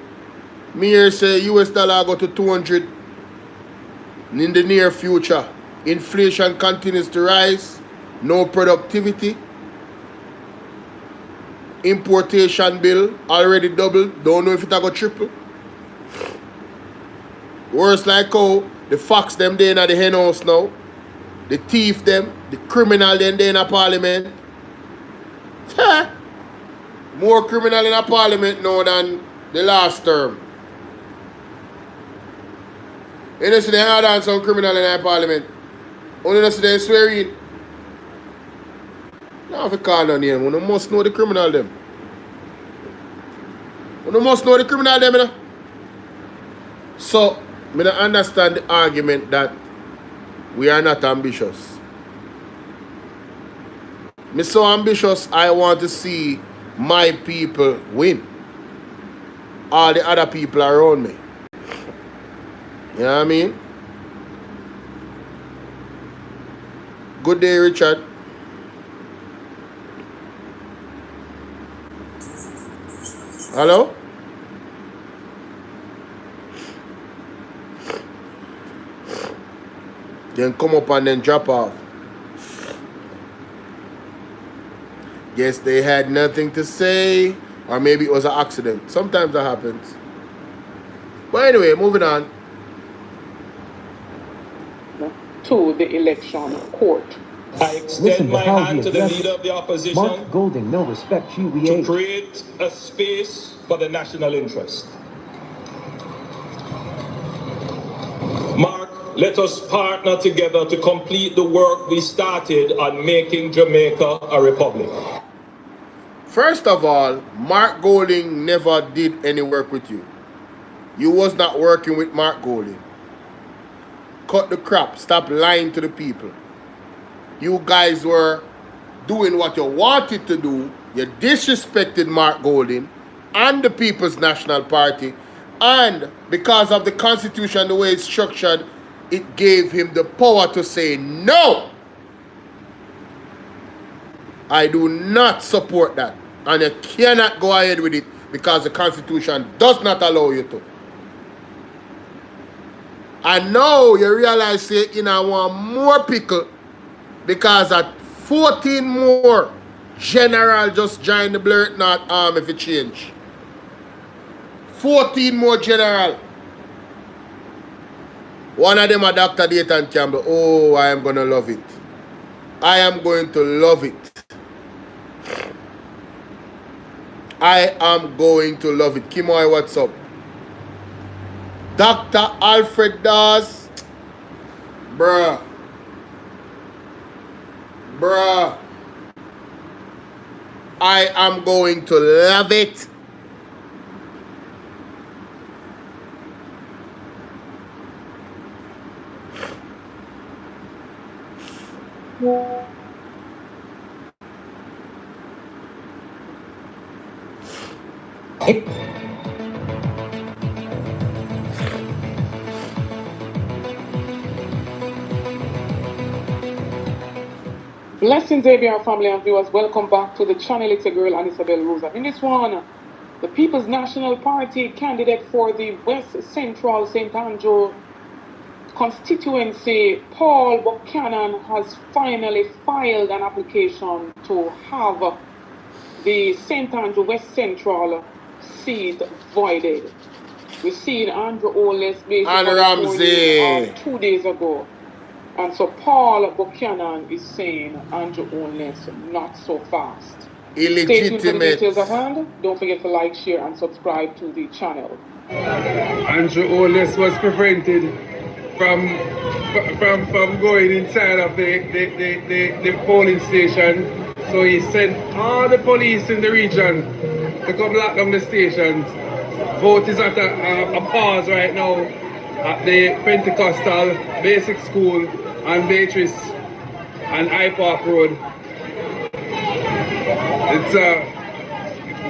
Me here say US dollar go to 200 in the near future. Inflation continues to rise. No productivity. Importation bill already doubled. Don't know if it a go triple. Worse like how the fox them there in the hen house now. The thief them. The criminal them there in a parliament. More criminal in a parliament now than the last term. You know, see they had on some criminal in a parliament. Only know see they swear in. Now if you call on name, you must know the criminal them. You must know the criminal them, you know. So, I don't understand the argument that we are not ambitious. I'm so ambitious, I want to see my people win. All the other people around me. You know what I mean? Good day, Richard. Hello? Then come up and then drop off. Guess they had nothing to say, or maybe it was an accident. Sometimes that happens. But anyway, moving on. To the election court. I extend my hand to the leader of the opposition, Mark Golding, no respect, to create a space for the national interest. Mark, let us partner together to complete the work we started on making Jamaica a republic. First of all, Mark Golding never did any work with you. You was not working with Mark Golding. Cut the crap. Stop lying to the people. You guys were doing what you wanted to do. You disrespected Mark Golding and the People's National Party. And because of the Constitution, the way it's structured, it gave him the power to say no. I do not support that. And you cannot go ahead with it because the Constitution does not allow you to. And now you realize you know, want more pickle because at 14 more general just joined the Blurt North Army if it change. 14 more general. One of them a Dr. Dayton Campbell. Oh, I am going to love it. I am going to love it. I am going to love it. Kimoy, what's up? Dr. Alfred Dawes. Bruh. I am going to love it. Blessings, ABR family and viewers. Welcome back to the channel. It's your girl, Isabel Rosa. In this one, the People's National Party candidate for the West Central St. Andrew constituency, Paul Buchanan, has finally filed an application to have the St. Andrew West Central seat voided. We seen Andrew Holness basically 2 days ago. And so Paul Buchanan is saying Andrew Holness not so fast. Illegitimate. Stay tuned for the details at hand. Don't forget to like, share, and subscribe to the channel. Andrew Holness was prevented from going inside of the polling station. So he sent all the police in the region to come lock down the stations. Vote is at a pause right now at the Pentecostal Basic School on Beatrice and High Park Road. It's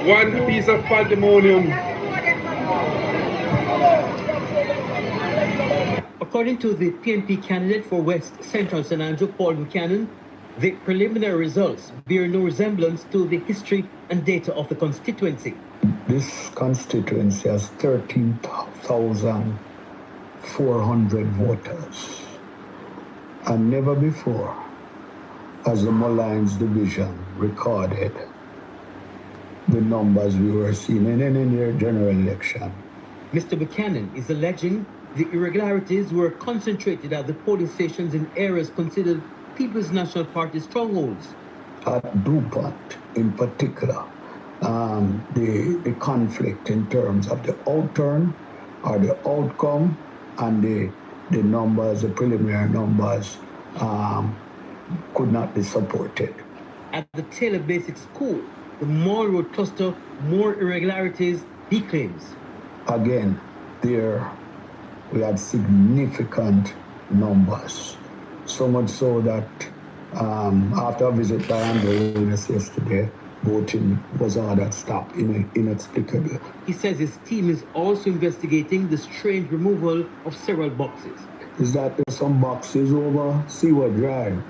one piece of pandemonium. According to the PNP candidate for West Central St. Andrew, Paul Buchanan, the preliminary results bear no resemblance to the history and data of the constituency. This constituency has 13,400 voters. And never before has the Mullines division recorded the numbers we were seeing in any general election. Mr. Buchanan is alleging the irregularities were concentrated at the polling stations in areas considered People's National Party strongholds. At DuPont in particular, the conflict in terms of the outturn or the outcome and the numbers, the preliminary numbers, could not be supported. At the Taylor Basic School, the Mall Road cluster, more irregularities, he claims. Again, there we had significant numbers. So much so that after a visit by Andrew Holness yesterday, voting was ordered stopped, inexplicably. He says his team is also investigating the strange removal of several boxes. Is that there's some boxes over Seaward Drive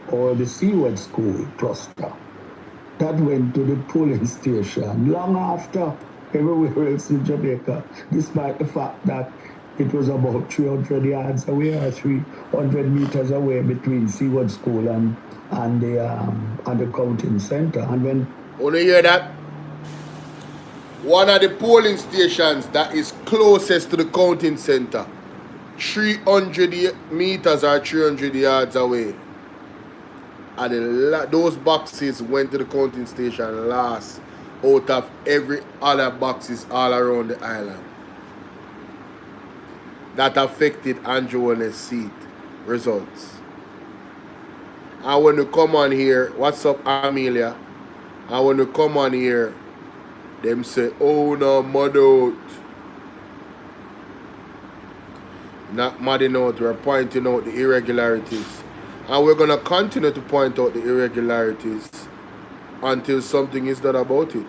or the Seaward School cluster that went to the polling station long after everywhere else in Jamaica, despite the fact that it was about 300 yards away or 300 meters away between Seaward School and the counting center. And when you hear that? One of the polling stations that is closest to the counting center, 300 meters or 300 yards away. And those boxes went to the counting station last out of every other boxes all around the island. That affected Andrew Holness' seat results. And when you come on here, what's up, Amelia? And when you come on here, them say, oh no, mud out. Not mudding out, we're pointing out the irregularities. And we're going to continue to point out the irregularities until something is done about it.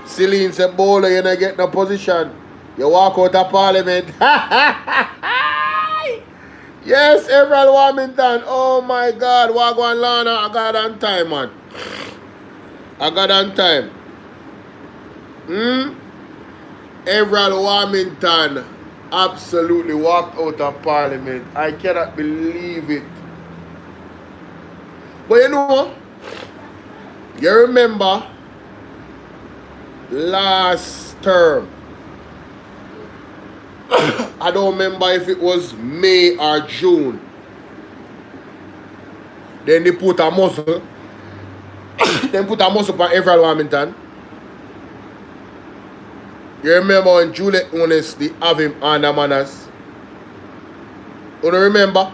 Celine said, Bowler, you're not getting no position. You walk out of Parliament. Yes, Everald Warmington. Oh my God. Wagwan Lana, I got on time, man. I got on time. Everald Warmington absolutely walked out of Parliament. I cannot believe it. But you know, you remember last term, I don't remember if it was May or June. Then they put a muzzle. Then put a muzzle on Everald Warmington. You remember when Juliet Holness, they have him under manners? You don't remember?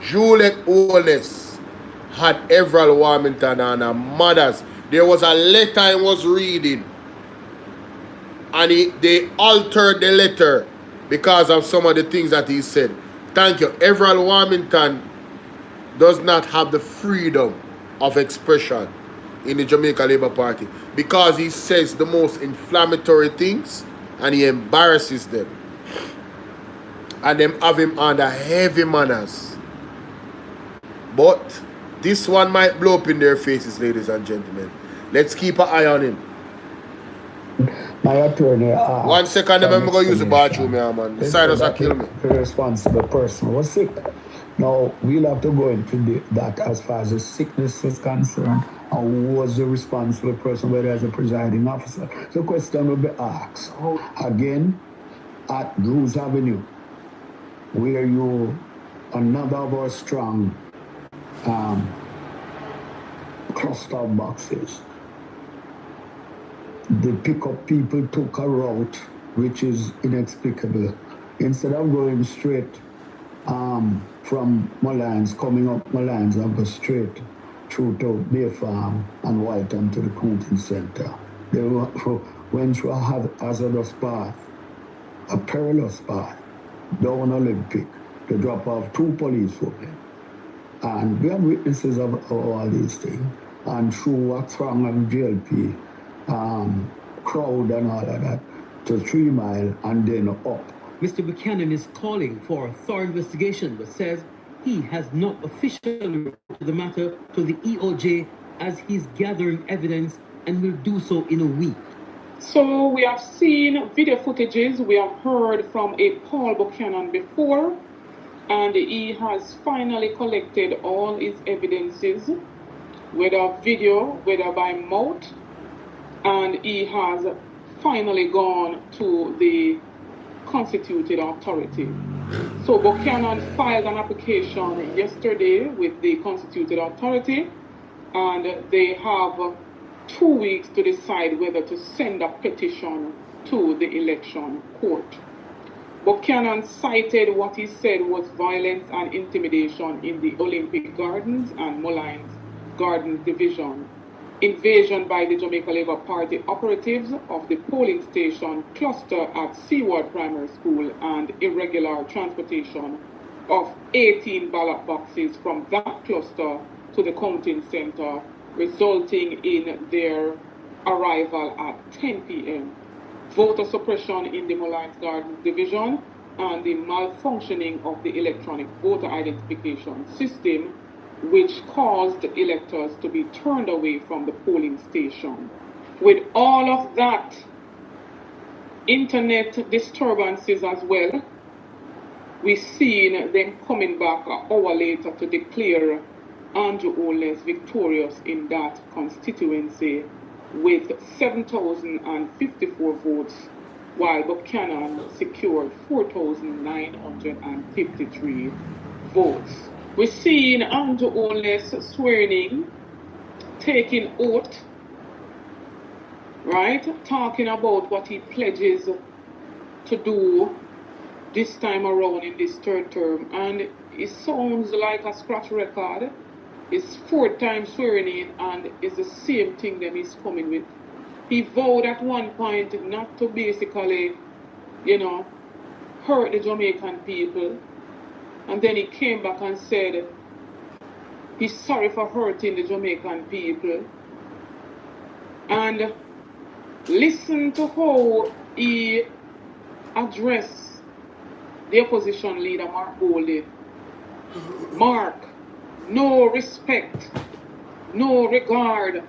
Juliet Holness had Everald Warmington under manners. There was a letter he was reading. And they altered the letter because of some of the things that he said. Thank you. Everald Warmington does not have the freedom of expression in the Jamaica Labour Party because he says the most inflammatory things and he embarrasses them. And them have him under heavy manners. But this one might blow up in their faces, ladies and gentlemen. Let's keep an eye on him. My attorney 1 second, I'm going to use the bathroom, man. The sinus will kill me. The responsible person was sick. Now, we'll have to go into that as far as the sickness is concerned. And who was the responsible person, whether as a presiding officer. The question will be asked. Again, at Drews Avenue, where you, another of our strong cluster of boxes. The pickup people took a route which is inexplicable. Instead of going straight from Mullines, coming up Mullines and go straight through to Bay Farm and Whiteham to the counting center. They went through a hazardous path, a perilous path, down Olympic. They drop off 2 police women. And we have witnesses of all these things. And through a throng of GLP, crowd and all of that, to 3 Mile and then up. Mr. Buchanan is calling for a thorough investigation, but says he has not officially reported the matter to the EOJ as he's gathering evidence and will do so in a week. So we have seen video footages, we have heard from a Paul Buchanan before, and he has finally collected all his evidences, whether video, whether by mouth, and he has finally gone to the constituted authority. So Buchanan filed an application yesterday with the constituted authority, and they have 2 weeks to decide whether to send a petition to the election court. Buchanan cited what he said was violence and intimidation in the Olympic Gardens and Mullines Gardens division, invasion by the Jamaica Labour Party operatives of the polling station cluster at Seaward Primary School, and irregular transportation of 18 ballot boxes from that cluster to the counting center, resulting in their arrival at 10 p.m. Voter suppression in the Mullines Gardens division and the malfunctioning of the electronic voter identification system, which caused electors to be turned away from the polling station. With all of that, internet disturbances as well. We've seen them coming back an hour later to declare Andrew Holness victorious in that constituency with 7,054 votes, while Buchanan secured 4,953 votes. We're seeing Andrew Holness swearing, taking oath, right? Talking about what he pledges to do this time around in this third term. And it sounds like a scratch record. It's 4 times swearing in, and it's the same thing that he's coming with. He vowed at one point not to basically, hurt the Jamaican people. And then he came back and said he's sorry for hurting the Jamaican people. And listen to how he addressed the opposition leader, Mark Bolden. Mark, no respect, no regard.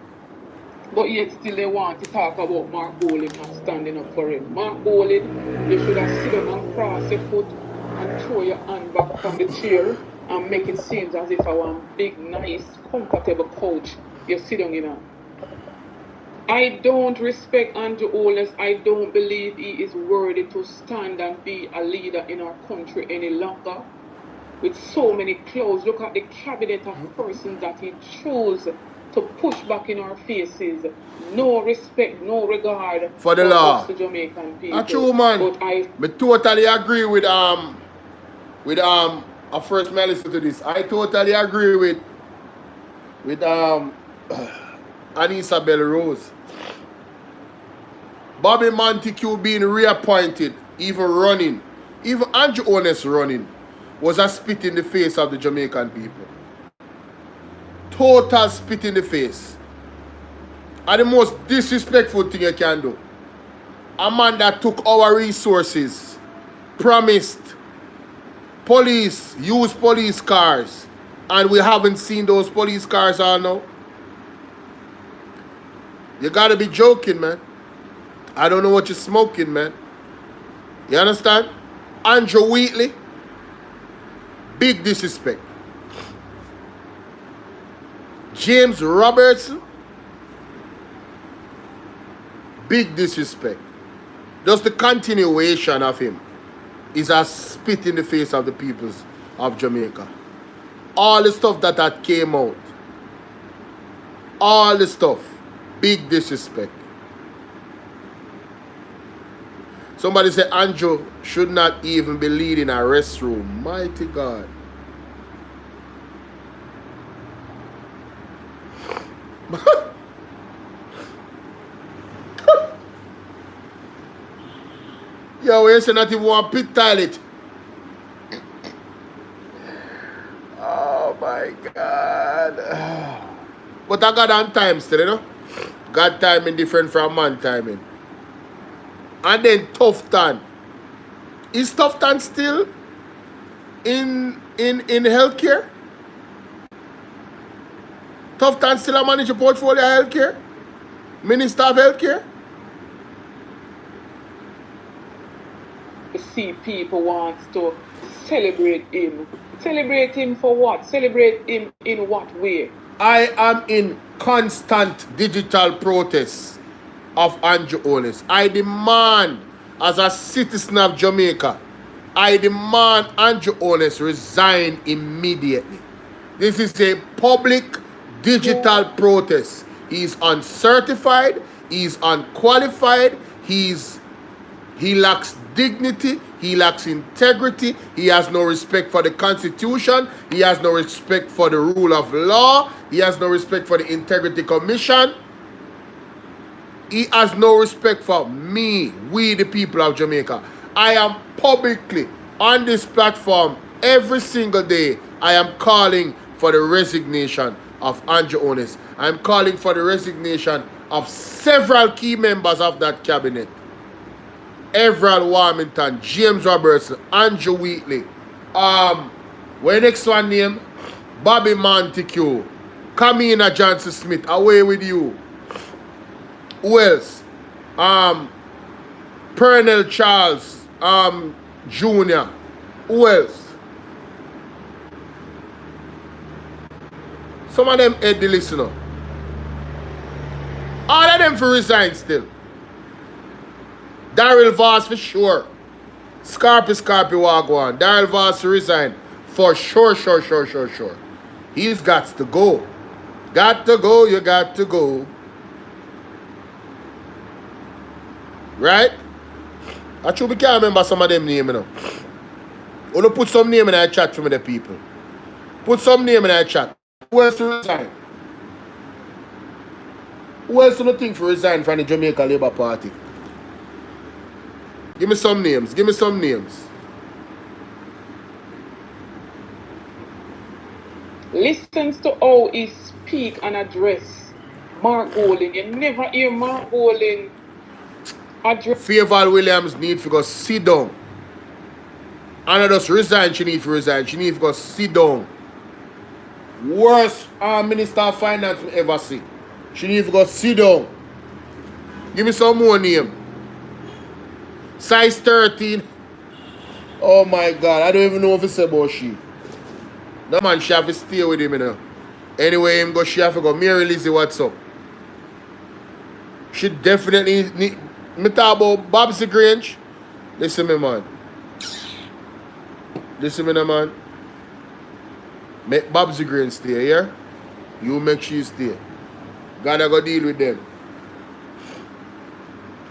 But yet still they want to talk about Mark Bolden not standing up for him. Mark Bolden, you should have sit down and cross your foot and throw your hand back from the chair and make it seem as if I want a big, nice, comfortable couch you sit down in. I don't respect Andrew Holness. I don't believe he is worthy to stand and be a leader in our country any longer. With so many clothes, look at the cabinet of persons that he chose to push back in our faces. No respect, no regard for the law. The Jamaican people. That's true, man. But I totally agree with first may I listen to this. I totally agree with Anissa Bell Rose. Bobby Montague being reappointed, even running, even Andrew Holness running, was a spit in the face of the Jamaican people. Total spit in the face. And the most disrespectful thing you can do. A man that took our resources, promised police, use police cars, and we haven't seen those police cars all now. You gotta be joking, man. I don't know what you're smoking, man. You understand? Andrew Wheatley, big disrespect. James Robertson, big disrespect. Just the continuation of him is a spit in the face of the peoples of Jamaica. All the stuff that came out, all the stuff, big disrespect. Somebody said Andrew should not even be leading a restroom. Mighty God. Yo, we say not even one pit toilet. Oh my God. But I got on time still, God timing different from man timing. And then Tufton. Is Tufton still in healthcare? Tufton still a manager portfolio of healthcare? Minister of healthcare? See, people want to celebrate him. Celebrate him for what? Celebrate him in what way? I am in constant digital protest of Andrew Holness. I demand, as a citizen of Jamaica, I demand Andrew Holness resign immediately. This is a public digital protest. He's uncertified, he's unqualified, he lacks dignity, he lacks integrity, he has no respect for the Constitution, he has no respect for the rule of law, he has no respect for the Integrity Commission. He has no respect for me, we the people of Jamaica. I am publicly on this platform every single day. I am calling for the resignation of Andrew Holness. I am calling for the resignation of several key members of that cabinet. Everett Warmington, James Robertson, Andrew Wheatley. Where next one name? Bobby Montague, Kamina Johnson Smith, away with you. Who else? Pernell Charles Jr. Who else? Some of them head the listener. All of them for resign still. Daryl Voss for sure. Scarpy Wagwan. Daryl Voss resign. For sure. He's got to go. Got to go, you got to go. Right? I truly can't remember some of them names, you know. Want to put some name in that chat for me, the people. Put some name in that chat. Who else to resign? Who else do you think for resign from the Jamaica Labour Party? Give me some names. Give me some names. Listens to how he speak and address Mark Golding. You never hear Mark Golding address. Favour Williams need to go sit down. And not just resign, she need to resign. She need to go sit down. Worst Minister of Finance we ever see. She need to go sit down. Give me some more name. Size 13. Oh my God, I don't even know if it's about she. No man, she have to stay with him, you know. Anyway, him go, she have to go. Mary Lizzie, what's up? She definitely need. Me talk about Babsy Grange. Listen me, man. Listen me, man. Make Babsy Grange stay, yeah? You make she stay. Gotta go deal with them.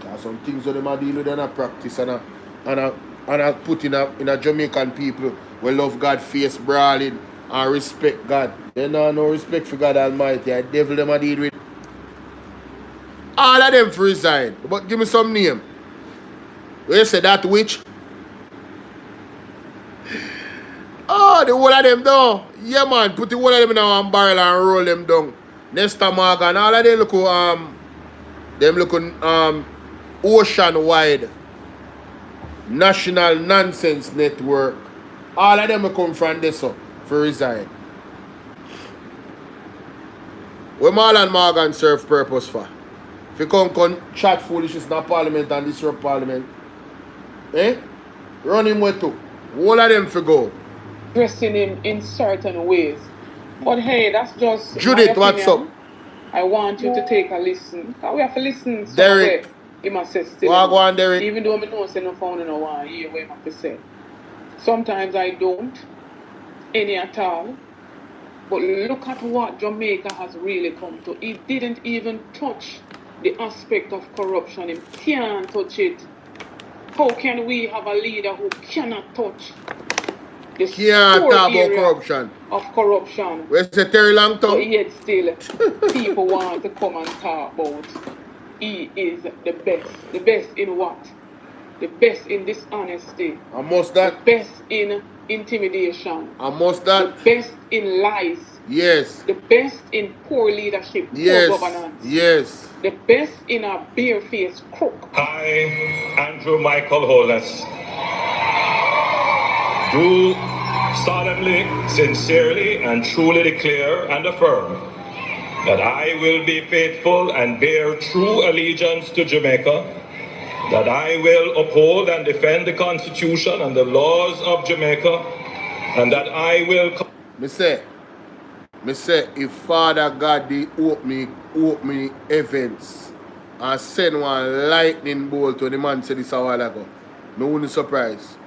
There's some things that them a deal with and a practice and a put in a Jamaican people who love God, face brawling and respect God. They know no respect for God Almighty. The devil them a deal with. All of them for resign. But give me some name. Where you say that witch? Oh, the whole of them down. Yeah, man. Put the whole of them in one barrel and roll them down. Nesta Morgan. All of them look ocean wide. National Nonsense Network. All of them come from this for resign. Where Marlon Morgan serve purpose for? If you come chat foolishness in the Parliament and disrupt Parliament. Eh? Run him with too. All of them for go. Dressing him in certain ways. But hey, that's just Judith, what's up? I want you to take a listen. We have to listen. Derek. He must say still. Wagwan, Derek. Even though I know say no phone no one hear what he have to say. Sometimes I don't. Any at all. But look at what Jamaica has really come to. It didn't even touch the aspect of corruption. It can't touch it. How can we have a leader who cannot touch the can't talk about corruption? Of corruption. Where's the Terry Longton? But yet still, people want to come and talk about he is the best. The best in what? The best in dishonesty. And most that? The best in intimidation. And most that? The best in lies. Yes. The best in poor leadership, yes. poor governance. Yes. The best in a bare-faced crook. I, Andrew Michael Holness, do solemnly, sincerely, and truly declare and affirm that I will be faithful and bear true allegiance to Jamaica, that I will uphold and defend the Constitution and the laws of Jamaica, and that I will... Me say, if Father God did open me heavens and send one lightning bolt to the man said this a while ago, me wouldn't surprise.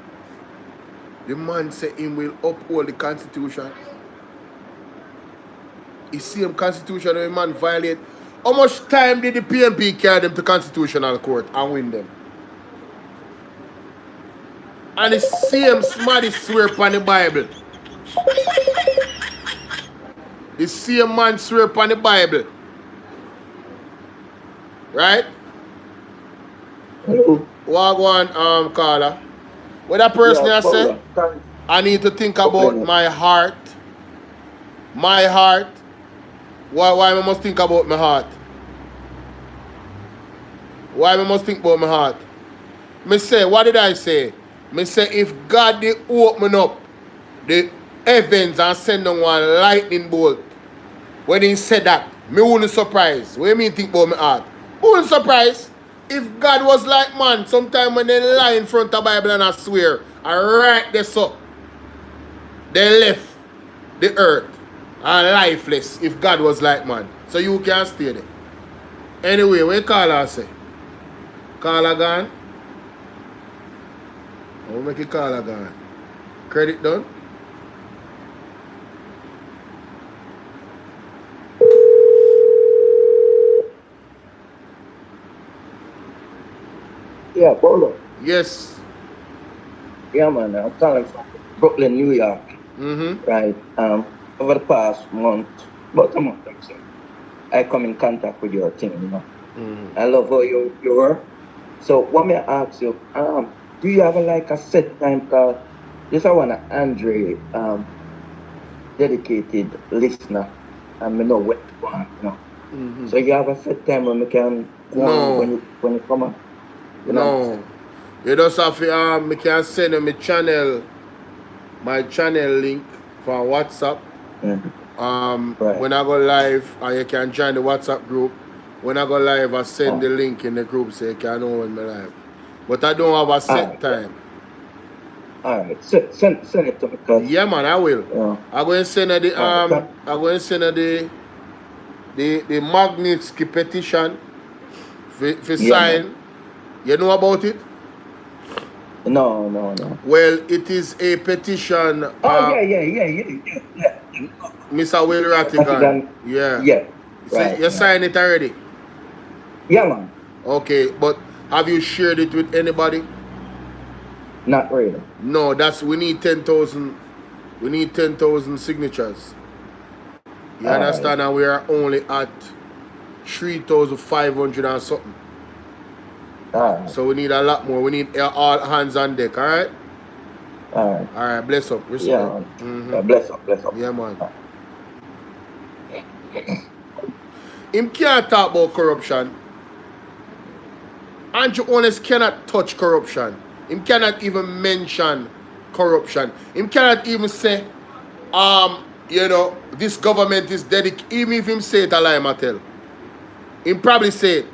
The man said he will uphold the Constitution. The same Constitution the man violate. How much time did the PMP carry them to Constitutional Court and win them? And the same smarty swear upon the Bible. The same man swear upon the Bible. Right? Hello. Wagwan caller. What that person I say? I need to think about my heart. My heart. Why I must think about my heart? Why I must think about my heart? Me say, what did I say? Me say, if God did open up the heavens and send down one lightning bolt, when he said that, me wouldn't surprise. What do you mean think about my heart? Wouldn't surprise. if God was like man, sometime when they lie in front of the Bible and I swear, I write this up, they left the earth and lifeless if God was like man. So you can't stay there. Anyway, what you call her say? Call her gone? I'll make you call her gone. Credit done? Yeah, Polo. Yes. Yeah, man. I'm calling from Brooklyn, New York. Right. Over the past month, about a month, I'm saying, I come in contact with your team, you know. I love how you work. So, what may I ask you? Do you have a set time call? This is one of Andre, dedicated listener, and I know what to want, you know. So you have a set time when we can go on when you come on? You know? No. You just have to, I can send you my channel link for WhatsApp. When I go live, and you can join the WhatsApp group. When I go live, I send the link in the group so you can know when I'm live. But I don't have a set time. Alright, send it to me. Cause, yeah, man, I will. I'm going to send her the I'm going to send her the Magnitsky petition for sign. Man. You know about it? No. Well, it is a petition. Yeah. Mr. Will Rattigan. Yeah. Right, you signed it already? Yeah, man. Okay, but have you shared it with anybody? Not really. No, we need 10,000. We need 10,000 signatures. You understand? And we are only at 3,500 and something. So we need a lot more. We need all hands on deck, alright? Alright, bless up. Respect. Yeah, bless up. Yeah, man. Him can't talk about corruption. Andrew Holness cannot touch corruption. Him cannot even mention corruption. Him cannot even say, this government is dedicated. Even if him say it a lie, Mattel. Him probably say it.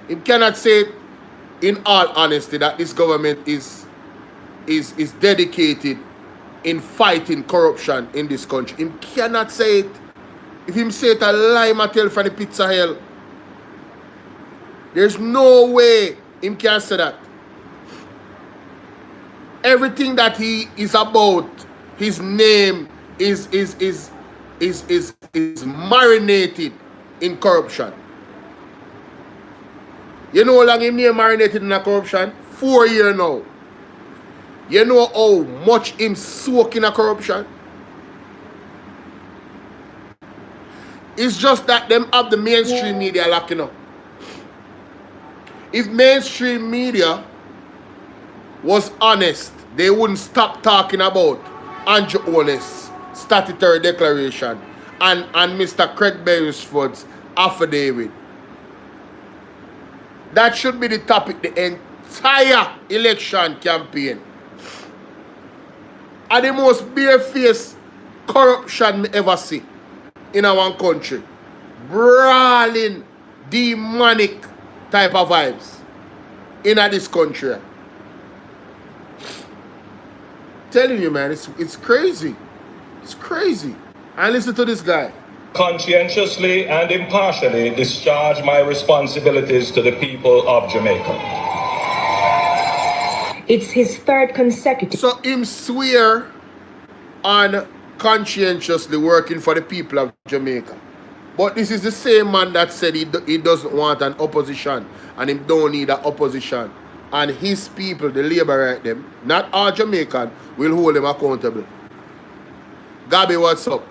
Him cannot say it in all honesty that this government is dedicated in fighting corruption in this country. Him cannot say it. If him say it a lie, Mattel, from the pits of hell. There's no way him can say that. Everything that he is about, his name is marinated in corruption. You know how long him name marinated in a corruption? 4 years now. You know how much him soak in a corruption? It's just that them have the mainstream media locking up. If mainstream media was honest, they wouldn't stop talking about Andrew Holness statutory declaration and Mr. Craig Beresford's affidavit. That should be the topic the entire election campaign. And the most barefaced corruption me ever see in our country. Brawling, demonic type of vibes in this country. Telling you, man, it's crazy. It's crazy. And listen to this guy. Conscientiously and impartially discharge my responsibilities to the people of Jamaica. It's his third consecutive. So him swear on conscientiously working for the people of Jamaica. But this is the same man that said he doesn't want an opposition and him don't need an opposition. And his people, the labor right them, not all Jamaican, will hold him accountable. Gabby, what's up?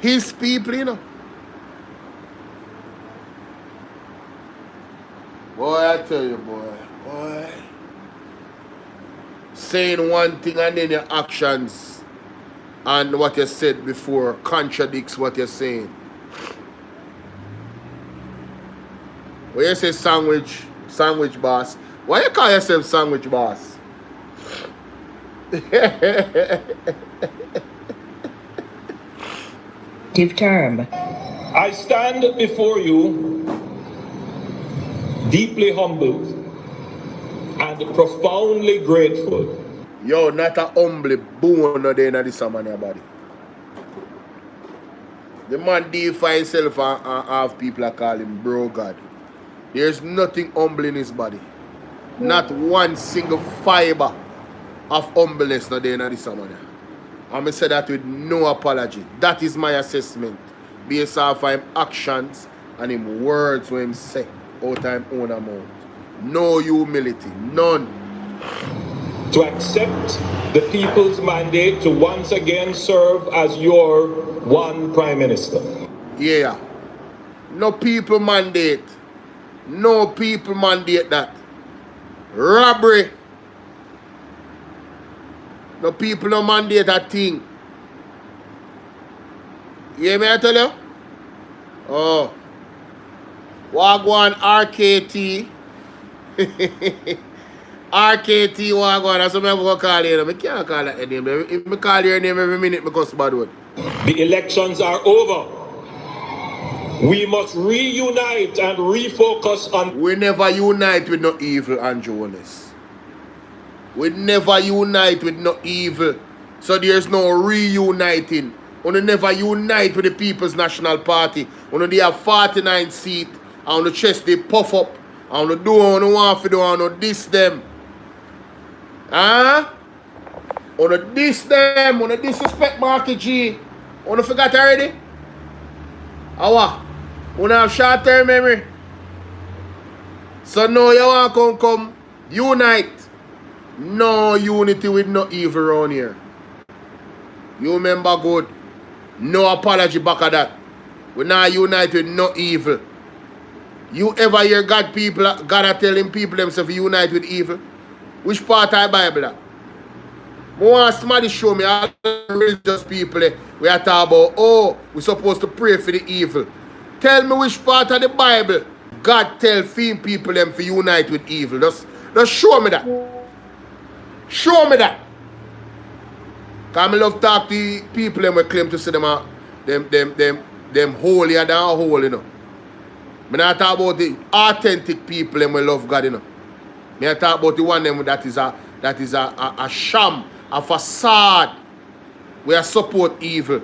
His people, you know. Boy, I tell you, boy. Saying one thing and then your actions and what you said before contradicts what you're saying. When you say sandwich boss, why you call yourself sandwich boss? Term. I stand before you deeply humbled and profoundly grateful. Yo, not a humbly bone no day in this man body. The man define himself and have people that call him bro God. There's nothing humble in his body. Not one single fiber of humbleness no day in this man. I'm going to say that with no apology. That is my assessment. Based off of him actions and him words when him say out of him own amount. No humility. None. To accept the people's mandate to once again serve as your one Prime Minister. Yeah. No people mandate. No people mandate that. Robbery. No people no mandate that thing. You hear me I tell you? Oh. Wagwan RKT. RKT Wagwan. That's what I'm going to call you. I can't call that name. If I call your name every minute, I cuss bad word. The elections are over. We must reunite and refocus on... We never unite with no evil, Andrew Holness. We never unite with no evil. So there's no reuniting. We never unite with the People's National Party. When they have 49 seats, and on the chest they puff up, and on the door, on the want to do, and on diss them. Huh? On the diss them, on the disrespect Marky G. On the forgot already? Awa. On have short-term memory. So now you want to come unite. No unity with no evil around here. You remember good. No apology back of that. We not unite with no evil. You ever hear God are telling people themselves unite with evil? Which part of the Bible that? I want somebody show me all the religious people we are talking about, oh, we're supposed to pray for the evil. Tell me which part of the Bible God tell people them to unite with evil. Just show me that. Show me that. Because I love talk to people them we claim to see them holier than holy, you know. I not talk about the authentic people them we love God, you know. I talk about the one them that is a sham, a facade. We are support evil.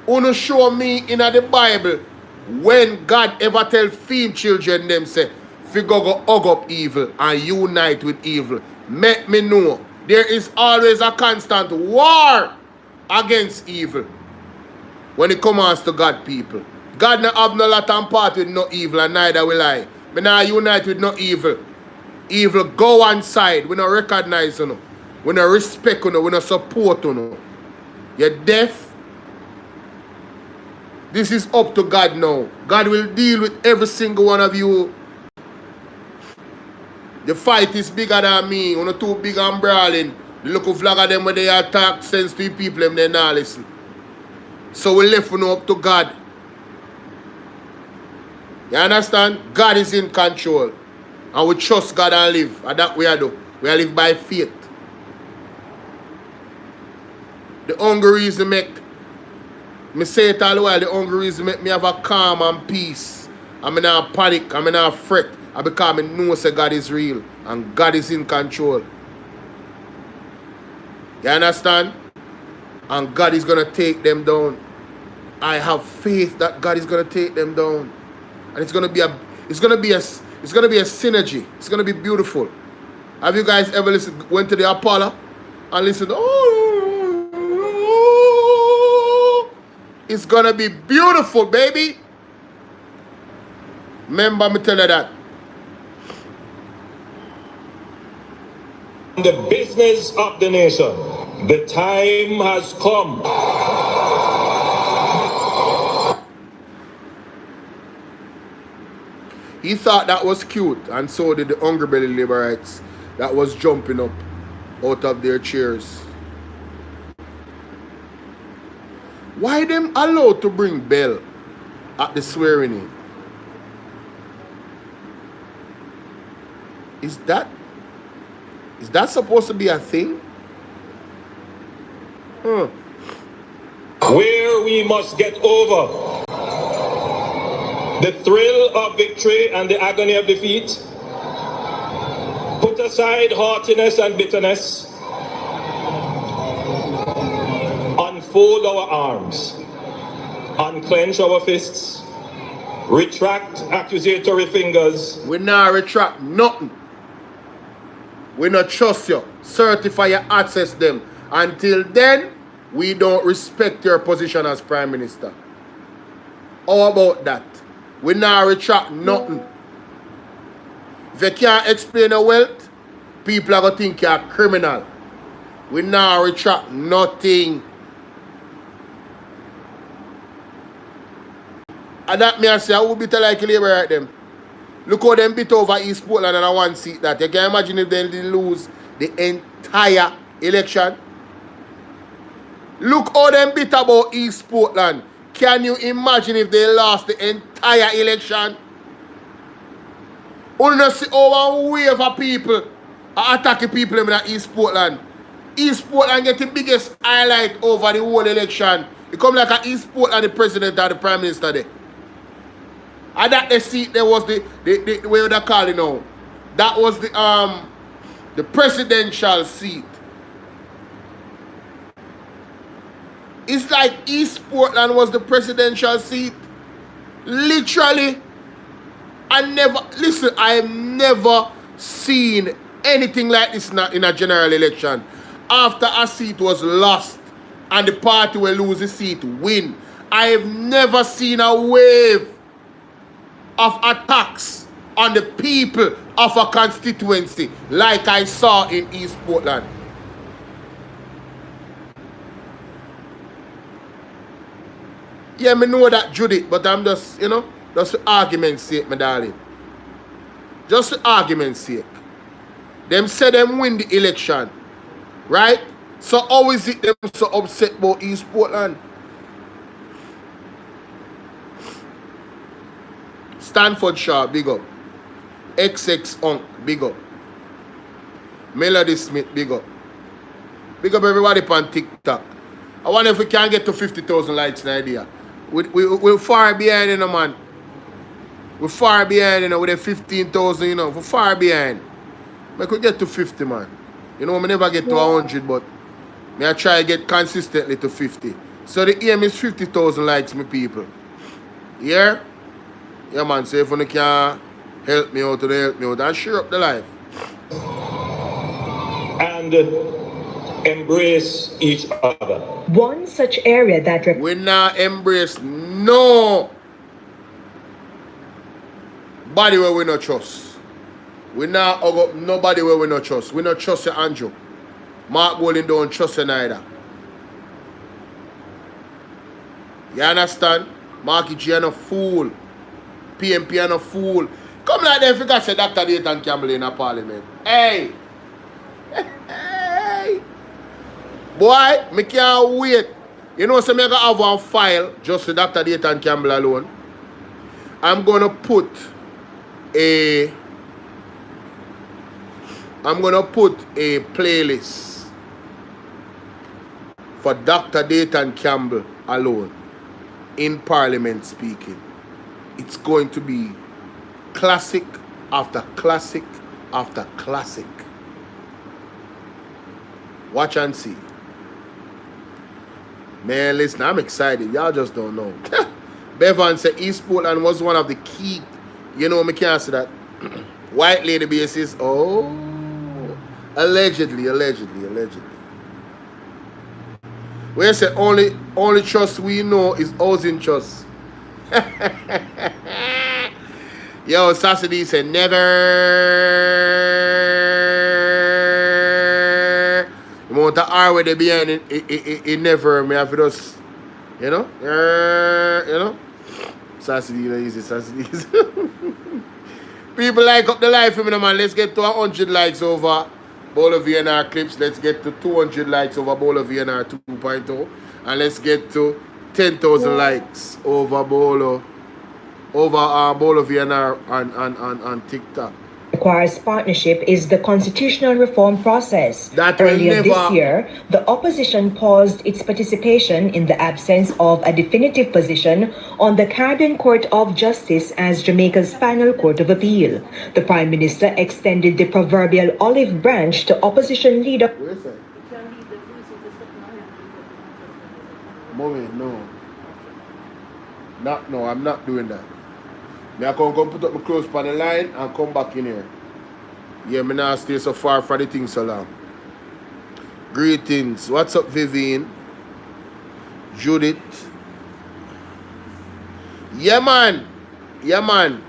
Uno show me in the Bible when God ever tell female children them say, if you go hug up evil and unite with evil, make me know there is always a constant war against evil when it comes to God people. God not have no lot and part with no evil, and neither will I. We not unite with no evil. Evil go one side. We not recognize you. We not respect you. We not support you. You're deaf. This is up to God now. God will deal with every single one of you. The fight is bigger than me. You're not too big and brawling. The look of flag of them when they attack sensitive people, them they not listen. So we left up to God. You understand? God is in control. And we trust God and live. And that we are do. We are live by faith. The only reason me say it all the while, the only reason make me have a calm and peace. I'm not panic, I'm not fret. I because I know say God is real and God is in control. You understand? And God is gonna take them down. I have faith that God is gonna take them down. And it's gonna be a synergy. It's gonna be beautiful. Have you guys ever went to the Apollo and listened? Oh, it's gonna be beautiful, baby. Remember me tell you that. The business of the nation. The time has come. He thought that was cute, and so did the hungry belly liberates that was jumping up out of their chairs. Why them allowed to bring bell at the swearing in? Is that supposed to be a thing? Where we must get over The thrill of victory and the agony of defeat. Put aside haughtiness and bitterness. Unfold our arms. Unclench our fists. Retract accusatory fingers. We not retract nothing. We not trust you. Certify your access them. Until then, we don't respect your position as Prime Minister. How about that? We not retract nothing. If you can't explain your wealth, people are going to think you're a criminal. We not retract nothing. And that me I say, I will be like a labor right them. Look how them beat over East Portland and I one seat that. You can imagine if they lose the entire election. Look how them beat about East Portland. Can you imagine if they lost the entire election? Only see over a wave of people attacking people in East Portland. East Portland get the biggest highlight over the whole election. It come like a East Portland, the president and the prime minister there. And that the seat there was the way they call it now. That was the presidential seat. It's like East Portland was the presidential seat. Literally. I have never seen anything like this in a general election. After a seat was lost and the party will lose the seat, win. I have never seen a wave of attacks on the people of a constituency like I saw in East Portland. Yeah, me know that, Judith, but I'm just, just for argument's sake, my darling. Just for argument's sake. Them say them win the election, right? So how is it them so upset about East Portland? Stanford Shaw, big up. XX Unk, big up. Melody Smith, big up. Big up everybody on TikTok. I wonder if we can get to 50,000 likes in idea. We're far behind, man. We're far behind, with the 15,000, We're far behind. I could get to 50, man. I never get to 100, but I try to get consistently to 50. So the aim is 50,000 likes, my people. Yeah? Yeah, man. So if you can help me out, and share up the life. And embrace each other. One such area that we not embrace no body where we not trust. We not hug up nobody where we not trust. We not trust you, Andrew. Mark Golding don't trust you neither. You understand? Marky G and a fool. PMP and a fool. Come like them if you can say Dr. Dayton Campbell in a parliament. Hey! Hey! Boy, me can't wait. So me gonna have one file just for Dr. Dayton Campbell alone. I'm gonna put a playlist for Dr. Dayton Campbell alone in Parliament speaking. It's going to be classic after classic after classic. Watch and see. Man, listen, I'm excited. Y'all just don't know. Bevan said East Portland was one of the key. Me can't say that. White lady basis. Oh. Allegedly. We say only trust we know is housing trust. Yo, Sassy said never. You want the R where they behind it never. Me have to just, Sassy easy. People like up the life, man. Let's get to 100 likes over Bvrclips. Let's get to 200 likes over Bvrclips 2.0. And let's get to 10,000 likes over Bvrclips on TikTok. requires partnership is the constitutional reform process. That will Earlier never- this year, the opposition paused its participation in the absence of a definitive position on the Caribbean Court of Justice as Jamaica's final court of appeal. The Prime Minister extended the proverbial olive branch to opposition leader. Where is that? Mommy, no. No, I'm not doing that. Me I can go put up my clothes on the line and come back in here. Yeah, me not stay so far for the thing so long. Greetings. What's up, Vivian? Judith. Yeah, man. Yeah, man.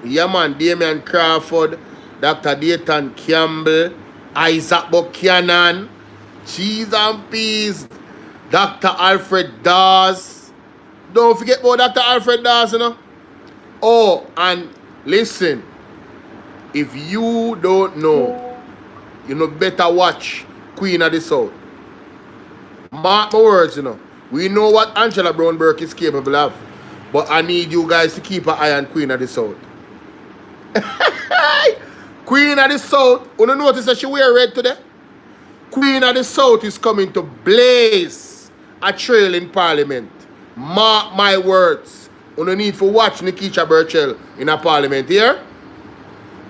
Yeah, man. Damian Crawford, Dr. Dayton Campbell, Isaac Buchanan, Cheese and Peas, Dr. Alfred Dawes. Don't forget about Dr. Alfred Dawes, you know. Oh, and listen, if you don't know, you know better watch Queen of the South. Mark my words, you know. We know what Angela Brown Burke is capable of, but I need you guys to keep an eye on Queen of the South. Queen of the South, you know notice that she wear red today? Queen of the South is coming to blaze a trail in Parliament. Mark my words. You don't need to watch Nikisha Burchell in a Parliament here.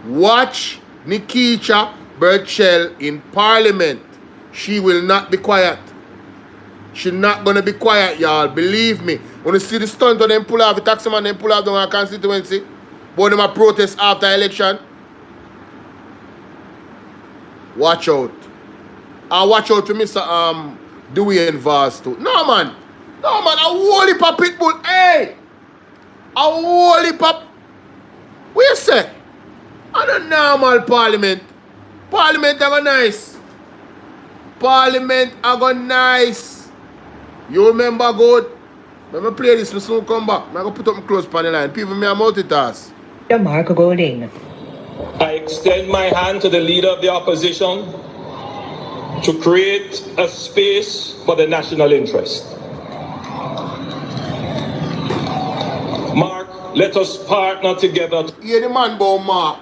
Watch Nikisha Burchell in Parliament. She will not be quiet. She's not going to be quiet, y'all. Believe me. When you see the stunt on them pull off, the taxi man them pull off down our constituency, but them a protest after election. Watch out. And watch out to Mr. Dwayne Vaz too. No, man. No, man. A whole heap of pitbull. Hey! A whole heap of... What you say? And a normal Parliament. Parliament are go nice. Parliament are go nice. You remember good? When I play this, I soon come back. I'm going to put up my clothes on the line. People, me a multitask. Mark Golding. I extend my hand to the leader of the opposition to create a space for the national interest. Mark, let us partner together. Yeah, the man about Mark.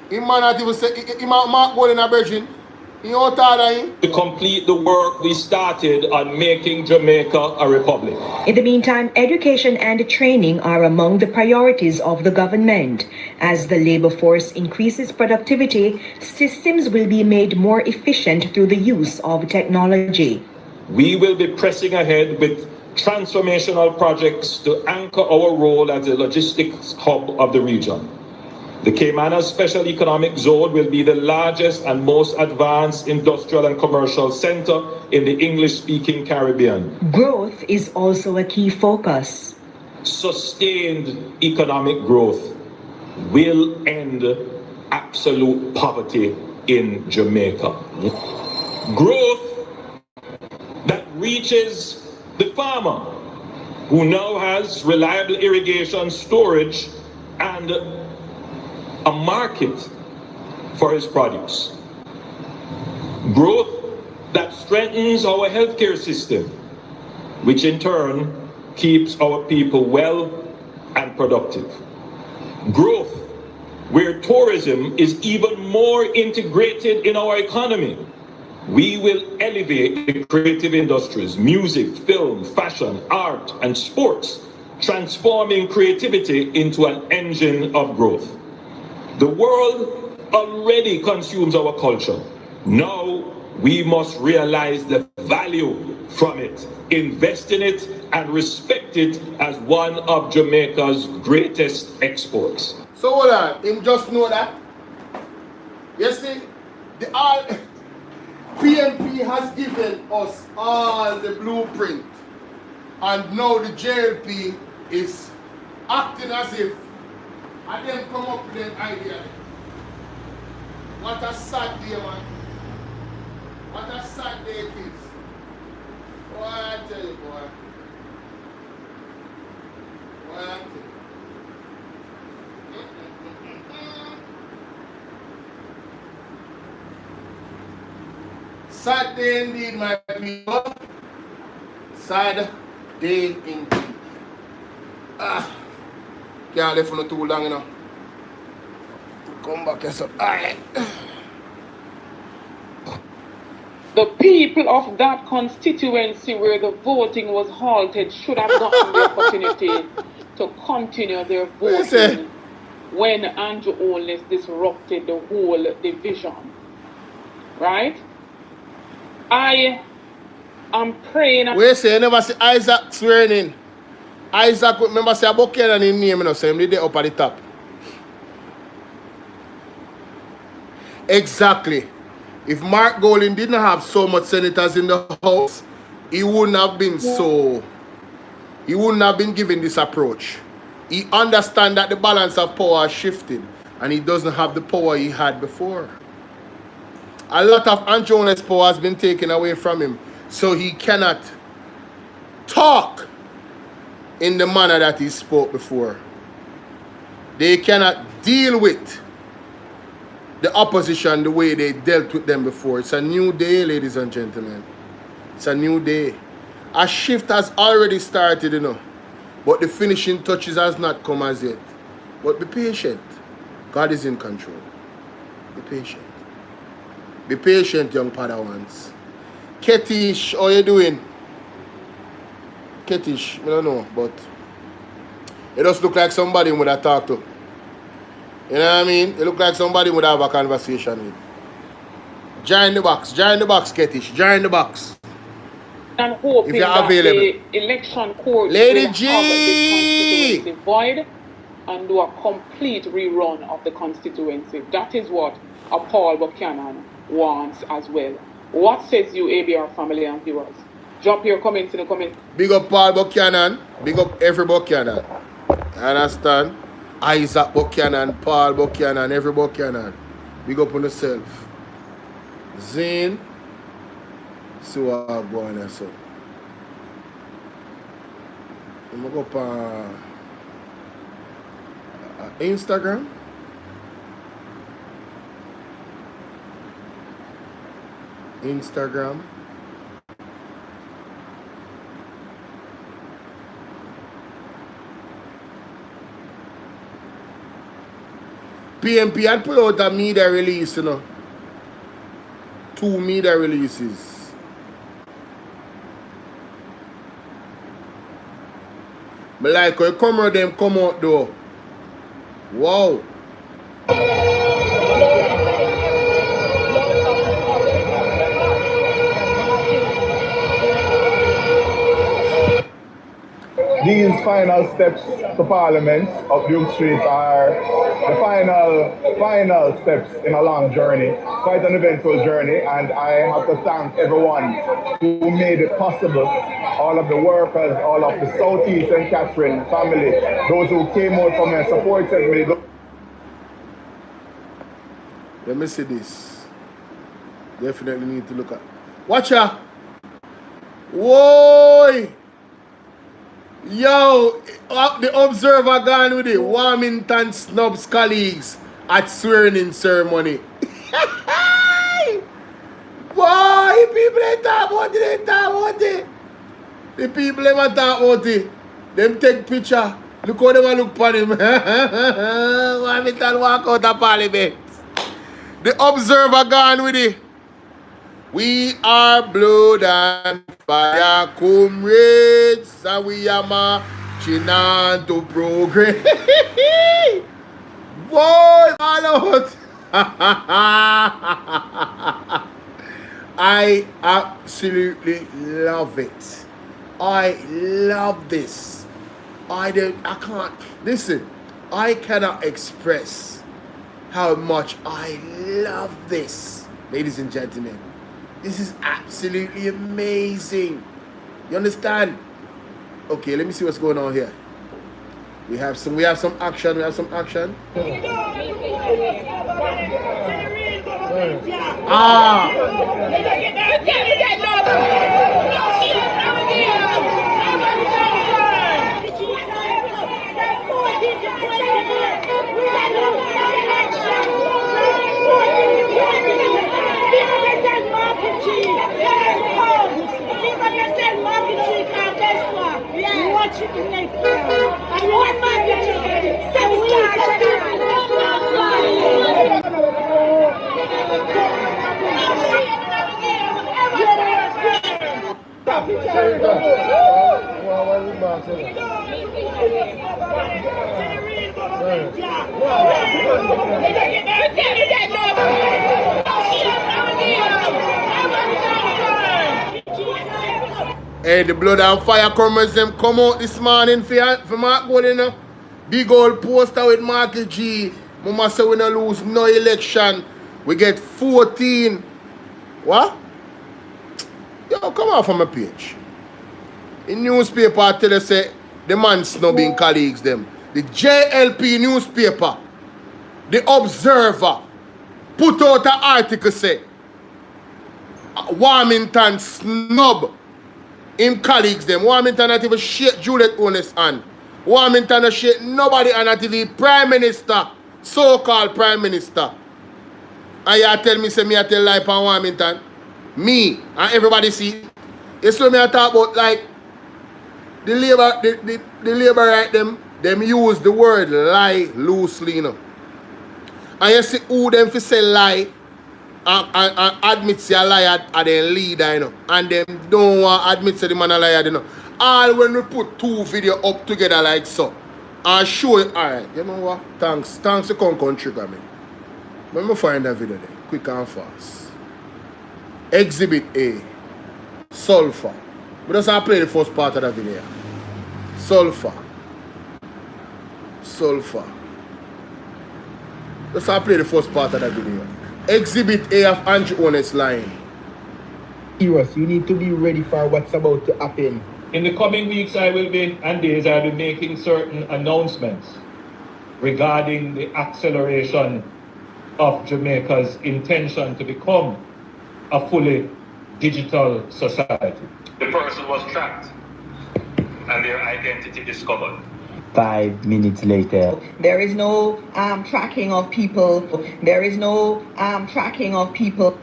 He man not even say, he Mark Golden a virgin. He out of him. To complete the work we started on making Jamaica a republic. In the meantime, education and training are among the priorities of the government. As the labor force increases productivity, systems will be made more efficient through the use of technology. We will be pressing ahead with transformational projects to anchor our role as a logistics hub of the region. The Caymanas Special Economic Zone will be the largest and most advanced industrial and commercial center in the English-speaking Caribbean. Growth is also a key focus. Sustained economic growth will end absolute poverty in Jamaica. Growth that reaches the farmer, who now has reliable irrigation, storage, and a market for his produce. Growth that strengthens our healthcare system, which in turn keeps our people well and productive. Growth where tourism is even more integrated in our economy. We will elevate the creative industries, music, film, fashion, art, and sports, transforming creativity into an engine of growth. The world already consumes our culture. Now we must realize the value from it, invest in it, and respect it as one of Jamaica's greatest exports. So hold on, him just know that. You see, the all PMP has given us all the blueprint, and now the JLP is acting as if and then come up with an idea. What a sad day, man. What a sad day it is. Boy, I tell you, boy. Boy, I tell you. Sad day indeed, my people. Sad day indeed. Can't live for no too long, you know. Come back here, so. Alright. The people of that constituency where the voting was halted should have gotten the opportunity to continue their voting when Andrew Holness disrupted the whole division. Right? I am praying. Wait, say you never see Isaac swearing in. Isaac, remember, say Buchanan in name, you know, so him did up at the top. Exactly. If Mark Golding didn't have so much senators in the House, he wouldn't have been he wouldn't have been given this approach. He understands that the balance of power has shifted and he doesn't have the power he had before. A lot of Andrew Holness power has been taken away from him, so he cannot talk in the manner that he spoke before. They cannot deal with the opposition the way they dealt with them before. It's a new day, ladies and gentlemen. It's a new day. A shift has already started, you know, but the finishing touches has not come as yet. But be patient. God is in control. Be patient. Be patient, young Padawans. Ketish, how you doing? Ketish, I don't know, but it does look like somebody would have talked to. You know what I mean? It look like somebody would have a conversation with. Join the box, Ketish, join the box. And hoping if you're that available. the election court Lady will G! cover the constituency void and do a complete rerun of the constituency. That is what a Paul Buchanan wants as well. What says you, ABR family and viewers? Drop your comments in the comments. Big up Paul Buchanan. Big up every Buchanan. Understand? Isaac Buchanan, Paul Buchanan, every Buchanan. Big up on yourself. Zane. See what I'm going there, so. I'm going to go up Instagram. Instagram. PMP had put out a media release, you know. 2 media releases. But like when camera them come out though. Wow. These final steps to Parliament of Duke Street are the final steps in a long journey, quite an eventful journey, and I have to thank everyone who made it possible, all of the workers, all of the Southeast and Catherine family, those who came out for me and supported me. Let me see this. Definitely need to look at. Watch out. Whoa! Yo, the observer gone with it. Warmington snubs colleagues at swearing-in ceremony. Boy, people ain't talk about it, The people ain't talk about it. Them take picture. Look how they look for him. Warmington walk out of Parliament. The observer gone with it. We are blood and fire comrades, and we are marching on to progress. Boy, all out. I absolutely love it. I love this. I can't, listen, I cannot express how much I love this, ladies and gentlemen. This is absolutely amazing. You understand? Okay, let me see what's going on here. We have some action. Hey, the blood and fire comers them come out this morning for Mark Gold, you know. Big old poster with Marky G. Mama say we no lose no election. We get 14. What? Yo, come off from my page. In newspaper, I tell you, say, the man snubbing colleagues them. The JLP newspaper, the Observer, put out an article say, Warmington snub him colleagues them. Warmington not even shake Juliet Holness hand. Warmington not shake nobody and not even Prime Minister, so-called Prime Minister. And you tell me, say me I tell lie on Warmington. Me and everybody see. You see me I talk about like the labor right them use the word lie loosely, you know. And you see who them fi say lie and admit say a liar are their leader, you know. And them don't want to admit say the man a liar, you know. All when we put two videos up together like so and show it, alright, you know what? Thanks to come trigger me. Let me find that video there, quick and fast. Exhibit A, sulfur. We just have to play the first part of the video. Sulfur. Let's play the first part of the video. Exhibit A of Andrew Holness line. Serious, you need to be ready for what's about to happen. In the coming weeks and days, I'll be making certain announcements regarding the acceleration of Jamaica's intention to become a fully digital society. The person was tracked and their identity discovered. 5 minutes later. There is no tracking of people. There is no tracking of people.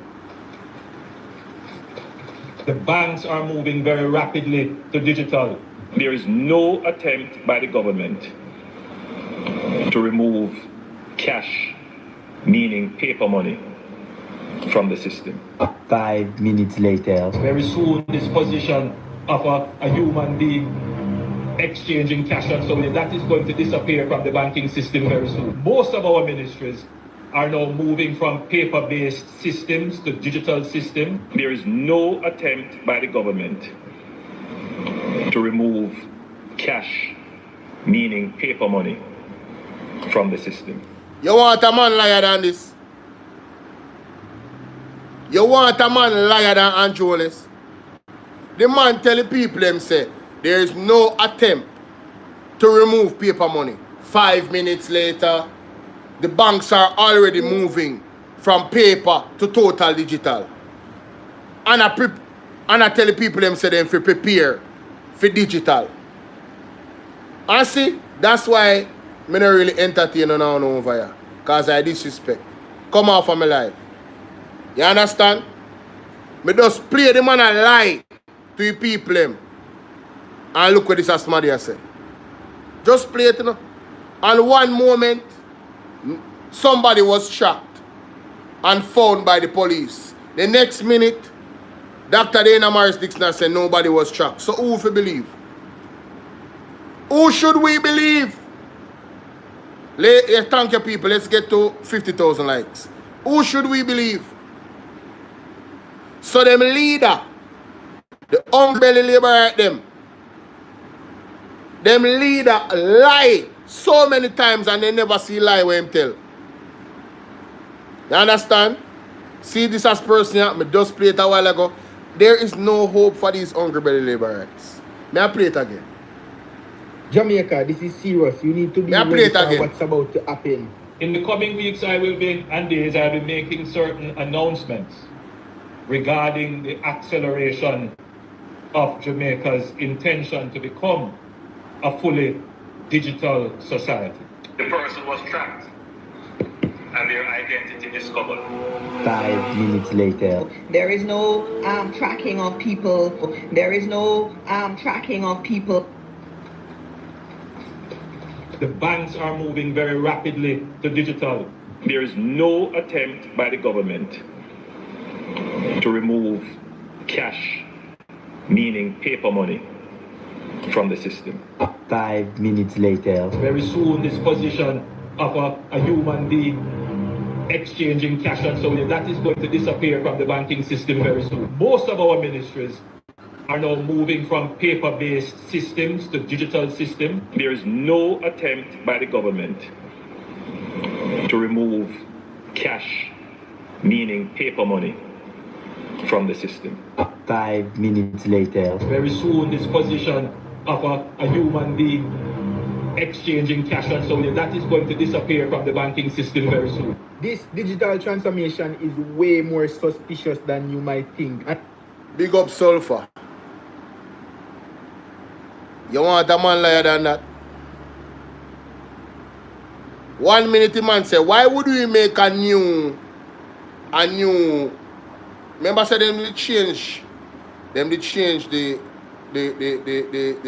The banks are moving very rapidly to digital. There is no attempt by the government to remove cash, meaning paper money, from the system. 5 minutes later. Very soon, this position of a human being exchanging cash and so on, that is going to disappear from the banking system very soon. Most of our ministries are now moving from paper-based systems to digital systems. There is no attempt by the government to remove cash, meaning paper money, from the system. You want a man liar than this? You want a man liar than Andrew Holness? The man tell the people them say there is no attempt to remove paper money. 5 minutes later, the banks are already moving from paper to total digital. And I tell the people them say them to prepare for digital. And see, that's why me not really entertain on over here. Because I disrespect. Come off of my life. You understand? Me just play the man a lie to the people them. And look what this Asmadia said. Just play it, you know. And one moment, somebody was shot and found by the police. The next minute, Dr. Dana Morris Dixon said nobody was shot. So who we believe? Who should we believe? Thank you, people. Let's get to 50,000 likes. Who should we believe? So them leader, the unbelly labor right them leader lie so many times and they never see lie when him tell. You understand? See this as person here, me just play it a while ago. There is no hope for these hungry belly laborers. May I play it again? Jamaica, this is serious. You need to be ready for what's about to happen. In the coming weeks and days, I'll be making certain announcements regarding the acceleration of Jamaica's intention to become a fully digital society. The person was tracked and their identity discovered. 5 minutes later. There is no tracking of people. There is no tracking of people. The banks are moving very rapidly to digital. There is no attempt by the government to remove cash, meaning paper money, from the system. 5 minutes later. Very soon, this position of a human being exchanging cash and so on, that is going to disappear from the banking system very soon. Most of our ministries are now moving from paper-based systems to digital systems. There is no attempt by the government to remove cash, meaning paper money, from the system. 5 minutes later. Very soon, this position of a human being exchanging cash and so on, that is going to disappear from the banking system very soon. This digital transformation is way more suspicious than you might think. Big up Sulfur. You want a man liar than that? 1 minute the man say, why would we make a new remember say them did change the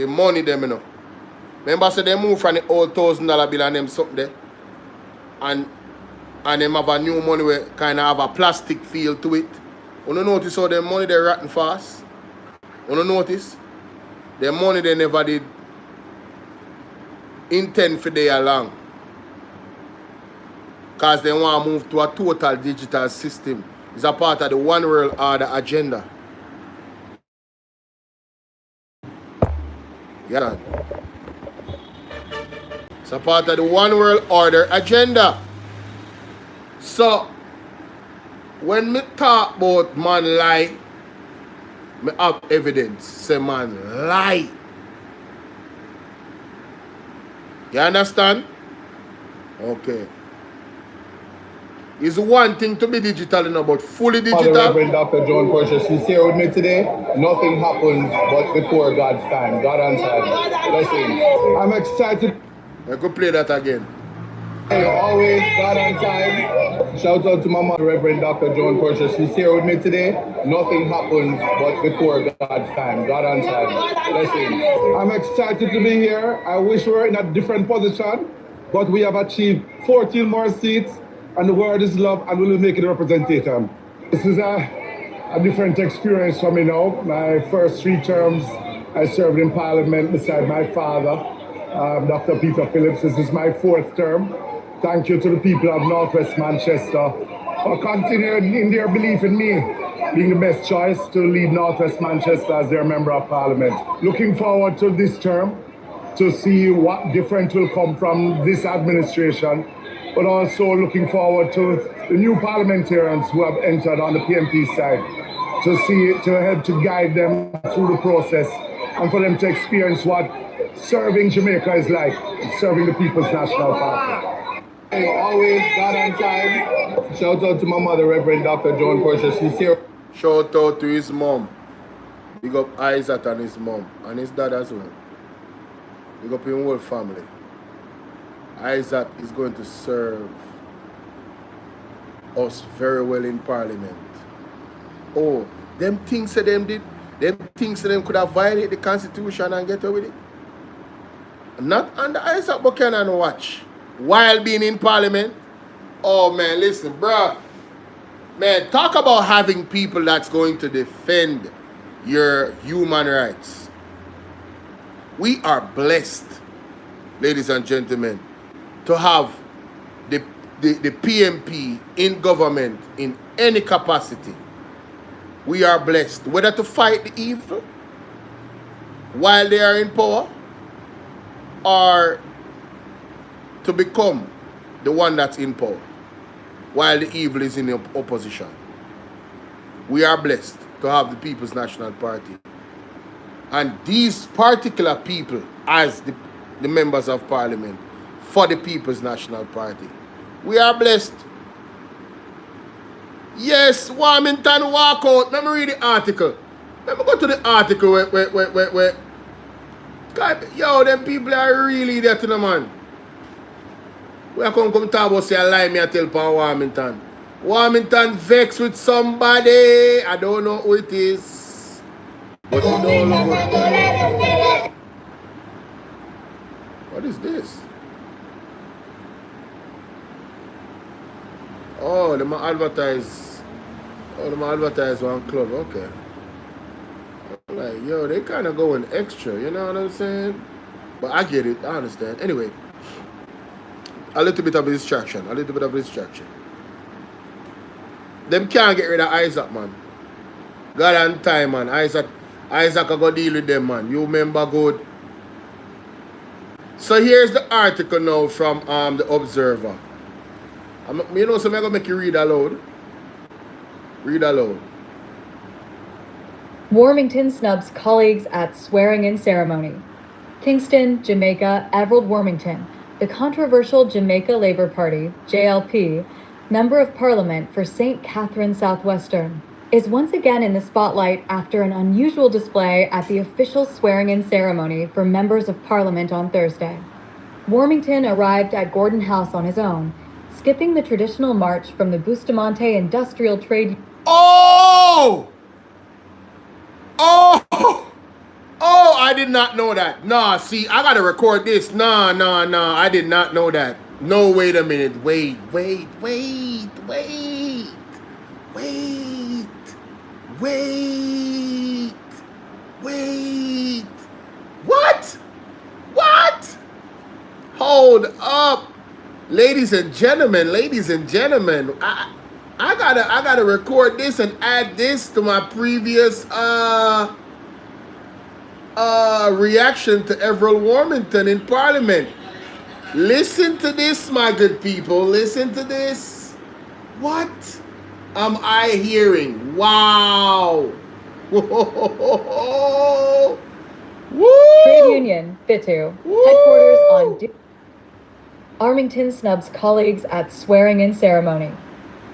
money them, you know. Remember say they move from the old $1,000 bill and them something there. And them have a new money where kind of have a plastic feel to it. You don't notice how them money they rotten fast? You don't notice? The money they never did intend for day long. Because they want to move to a total digital system. It's a part of the One World Order agenda. Yeah. It's a part of the One World Order agenda. So, when me talk about man lie, me have evidence. Say man lie. You understand? Okay. It's one thing to be digital, you know, but fully digital. Reverend Dr. John Purchase, he's here with me today. Nothing happens but before God's time. God on time. Listen, I'm excited. I could play that again. Hey, always God on time. Shout out to my mother, Reverend Dr. John Purchase. He's here with me today. Nothing happens but before God's time. God on time. Listen, I'm excited to be here. I wish we were in a different position, but we have achieved 14 more seats. And the word is love, and we will make it a representation. This is a different experience for me now. My first 3 terms, I served in Parliament beside my father, Dr. Bvrclips. This is my 4th term. Thank you to the people of Northwest Manchester for continuing in their belief in me being the best choice to lead Northwest Manchester as their Member of Parliament. Looking forward to this term to see what different will come from this administration, but also looking forward to the new parliamentarians who have entered on the PMP side to help to guide them through the process and for them to experience what serving Jamaica is like, serving the People's National Party. Hey, always God on time. Shout out to my mother, Reverend Dr. John Purchase. She's here. Shout out to his mom. Big up Isaac and his mom and his dad as well. Big up your whole family. Isaac is going to serve us very well in Parliament. Oh, them things that them did, them things that them could have violated the Constitution and get away with it. Not under Isaac Buchanan watch while being in Parliament. Oh man, listen, bruh. Man, talk about having people that's going to defend your human rights. We are blessed, ladies and gentlemen, to have the PMP in government in any capacity. We are blessed, whether to fight the evil while they are in power or to become the one that's in power while the evil is in the opposition. We are blessed to have the People's National Party. And these particular people as the members of Parliament for the People's National Party. We are blessed. Yes, Warmington walk out. Let me read the article. Let me go to the article where God, yo, them people are really there to the man. We are come talk about say a lie me I tell upon Warmington. Warmington vexed with somebody. I don't know who it is. But you don't know what is this? Oh, they might advertise. Oh, they might advertise one club. Okay. Like, yo, they kind of going extra. You know what I'm saying? But I get it. I understand. Anyway, a little bit of a distraction. A little bit of a distraction. Them can't get rid of Isaac, man. God and time, man. Isaac I go deal with them, man. You remember good. So here's the article now from the Observer. You know, so I'm going to make you read aloud. Read aloud. Warmington snubs colleagues at swearing-in ceremony. Kingston, Jamaica, Everald Warmington, the controversial Jamaica Labour Party, JLP, Member of Parliament for St. Catherine Southwestern, is once again in the spotlight after an unusual display at the official swearing-in ceremony for members of Parliament on Thursday. Warmington arrived at Gordon House on his own, skipping the traditional march from the Bustamante Industrial Trade... Oh! Oh! Oh, I did not know that. Nah, see, I gotta record this. Nah, I did not know that. No, wait a minute. Wait. What? Hold up. Ladies and gentlemen, I gotta record this and add this to my previous reaction to Everald Warmington in Parliament. Listen to this, my good people. Listen to this. What am I hearing? Wow. Whoa. Trade Union, Bitu, headquarters on Armington snubs colleagues at swearing-in ceremony.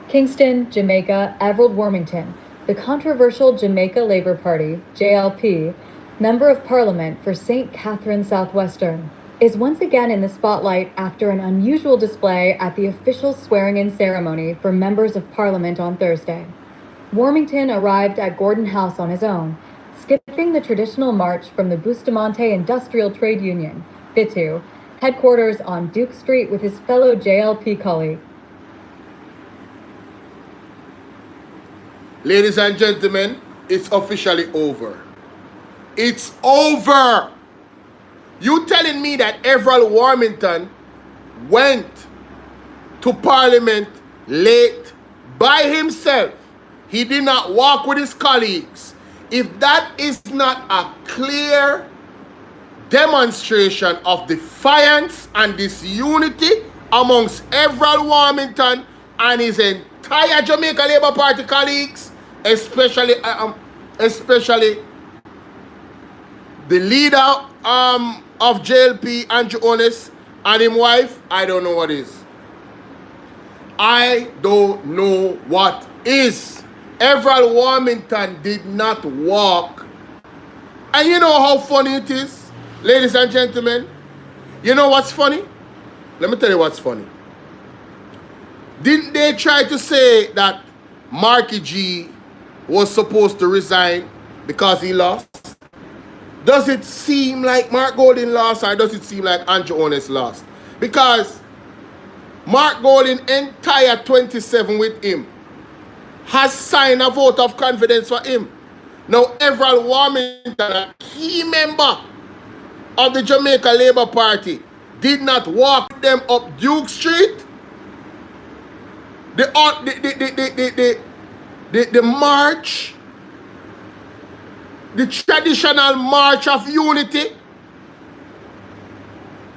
Kingston, Jamaica, Everald Warmington, the controversial Jamaica Labour Party, JLP, Member of Parliament for St. Catherine Southwestern, is once again in the spotlight after an unusual display at the official swearing-in ceremony for members of Parliament on Thursday. Warmington arrived at Gordon House on his own, skipping the traditional march from the Bustamante Industrial Trade Union, Bitu, headquarters on Duke Street with his fellow JLP colleague. Ladies and gentlemen, it's officially over. It's over. You telling me that Everald Warmington went to Parliament late by himself? He did not walk with his colleagues. If that is not a clear demonstration of defiance and disunity amongst Everald Warmington and his entire Jamaica Labour Party colleagues, especially the leader of JLP, Andrew Holness, and his wife, I don't know what is. I don't know what is. Everald Warmington did not walk. And you know how funny it is, ladies and gentlemen? You know what's funny? Let me tell you what's funny. Didn't they try to say that Marky G was supposed to resign because he lost? Does it seem like Mark Golding lost, or does it seem like Andrew Holness lost? Because Mark Golding, entire 27 with him, has signed a vote of confidence for him. Now, Everald Warmington, a key member of the Jamaica Labour Party, did not walk them up Duke Street. The march, the traditional march of unity,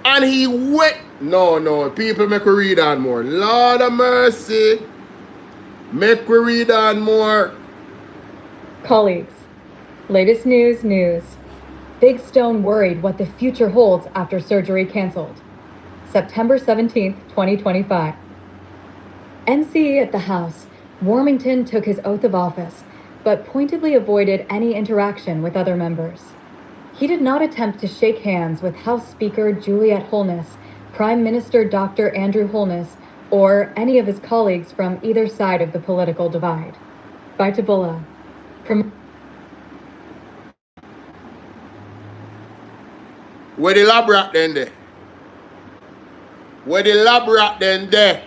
and he went. No, people, make we read on more. Lord of mercy, make we read on more. Colleagues, latest news. Big Stone worried what the future holds after surgery canceled. September 17th, 2025. NCE at the House, Warmington took his oath of office, but pointedly avoided any interaction with other members. He did not attempt to shake hands with House Speaker Juliet Holness, Prime Minister Dr. Andrew Holness, or any of his colleagues from either side of the political divide. By Tabula. Where the lab rat then there? Where the lab rat then there?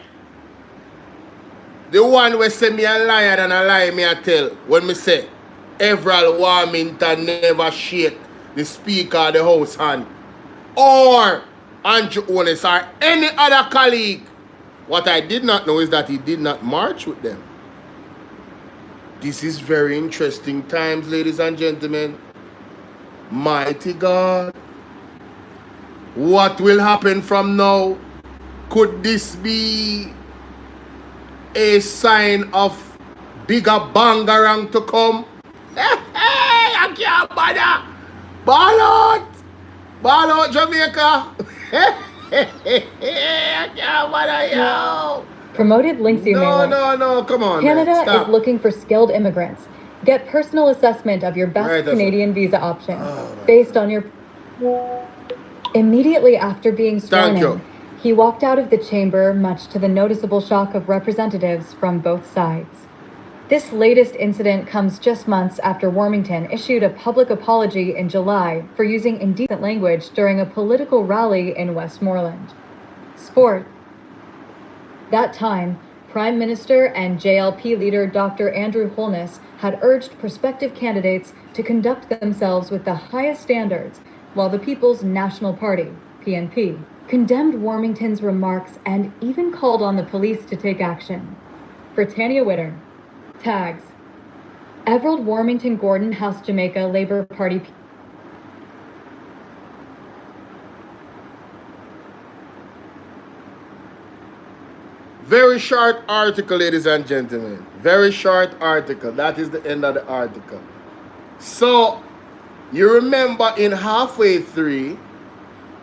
The one who say me a liar than a lie me a tell when me say Everald Warmington never shake the Speaker of the House hand, or Andrew Holness or any other colleague. What I did not know is that he did not march with them. This is very interesting times, ladies and gentlemen. Mighty God. What will happen from now? Could this be a sign of bigger bangarang to come? Hey, I can't bother. Ball out. Ball out, Jamaica. I can't bother, yo. Promoted Lindsay Mailer. No, come on, Canada man. Stop. is looking for skilled immigrants. Get personal assessment of your best Right, Canadian visa option based on your... Immediately after being sworn in, he walked out of the chamber, much to the noticeable shock of representatives from both sides. This latest incident comes just months after Warmington issued a public apology in July for using indecent language during a political rally in Westmoreland. Sport. That time, Prime Minister and JLP leader Dr. Andrew Holness had urged prospective candidates to conduct themselves with the highest standards, while the People's National Party, PNP, condemned Warmington's remarks and even called on the police to take action. Britannia Witter. Tags. Everald Warmington Gordon, House Jamaica, Labour Party. Very short article, ladies and gentlemen. Very short article. That is the end of the article. So, you remember in halfway through,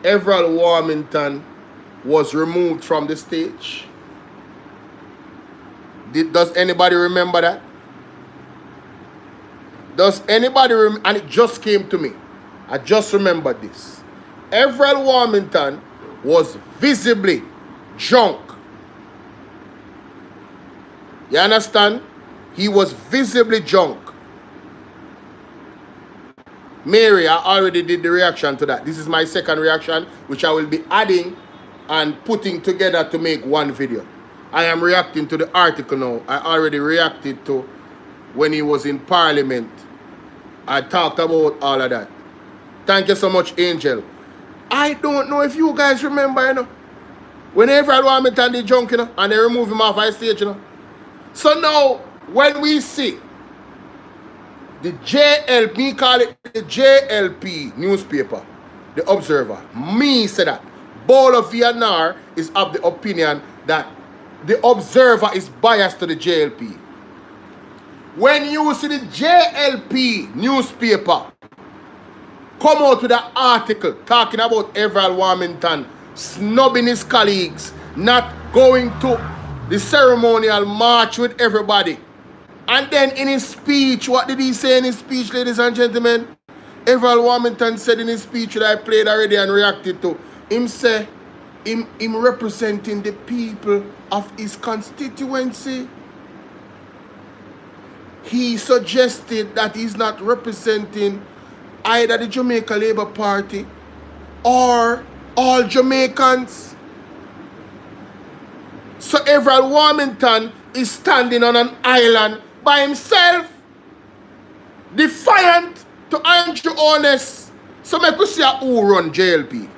Everald Warmington was removed from the stage. Does anybody remember that? Does anybody remember? And it just came to me. I just remembered this. Everald Warmington was visibly drunk. You understand? He was visibly drunk. Mary, I already did the reaction to that. This is my second reaction, which I will be adding and putting together to make one video. I am reacting to the article now. I already reacted to when he was in Parliament. I talked about all of that. Thank you so much, Angel. I don't know if you guys remember, you know, when Everald Warmington did drunk, you know, and they removed him off our stage, you know. So now, when we see the JLP, me call it the JLP newspaper, the Observer, me say that Bolo Vianar is of the opinion that the Observer is biased to the JLP. When you see the JLP newspaper come out with an article talking about Everald Warmington snubbing his colleagues, not going to the ceremonial march with everybody. And then in his speech, what did he say in his speech, ladies and gentlemen? Everald Warmington said in his speech that I played already and reacted to, him say, him representing the people of his constituency. He suggested that he's not representing either the Jamaica Labour Party or all Jamaicans. So Everald Warmington is standing on an island by himself, defiant to Andrew Holness. So make we see who run JLP.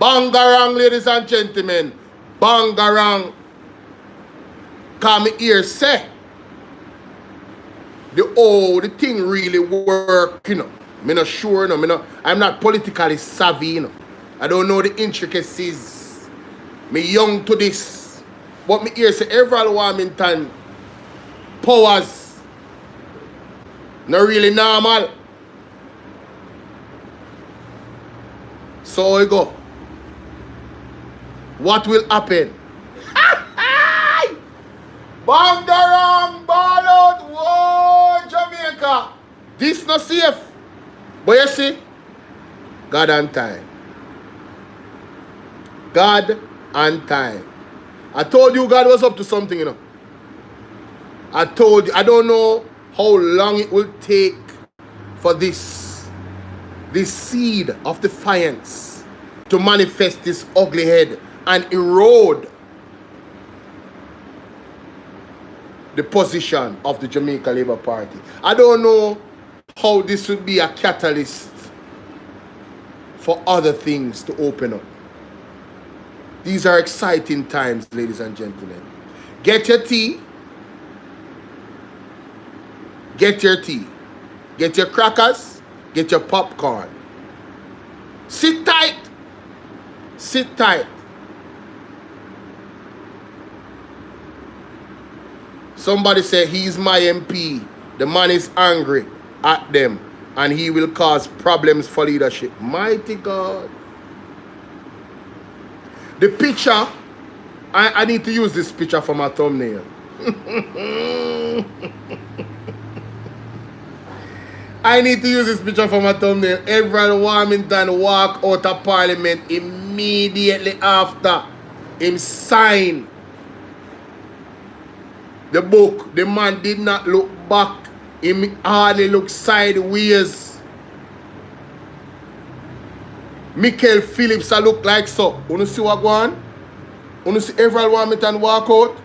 Bangarang, ladies and gentlemen. Bangarang. Come here say the thing really work, you know. Me not sure, you know. I'm not politically savvy, you know. I don't know the intricacies. Me young to this. But me hear say Everald Warmington powers not really normal. So we go. What will happen? Bangarang, ball out, whoa, Jamaica. This not safe. But you see, God and time. God and time. I told you God was up to something, you know. I told you, I don't know how long it will take for this seed of defiance to manifest this ugly head and erode the position of the Jamaica Labour Party. I don't know how this would be a catalyst for other things to open up. These are exciting times, ladies and gentlemen. Get your tea. Get your tea. Get your crackers. Get your popcorn. Sit tight. Sit tight. Somebody said he's my MP. The man is angry at them and he will cause problems for leadership. Mighty God. The picture, I need to use this picture for my thumbnail. I need to use this picture for my thumbnail. Everyone Warmington walk out of Parliament immediately after him sign the book. The man did not look back. He hardly looked sideways. Bvrclips I look like so. You see what go on? You see everyone Warmington walk out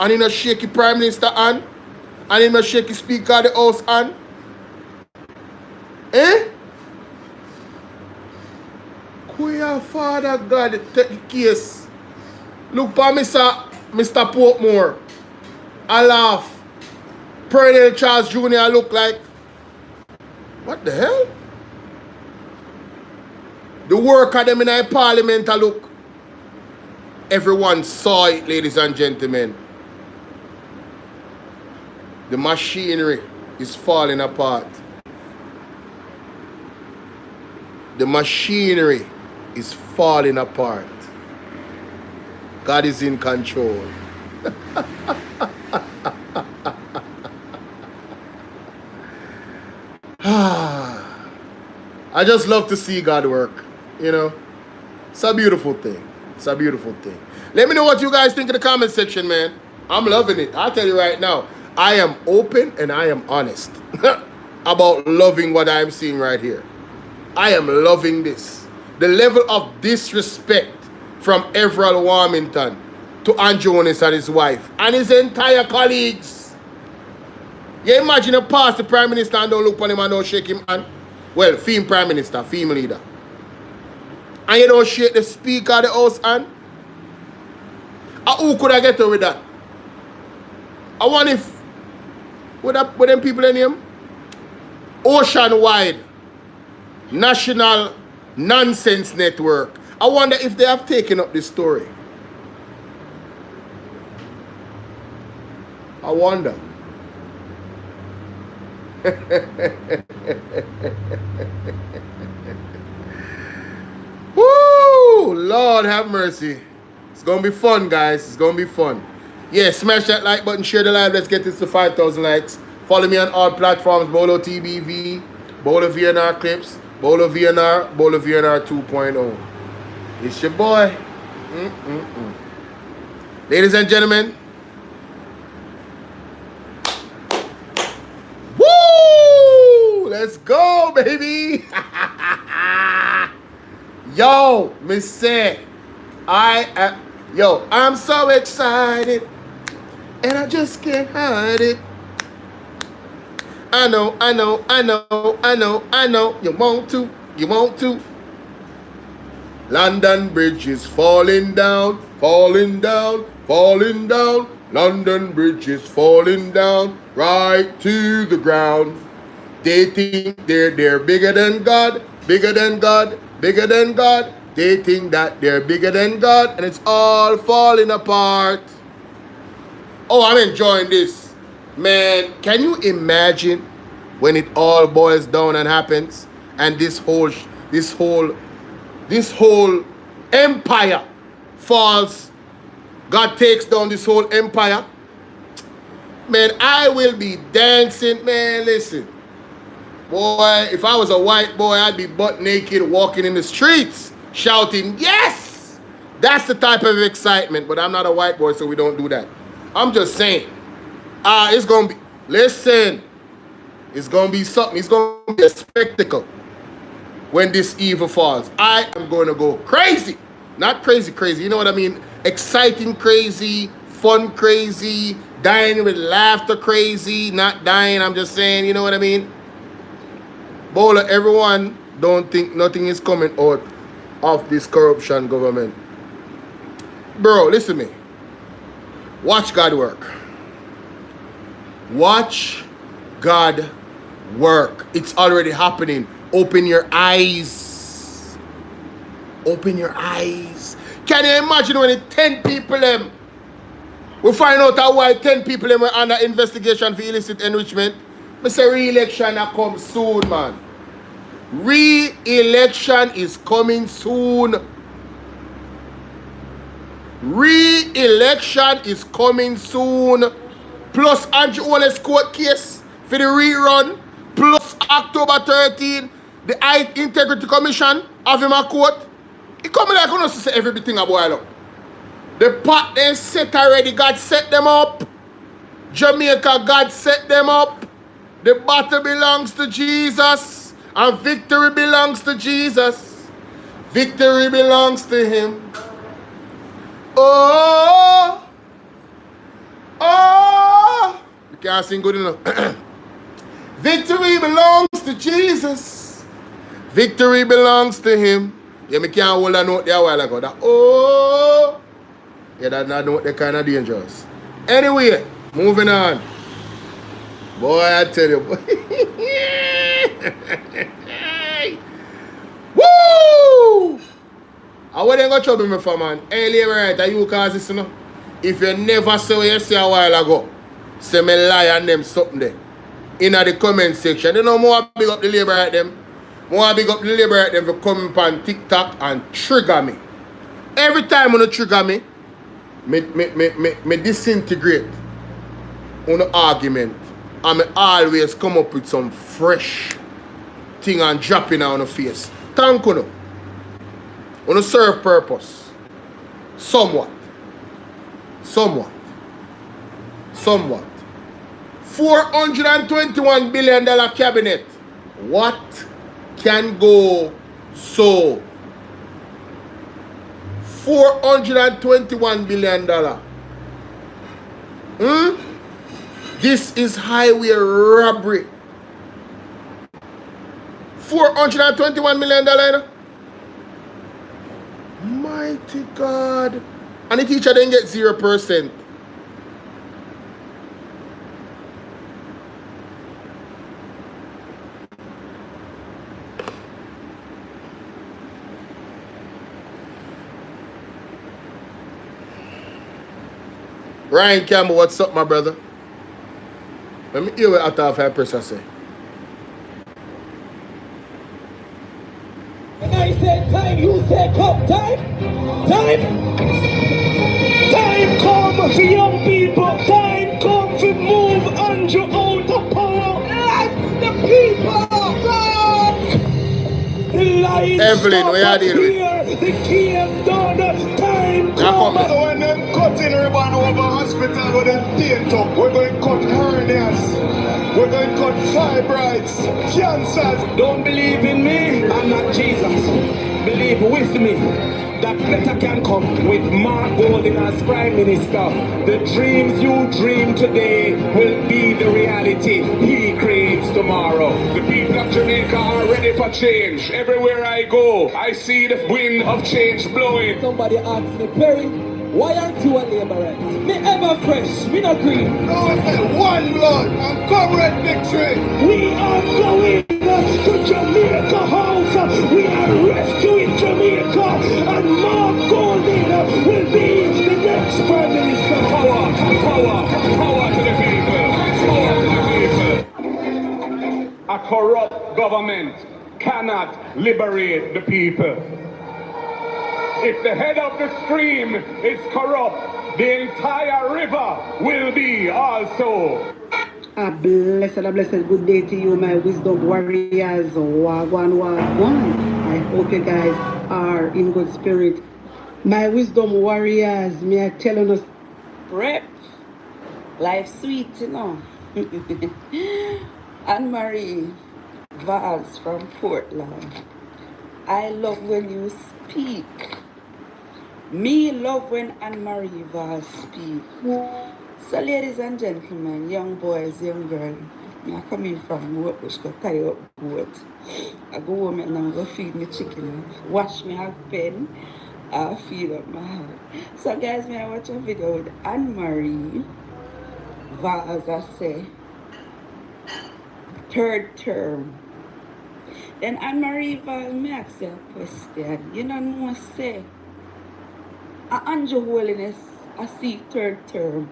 and in a shaky Prime Minister hand and in a shaky Speaker of the House hand. Eh? Queer Father God take the case. Look for Mr. Portmore. I laugh. Perennial Charles Jr. look like. What the hell? The work of them in our Parliament look. Everyone saw it, ladies and gentlemen. The machinery is falling apart. The machinery is falling apart. God is in control. I just love to see God work, you know. It's a beautiful thing. It's a beautiful thing. Let me know what you guys think in the comment section, man. I'm loving it. I'll tell you right now. I am open and I am honest about loving what I'm seeing right here. I am loving this. The level of disrespect from Everald Warmington to Andrew Holness and his wife and his entire colleagues. You imagine a past the Prime Minister and don't look on him and don't shake him hand? Well, female Prime Minister, female leader. And you don't shake the Speaker of the House hand? Who could I get away with that? I wonder if, with them people in him? Ocean-wide National Nonsense Network. I wonder if they have taken up this story. I wonder. Woo! Lord have mercy. It's going to be fun, guys. It's going to be fun. Yeah, smash that like button, share the live. Let's get this to 5,000 likes. Follow me on all platforms. Bolo TBV, Bolo Bvrclips, Bolo VNR, Bolo VNR 2.0. It's your boy. Ladies and gentlemen. Woo! Let's go, baby. Yo, Miss Say, I'm so excited. And I just can't hide it. I know. You want to. London Bridge is falling down. London Bridge is falling down right to the ground. They think they're bigger than God. They think that they're bigger than God, and it's all falling apart. Oh, I'm enjoying this. Man, can you imagine when it all boils down and happens and this whole empire falls? God takes down this whole empire. Man, I will be dancing. Man, listen. Boy, if I was a white boy, I'd be butt naked walking in the streets shouting, yes! That's the type of excitement. But I'm not a white boy, so we don't do that. I'm just saying. It's going to be, listen, it's going to be something. It's going to be a spectacle when this evil falls. I am going to go crazy. Not crazy, you know what I mean? Exciting crazy, fun crazy, dying with laughter crazy, not dying, I'm just saying, you know what I mean? Bowler, everyone don't think nothing is coming out of this corruption government. Bro, listen to me. Watch God work. Watch God work. It's already happening. Open your eyes. Open your eyes. Can you imagine when the 10 people them, we find out why 10 people them were under investigation for illicit enrichment? I say re-election come soon, man. Re-election is coming soon. Re-election is coming soon. Plus Andrew Holness court case for the rerun. Plus October 13, the High Integrity Commission of him a court. It come like you say everything a boil up. The pot they set already. God set them up. Jamaica, God set them up. The battle belongs to Jesus. And victory belongs to Jesus. Victory belongs to him. Oh. Oh. You can't sing good enough. Victory belongs to Jesus. Victory belongs to him. Yeah, me can't hold a note there a while ago. That, oh. Yeah, that note they're kind of dangerous. Anyway, moving on. Boy, I tell you. Woo! I wouldn't go trouble me for, man. Earlier, right, are you cause this, you know? If you never saw what you say a while ago, say me lie and them something there. In the comment section, you know, more big up the labor at them. More big up the labor at them for coming on TikTok and trigger me. Every time when you trigger me, me disintegrate on the argument. And me always come up with some fresh thing and drop it on the face. Thank you. On a serve purpose. Somewhat. $421 billion cabinet. What can go so? $421 billion. This is highway robbery. $421 million. Mighty God. And the teacher didn't get 0%. Ryan Campbell, what's up, my brother? Let me hear what out of her person say. When I say time, you say come. Time come for young people. Time come to move Andrew out of power. Let the people rock. The lights Evelyn, where are you doing? The game done. Time come. So when them cutting ribbon over hospital with them paint up, we're going to cut hernias. We're going to cut fibroids, cancers. Don't believe in me, I'm not Jesus. Believe with me that better can come with Mark Golding as Prime Minister. The dreams you dream today will be the reality he creates tomorrow. The people of Jamaica are ready for change. Everywhere I go, I see the wind of change blowing. Somebody asked me, Perry, why aren't you a laborer? Me ever fresh, me not green. No, I said one blood and comrade victory. We are going to Jamaica House. We are rescuing Jamaica, and Mark Golding will be the next Prime Minister. Power to the people. Power to the people. A corrupt government cannot liberate the people. If the head of the stream is corrupt, the entire river will be also. A blessed good day to you, my wisdom warriors. Wagwan. I hope you guys are in good spirit. My wisdom warriors, me are telling us, Rep, life sweet, you know. Anne-Marie Vaz from Portland. I love when you speak. Me love when Anne-Marie Vaz speak. So ladies and gentlemen, young boys, young girls, I'm coming from work, which go tie up boat. I go home and I go feed me chicken, wash me have pen, feed up my heart. So guys, I watch a video with Anne-Marie Vaz, I say, third term. Then Anne-Marie Val, me ask you a question. You know say, Andrew Holiness, I see third term.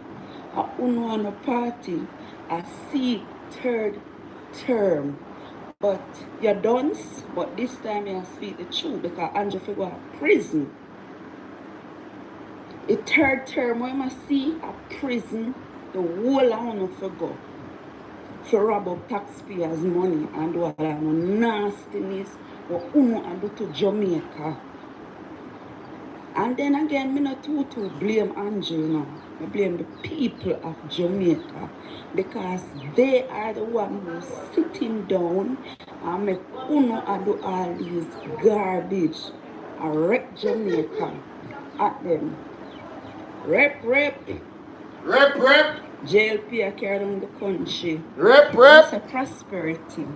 Uno on a party, I see third term. But you don't, but this time you speak the truth because Andrew for go to prison. The third term when I see a prison, the whole of uno for go. For rob up taxpayers' money and do all that nastiness what uno and do to Jamaica. And then again, me not too blame Andrew now. I blame the people of Jamaica because they are the one who sitting down and make uno and do all these garbage. I wreck Jamaica at them. Rep. JLP I carry on the country. Rep. It's a prosperity.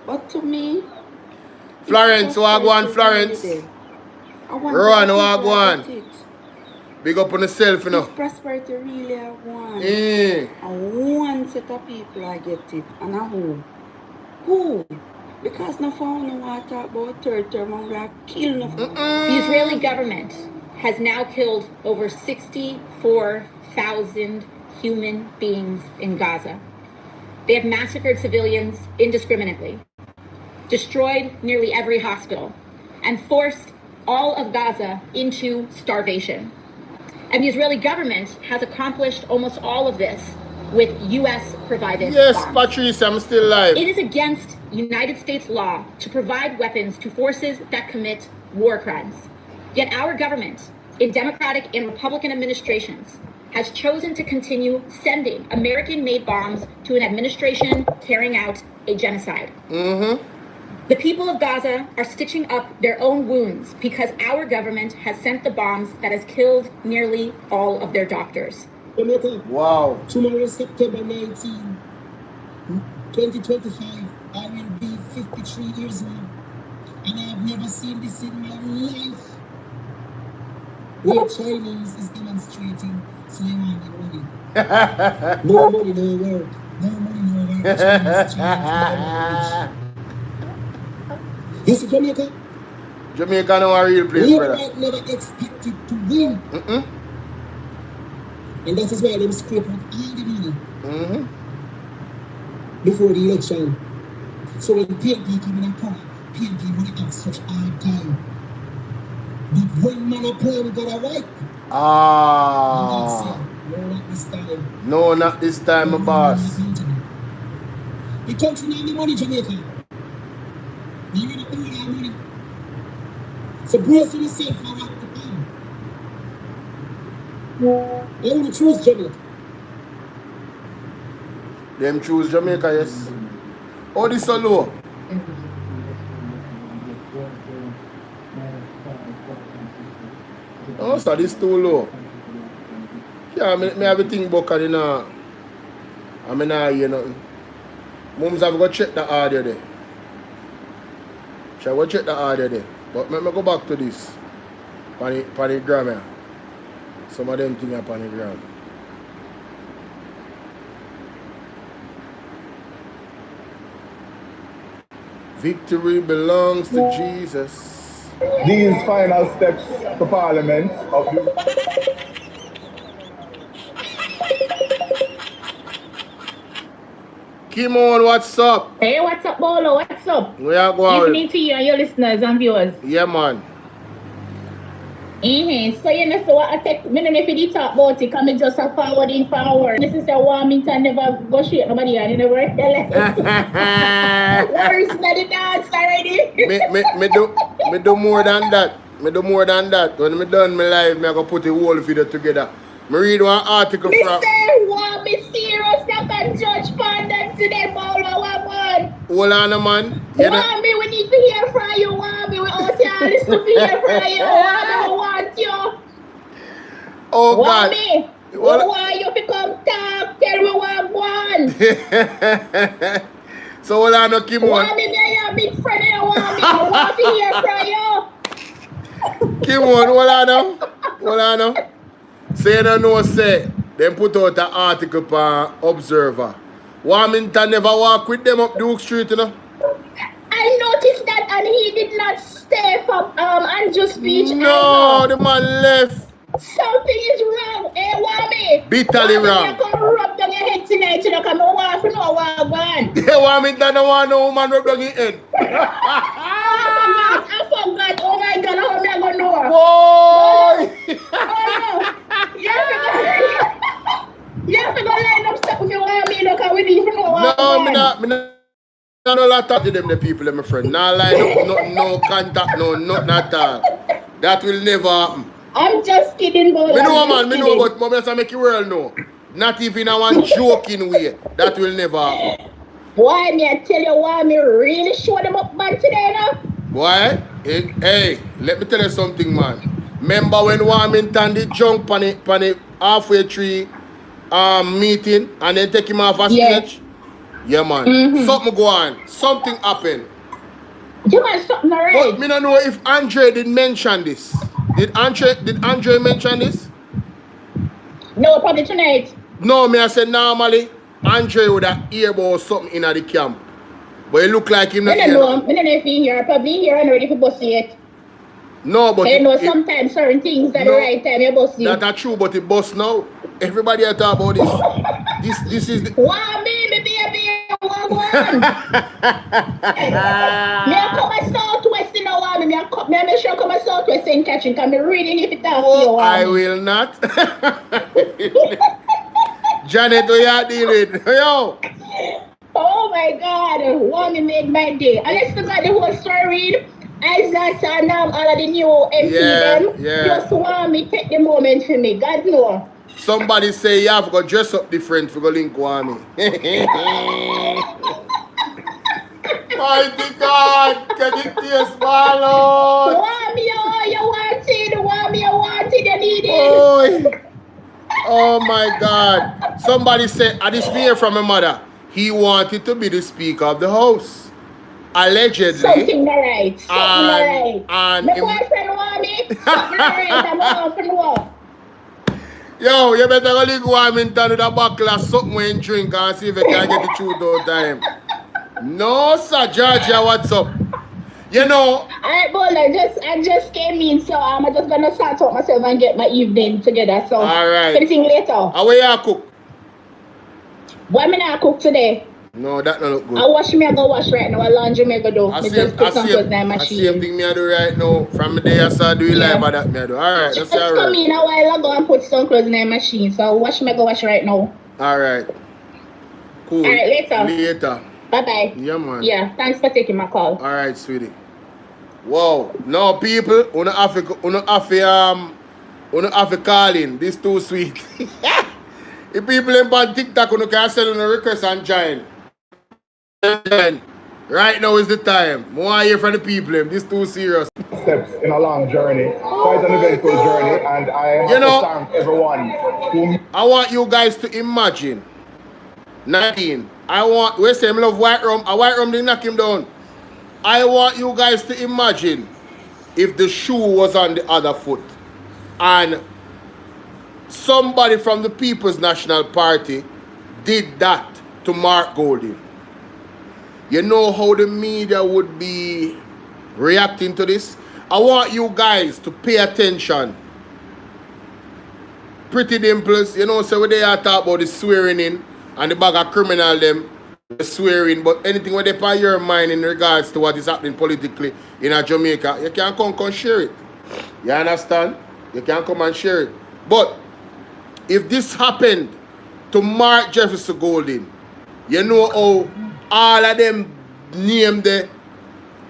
But to me, Florence, wagwan Florence. Rowan, wagwan. Big up on yourself, you know. If prosperity really I want. Mm. One set of people I get it. And I who? Who? Because no phone no want to talk about third term and we are killing of The Israeli government has now killed over 64,000 human beings in Gaza. They have massacred civilians indiscriminately, destroyed nearly every hospital, and forced all of Gaza into starvation. And the Israeli government has accomplished almost all of this with U.S. provided Yes, bombs. Patrice, I'm still alive. It is against United States law to provide weapons to forces that commit war crimes. Yet our government, in Democratic and Republican administrations, has chosen to continue sending American-made bombs to an administration carrying out a genocide. The people of Gaza are stitching up their own wounds because our government has sent the bombs that has killed nearly all of their doctors. Wow. Tomorrow, September 19, 2025, I will be 53 years old. And I have never seen this in my life. Where Chinese is demonstrating, so they want the money. No money, no work. No money, no work. Chinese, you see Jamaica? Jamaica no a real place, We brother. might never expected to win. And that is why they scrape out all the money before the election. So when PNP come in power, PNP will have such hard time. But when man a plan got a right. Ah. No, not this time. No, not this time, my boss. The country need the money, Jamaica. They need all our money. So brace yourself for what to come. I want to choose Jamaica. Them choose Jamaica, yes. Oh, this so low. Oh, so this too low. Yeah, me have a thing about it, you know. I mean, I hear nothing. Mums have got to check the audio there. Shall we check the audio there? But let me go back to this. Panigram here. Some of them things are panigram. Victory belongs to Jesus. These final steps to Parliament of the... Kimon, what's up? Hey, what's up, Bolo? What's up? We are going. Evening to you and your listeners and viewers. Yeah, man. So you know, so I take me no if you talk about it, come just a forward. This is a Warmington never go straight nobody and you never tell it. Worse than the dance already. me do more than that. Me do more than that. When me done my life, me I go put the whole video together. Me read one article from. Want me serious that can judge pardon today, Bolo, one. Hold on, man. You know, Me, we need to hear from you. Want me, we out here listen to hear from you. Want me, we want you. Oh, want God. Me, we want you to come talk. Tell me what one. So hold on, no, Kim. Want me, you're a big friend. You want me. I want to hear from you. Kim, hold on now. Hold on now. Say you don't know, say, them put out an article for Observer. Warmington never walk with them up Duke Street, you know? I noticed and he did not stay for Andrew's speech. No, the man left. Something is wrong. Hey, Wami. Bitterly wrong. You're going to rub down your head tonight. You don't come over for no one. They want me to don't want no woman rub down your head. I forgot. Oh my God, how am I going to know? Boy! You have to go line up stuff with your Wami. Look how we need for no one. No, me not talk to them, the people, my friend. Not line up, no contact, no, nothing at all. That will never happen. I'm just kidding, bro. Me know, man, me know, but I make you world know. Not even a one joking way. That will never happen. Boy, me I tell you why me really show them up bad today now. Boy, hey, let me tell you something, man. Remember when Warmington did jump on it halfway through meeting and then take him off a stage? Yeah, man. Something go on. Something happened. You want something alright? But me don't know if Andre did mention this. Did Andre mention this? No, probably tonight. No, me I said normally Andre would have hear about something in the camp. But it look like him not I don't know. I don't know if he here. Probably here and already for bossy it. No, but I know sometimes certain things at the right time you bossy. That's true, but it boss now. Everybody are talking about this. This is the wow, me baby, one. Me I come a southwest in a while. Me I make sure I come a southwest and catching. Can me reading if it talk to you. I will not. Janet, what you are dealing? Yo. Oh my God, Wami made my day. And let's look at the whole story. Isaac and all of the new MP them. Just Wami take the moment for me. God know. Somebody say you have to go dress up different for go link Wami. Mighty God, get it tears, Marlon. Wami, you want it, you need it. Oh my God. Somebody said, I just hear from my mother. He wanted to be the Speaker of the House. Allegedly. Something not right. And my boyfriend want me. Something not right. I'm off and walk. Yo, you better go leave Warmington with a bottle of something when you drink and see if you can get the truth out time. No, sir, Georgia, what's up? You know. Alright, boy, I just came in, so I'm just gonna start out myself and get my evening together. So alright. Anything later. How will you cook? Why me not cook today? No, that don't look good. I go wash right now. I laundry me go do. I just put some clothes in my machine. Same thing me I do right now. From the day I started doing live at that me I do. Alright, that's alright. Just come in a while ago and put some clothes in my machine. So wash right now. Alright. Cool. Alright, Later. Bye-bye. Yeah, man. Yeah, thanks for taking my call. Alright, sweetie. Wow. Now people, una have to call in. This too sweet. The people in on TikTok who can send a request and join. Right now is the time. More hear from the people. This too serious. Steps in a long journey, quite an eventful journey, and I have to thank everyone who... I want you guys to imagine. Nadine, we say I love White Rum. A White Rum didn't knock him down. I want you guys to imagine if the shoe was on the other foot and somebody from the People's National Party did that to Mark Golding. You know how the media would be reacting to this? I want you guys to pay attention. Pretty Dimples, you know, so when they are talking about the swearing in and the bag of criminal them swearing, but anything when they put your mind in regards to what is happening politically in Jamaica, you can come and share it. You understand? You can come and share it. But if this happened to Mark Jefferson Golding, you know how all of them name there,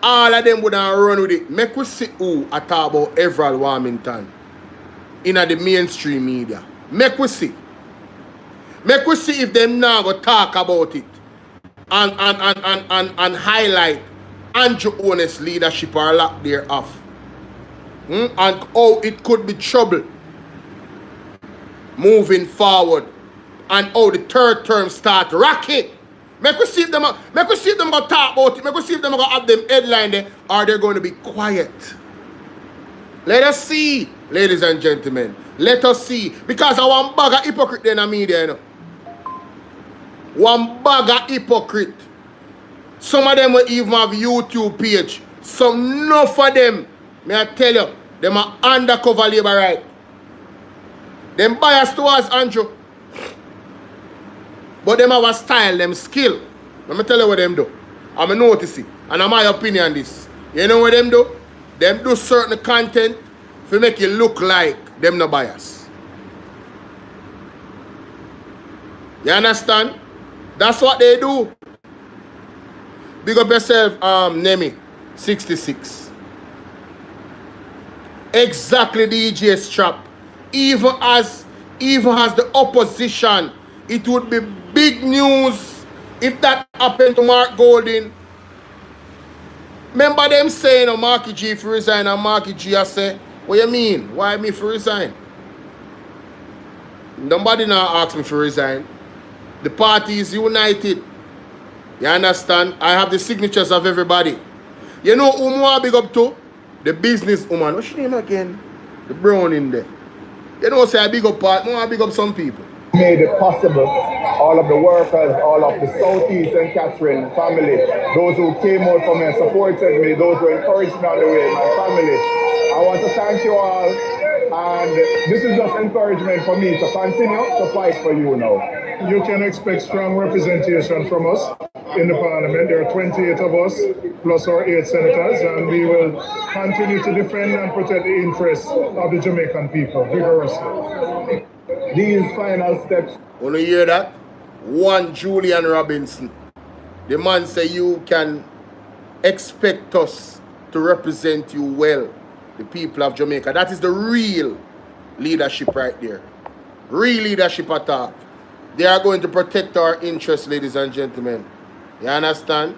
all of them would have run with it. Make we see who I talk about Everald Warmington in the mainstream media. Make we see. Make we see if them now go talk about it and highlight Andrew Holness leadership or lack thereof. And how it could be trouble moving forward and how the third term start rocking. Make we see if them go talk about it. Make we see if them go have them headline there or they're going to be quiet. Let us see, ladies and gentlemen. Let us see. Because I want bag of hypocrite in the media, you know. One bag of hypocrite. Some of them will even have YouTube page. Some enough of them, may I tell you, them are undercover labor right. Them bias towards Andrew. But them have a style, them skill. Let me tell you what them do. I'm notice it. And I'm my opinion this. You know what them do? Them do certain content to make you look like them no bias. You understand? That's what they do. Big up yourself, Nemi 66. Exactly the EJ strap. Even as the opposition, it would be big news if that happened to Mark Golding. Remember them saying, oh, Marky G for resign, and Marky G I say, what you mean? Why me for resign? Nobody now ask me for resign. The party is united. You understand? I have the signatures of everybody. You know who I big up to? The business woman. What's your name again? The brown in there. You know, say I big up part, I big up some people. Made it possible. All of the workers, all of the Southeast and Catherine family, those who came out for me and supported me, those who encouraged me on the way, my family. I want to thank you all. And this is just encouragement for me to continue to fight for you now. You can expect strong representation from us in the Parliament. There are 28 of us, plus our 8 senators, and we will continue to defend and protect the interests of the Jamaican people vigorously. These final steps. When you hear that? One Julian Robinson. The man say you can expect us to represent you well, the people of Jamaica. That is the real leadership right there. Real leadership attack. They are going to protect our interests, ladies and gentlemen. You understand?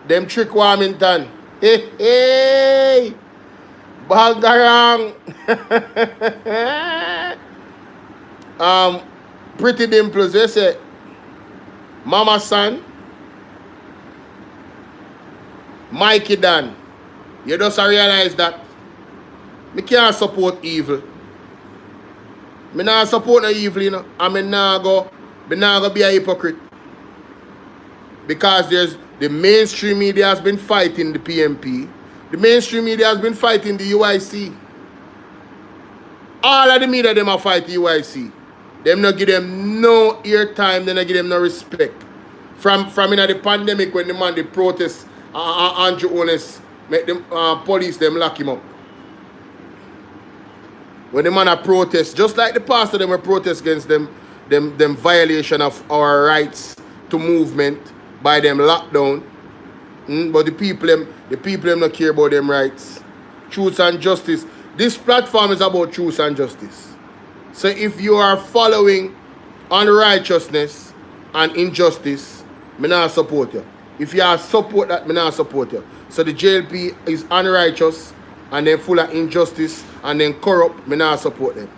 Them trick Warmington. Hey, hey! Bangarang! Pretty dimples, they say, Mama Son, Mikey Dan. You just realize that me can't support evil. Me not support no evil, you know. And me not go be a hypocrite. Because the mainstream media has been fighting the PMP. The mainstream media has been fighting the UIC. All of the media them are fighting the UIC. Them not give them no airtime, they not give them no respect. From in the pandemic when the man they protest, Andrew Holness make them police them lock him up. When the man a protest, just like the pastor them were protest against them violation of our rights to movement by them lockdown. But the people them not care about them rights. Truth and justice. This platform is about truth and justice. So if you are following unrighteousness and injustice, me not support you. If you are support that, me not support you. So the JLP is unrighteous and then full of injustice and then corrupt, me not support them.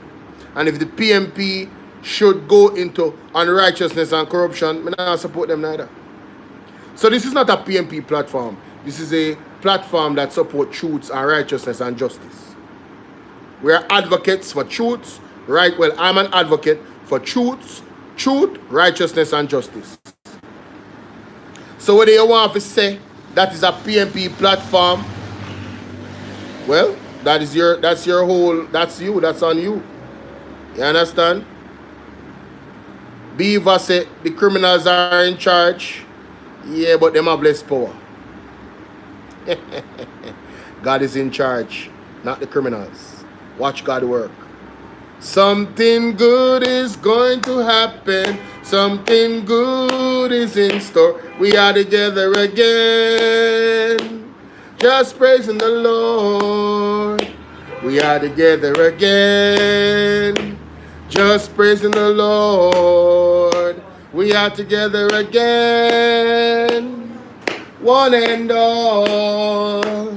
And if the PMP should go into unrighteousness and corruption, me not support them neither. So this is not a PMP platform. This is a platform that supports truths and righteousness and justice. We are advocates for truths, right? Well, I'm an advocate for truth, righteousness, and justice. So whether you want to say that is a PMP platform, well, that's you, that's on you. You understand? Beaver said the criminals are in charge. Yeah, but them have less power. God is in charge, not the criminals. Watch God work. Something good is going to happen. Something good is in store. We are together again. Just praising the Lord. We are together again. Just praising the Lord. We are together again. One and all.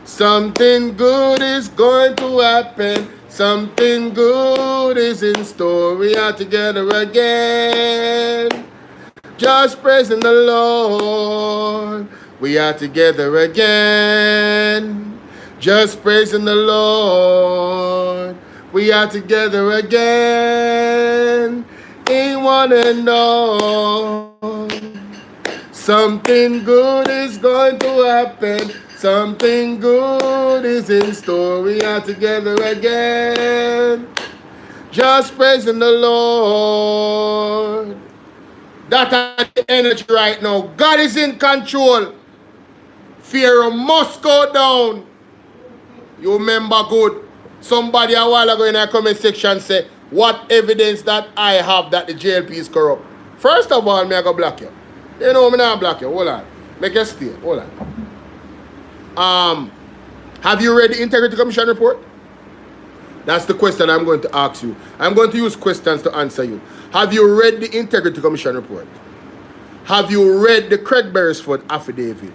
Something good is going to happen. Something good is in store. We are together again. Just praising the Lord. We are together again. Just praising the Lord. We are together again. In one and all. Something good is going to happen. Something good is in store. We are together again. Just praising the Lord. That's the energy right now. God is in control. Fear must go down. You remember good. Somebody a while ago in our comment section said, what evidence that I have that the JLP is corrupt? First of all, me I go block you. You know me not block you. Hold on. Make you stay. Hold on. Have you read the Integrity Commission report? That's the question I'm going to ask you. I'm going to use questions to answer you. Have you read the Integrity Commission report? Have you read the Craig Beresford affidavit?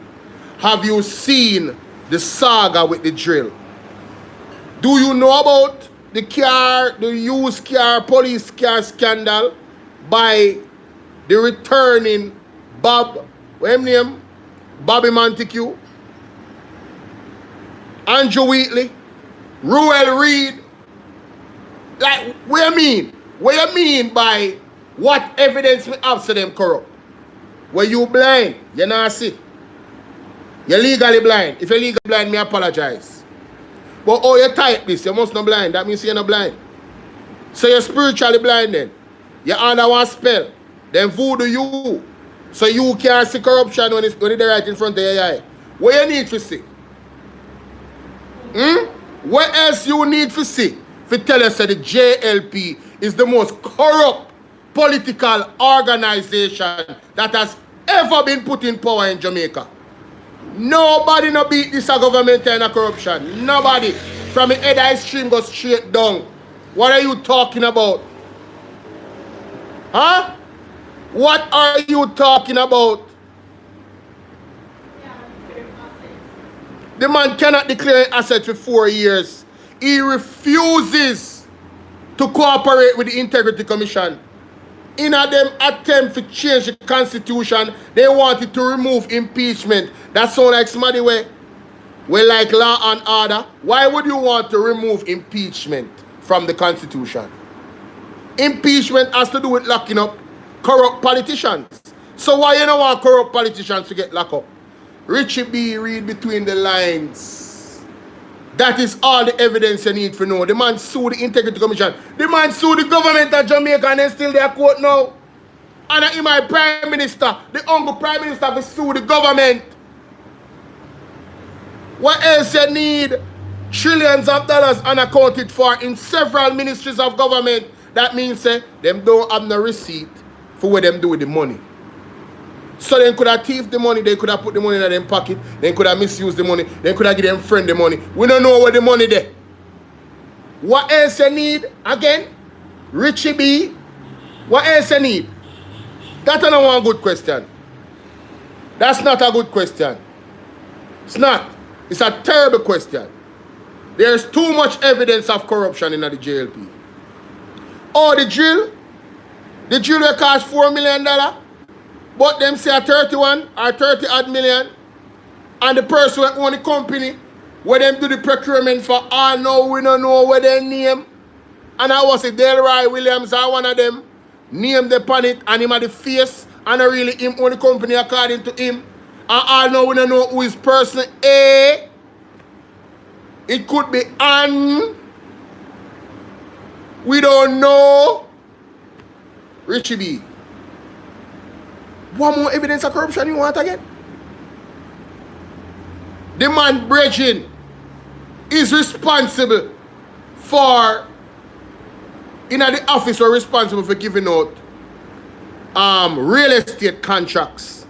Have you seen the saga with the drill? Do you know about the used car, police car scandal by the returning Bobby Montague, Andrew Wheatley, Ruel Reid? Like, what you mean? What you mean by what evidence we have to them corrupt? Were you blind? You not see. You're legally blind. If you're legally blind, me apologize. But oh, you type this, you must not blind. That means you're not blind. So you're spiritually blind then. You're under one spell. Then voodoo you. So you can't see corruption when it's right in front of your eye. What you need to see? What else you need to see? If you tell us that the JLP is the most corrupt political organization that has ever been put in power in Jamaica. Nobody no beat this government in a corruption. Nobody. From the head of the stream goes straight down. What are you talking about? Huh? What are you talking about? The man cannot declare an asset for 4 years. He refuses to cooperate with the Integrity Commission. In a them attempt to change the constitution, they wanted to remove impeachment. That sounds like somebody where like law and order. Why would you want to remove impeachment from the constitution? Impeachment has to do with locking up corrupt politicians. So why you don't want corrupt politicians to get locked up? Richie B, read between the lines. That is all the evidence you need to know. The man sued the Integrity Commission. The man sued the government of Jamaica and then still their court now. And in my prime minister, the Uncle Prime Minister will sue the government. What else you need? Trillions of dollars unaccounted for in several ministries of government. That means them don't have no receipt for what them do with the money. So they could have thieved the money, they could have put the money in their pocket, they could have misused the money, they could have given them friend the money. We don't know where the money there. What else you need? Again? Richie B? What else you need? That's not one good question. That's not a good question. It's not. It's a terrible question. There's too much evidence of corruption in the JLP. Oh, the drill? The drill will cost $4 million? But them say a 31 or 30 odd million. And the person who own the company, where them do the procurement for all now, we don't know where they name. And I was a Delroy Williams or one of them. Name the pan it and him at the face. And I really him own the company according to him. And all now we don't know who is person A. It could be Ann. We don't know. Richie B. One more evidence of corruption you want again? The man Bridging is responsible for, in the office were responsible for giving out real estate contracts.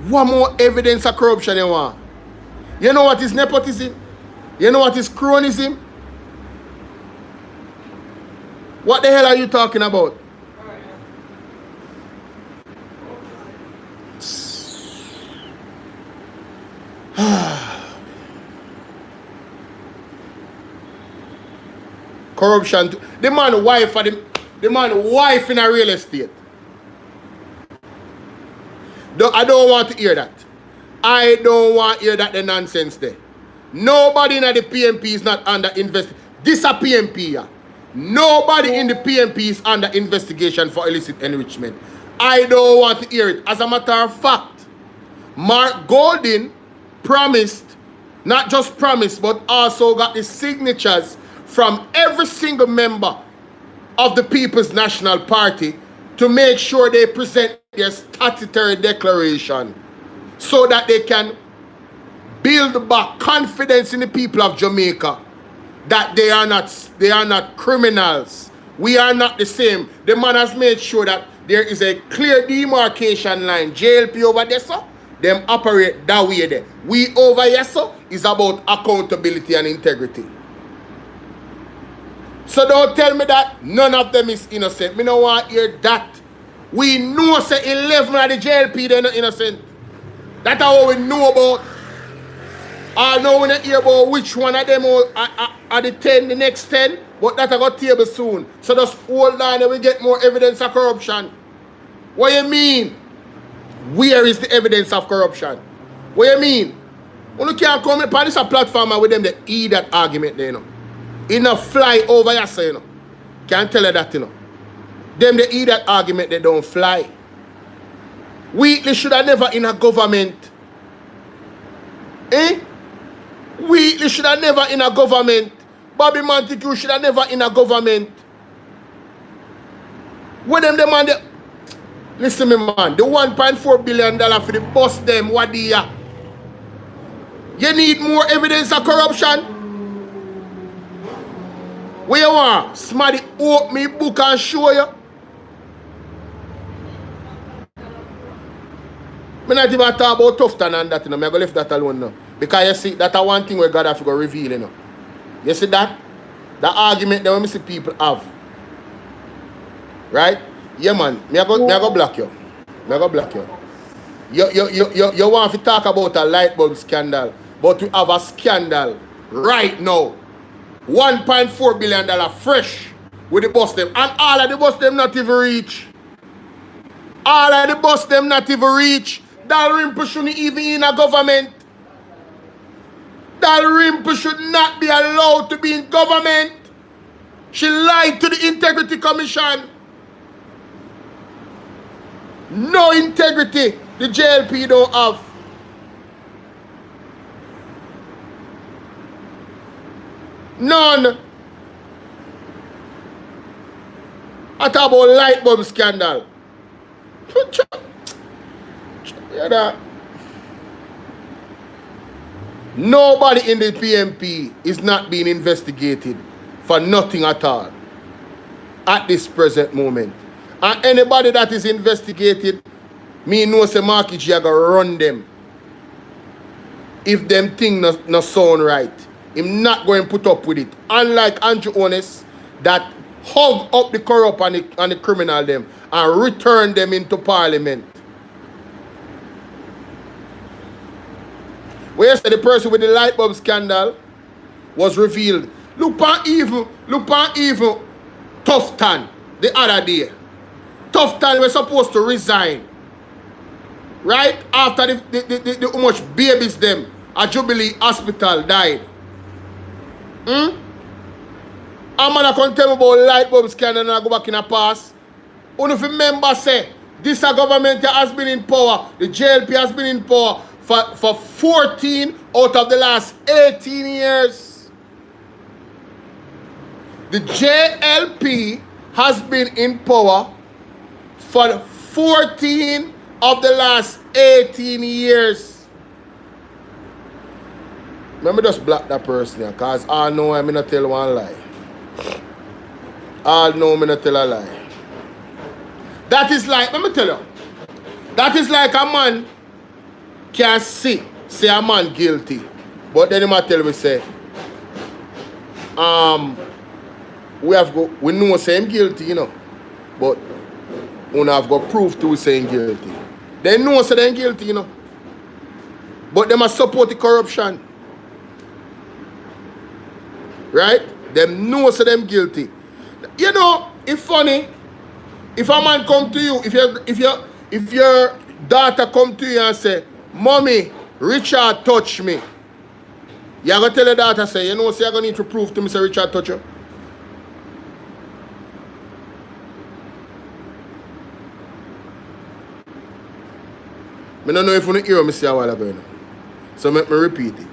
One more evidence of corruption you want? You know what is nepotism? You know what is cronism? What the hell are you talking about? Corruption. The man wife in a real estate. I don't want to hear that. I don't want to hear that the nonsense there. Nobody in the PMP is not under investigation. This a PMP. Yeah. Nobody in the PMP is under investigation for illicit enrichment. I don't want to hear it. As a matter of fact, Mark Golding promised, not just promised, but also got the signatures from every single member of the People's National Party to make sure they present their statutory declaration so that they can build back confidence in the people of Jamaica that they are not criminals. We are not the same. The man has made sure that there is a clear demarcation line. JLP over there, so them operate that way there. We over here, so is about accountability and integrity. So don't tell me that none of them is innocent. Me don't want to hear that. We know say 11 of the JLP they're not innocent. That's all we know about. I know we don't hear about which one of them are the 10, the next 10, but that I got table soon. So just hold on and we get more evidence of corruption. What you mean? Where is the evidence of corruption? What you mean? When you can't come upon this platform and with them, they eat that argument there, you know. It not fly over here, so, you know. Can't tell you that, you know. Them they eat that argument, they don't fly. Wheatley should have never in a government. Eh? Wheatley should have never in a government. Bobby Montague should have never in a government. When them demand the... Listen me man, the $1.4 billion for the bus them, what do you? You need more evidence of corruption? What you want? Somebody open me book and show you? I'm not even talk about Tufton and that, you know. I'm going to leave that alone now. Because you see, that's one thing where God have to go reveal, you know. You see that? The argument that we see people have. Right? Yeah, man. Me I go block you. Me I go block you. You want to talk about a light bulb scandal, but we have a scandal right now. $1.4 billion fresh with the bus them. And all of the bus them not even reach. All of the bus them not even reach. Dalrymple shouldn't even in a government. Dalrymple should not be allowed to be in government. She lied to the Integrity Commission. No integrity the JLP don't have. None. I talk about light bulb scandal. Nobody in the PMP is not being investigated for nothing at all at this present moment. And anybody that is investigated, me know say Marky G gonna run them. If them things no sound right, him not going to put up with it. Unlike Andrew Holness that hug up the corrupt and the criminal them and return them into Parliament. Where you say the person with the light bulb scandal was revealed. Look on evil Tufton the other day. Tufton was supposed to resign. Right? After the how much babies them at Jubilee Hospital died. I'm gonna come tell me about light bulb scandal and I go back in a past. Only if you remember say this government has been in power, the JLP has been in power for 14 out of the last 18 years. The JLP has been in power for 14 of the last 18 years. Let me just block that person here, because I know I'm not tell one lie. I know I'm not tell a lie. That is like, let me tell you, that is like a man can say a man guilty, but then he might tell me say, we know saying guilty, you know, but we have got proof to saying guilty. They know say they're guilty, you know, but they must support the corruption. Right? Them know say them guilty. You know, it's funny. If a man come to you, if your daughter come to you and say, "Mommy, Richard touched me," you're gonna tell your daughter, say, you know, say you're gonna need to prove to me say Richard touched you. I don't know if you hear me say a while ago. So let me repeat it.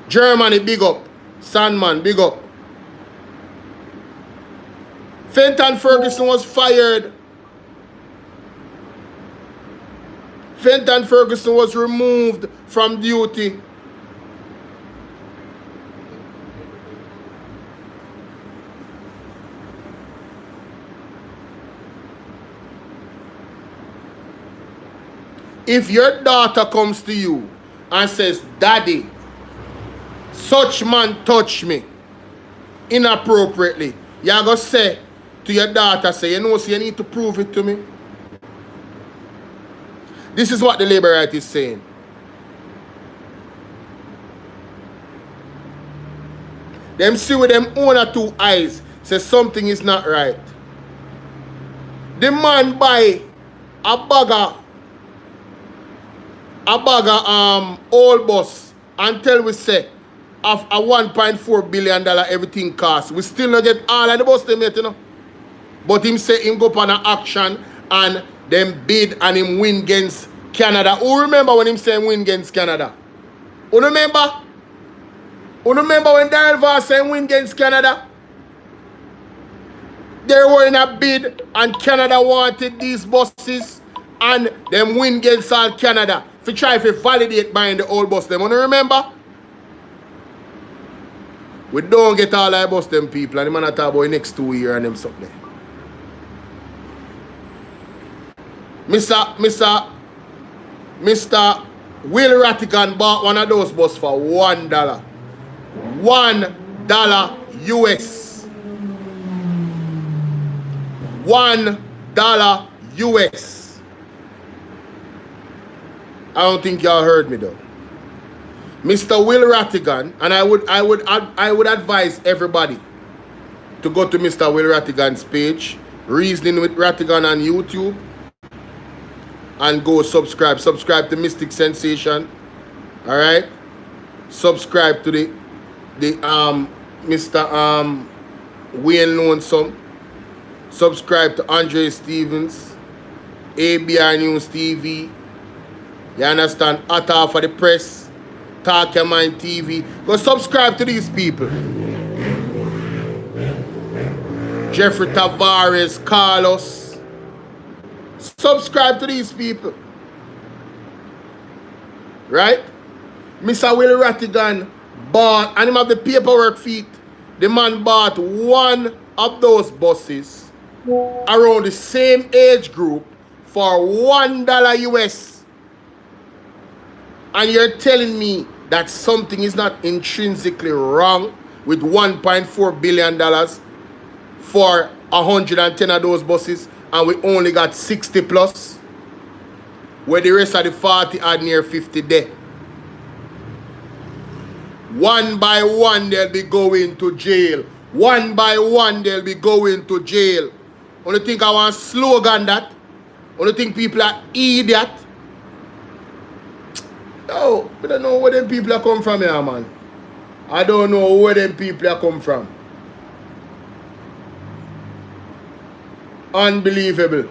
Germany, big up. Sandman, big up. Fenton Ferguson was fired. Fenton Ferguson was removed from duty. If your daughter comes to you and says, Daddy, such man touched me inappropriately, you're going to say to your daughter, say, you know, so you need to prove it to me. This is what the labor right is saying. Them see with them one or two eyes, say something is not right. The man buy a bagger old bus and tell we say of a $1.4 billion everything cost. We still not get all of the bus them yet, you know. But him say him go up on an action and them bid and him win against Canada. Who remember when him say him win against Canada? Who remember? Who remember when Darrell Voss say him win against Canada? They were in a bid and Canada wanted these buses and them win against all Canada. If you try to validate buying the old bus, them wanna remember? We don't get all our bus them people and the man talk about the next 2 years and them something. Mr. Will Rattigan bought one of those buses for $1. $1 US. $1 US. I don't think y'all heard me though. Mr. Will Rattigan, and I would advise everybody to go to Mr. Will Rattigan's page, Reasoning with Rattigan on YouTube, and go subscribe. Subscribe to Mystic Sensation. Alright? Subscribe to the Mr. Wayne Lonesome. Subscribe to Andre Stevens, ABR News TV. You understand? Atta for the Press, Talk Your Mind TV. Go subscribe to these people. Jeffrey Tavares, Carlos. Subscribe to these people. Right? Mr. Will Rattigan bought, and him have the paperwork feet. The man bought one of those buses around the same age group for $1 US. And you're telling me that something is not intrinsically wrong with $1.4 billion for 110 of those buses, and we only got 60 plus, where the rest of the 40 are near 50 there. One by one they'll be going to jail. One by one they'll be going to jail. Only think I want slogan that? Only think people are idiot? No, I don't know where them people are come from here, man. I don't know where them people are come from. Unbelievable.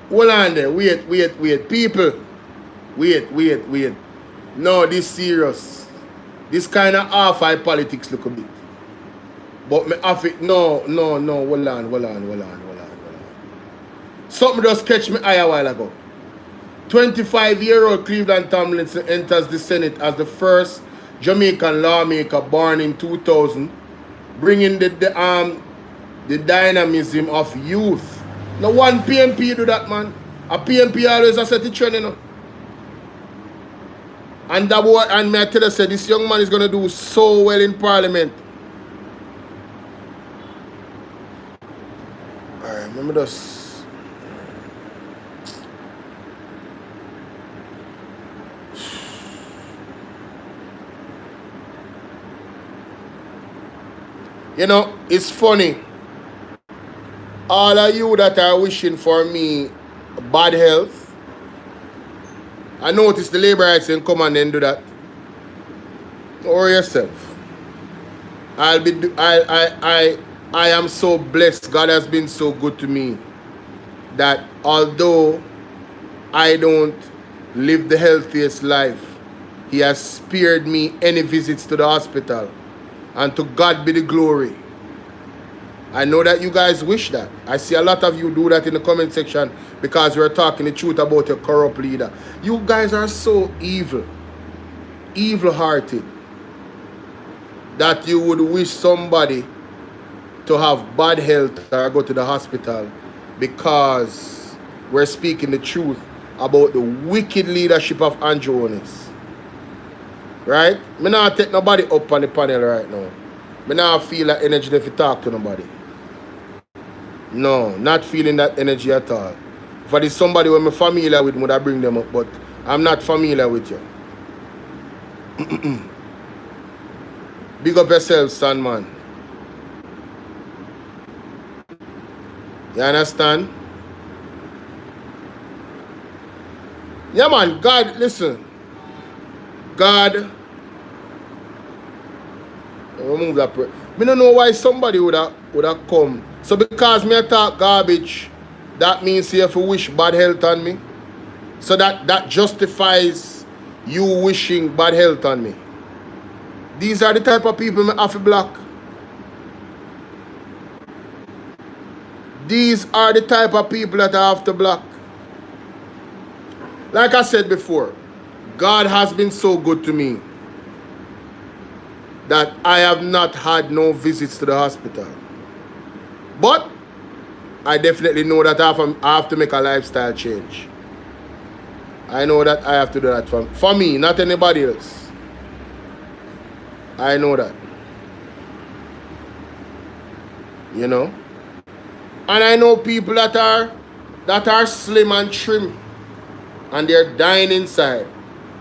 Hold on there. Wait. People. Wait. No, this serious. This kind of half-eye politics look a bit. But me have it. No. Hold on. Something just catch me eye a while ago. 25-year-old Cleveland Tomlinson enters the Senate as the first Jamaican lawmaker born in 2000, bringing the dynamism of youth. No one PMP do that, man. A PMP always a set the trend, you know. And that boy, and me I tell you, say this young man is gonna do so well in Parliament. Alright, remember this. You know, it's funny. All of you that are wishing for me bad health, I notice the Labourites in command and do that. Don't worry yourself. I am so blessed. God has been so good to me that although I don't live the healthiest life, He has spared me any visits to the hospital. And to God be the glory. I know that you guys wish that. I see a lot of you do that in the comment section because we're talking the truth about your corrupt leader. You guys are so evil, evil-hearted, that you would wish somebody to have bad health or go to the hospital because we're speaking the truth about the wicked leadership of Andrew Holness. Right? Me not take nobody up on the panel right now. Me not feel that energy if you talk to nobody. No, not feeling that energy at all. If there's somebody who I'm familiar with, would I bring them up, but I'm not familiar with you. Big up yourself, son, man. You understand? Yeah, man. God, listen. God. Remove that. Me don't know why somebody would have come. So because me talk garbage, that means you have to wish bad health on me. So that justifies you wishing bad health on me. These are the type of people me have to block. These are the type of people that I have to block. Like I said before, God has been so good to me that I have not had no visits to the hospital. But I definitely know that I have to make a lifestyle change. I know that I have to do that for me, not anybody else. I know that. You know? And I know people that are slim and trim and they're dying inside.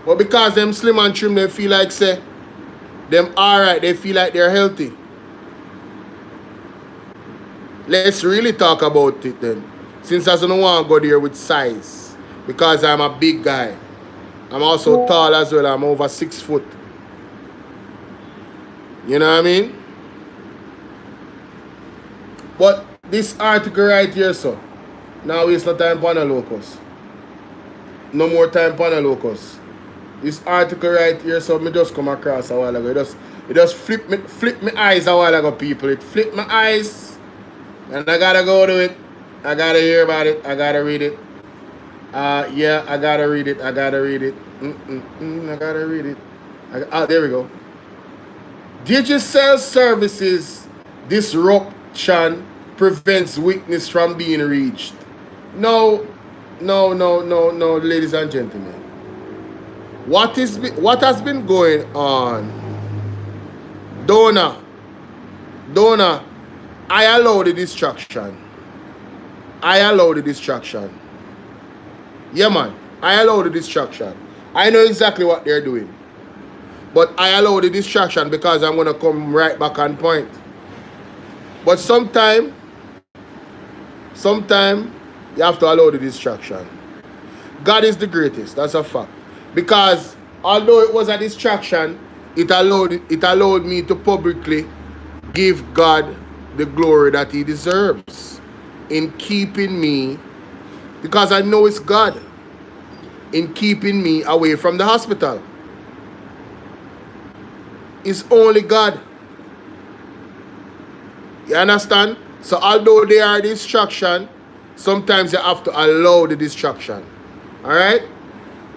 But because them slim and trim, they feel like say them alright, they feel like they're healthy. Let's really talk about it then. Since I don't want to go there with size. Because I'm a big guy. I'm also tall as well. I'm over 6 foot. You know what I mean? But this article right here, so. Now waste no time on a locus. No more time on a locus. This article right here, so me just come across a while ago. It just flip me eyes a while ago, people. It flipped my eyes. And I gotta go to it. I gotta hear about it. I gotta read it. Yeah, I gotta read it. I gotta read it. I gotta read it. There we go. Digital services disruption prevents weakness from being reached. No, ladies and gentlemen. What has been going on? Donna, I allow the distraction. Yeah, man, I allow the distraction. I know exactly what they're doing. But I allow the distraction because I'm going to come right back on point. But sometime you have to allow the distraction. God is the greatest. That's a fact. Because although it was a distraction, it allowed me to publicly give God the glory that He deserves in keeping me, because I know it's God, in keeping me away from the hospital. It's only God. You understand? So although there are distractions, sometimes you have to allow the distraction. Alright?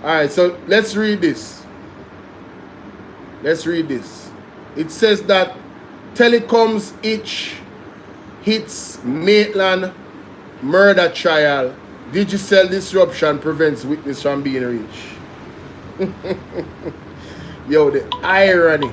Alright, so let's read this. It says that telecoms hits Maitland murder trial. Digital disruption prevents witness from being reached. Yo, the irony.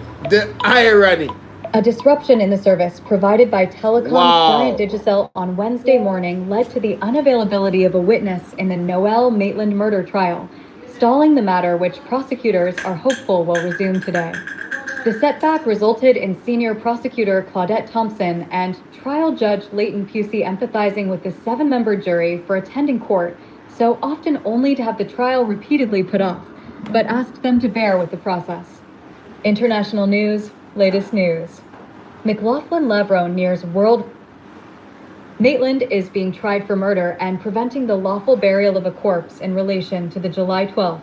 A disruption in the service provided by Telecom's client Digicel on Wednesday morning led to the unavailability of a witness in the Noel Maitland murder trial, stalling the matter which prosecutors are hopeful will resume today. The setback resulted in senior prosecutor Claudette Thompson and trial judge Leighton Pusey empathizing with the 7-member jury for attending court, so often only to have the trial repeatedly put off, but asked them to bear with the process. International news, latest news. McLaughlin Levro nears world. Maitland is being tried for murder and preventing the lawful burial of a corpse in relation to the July 12,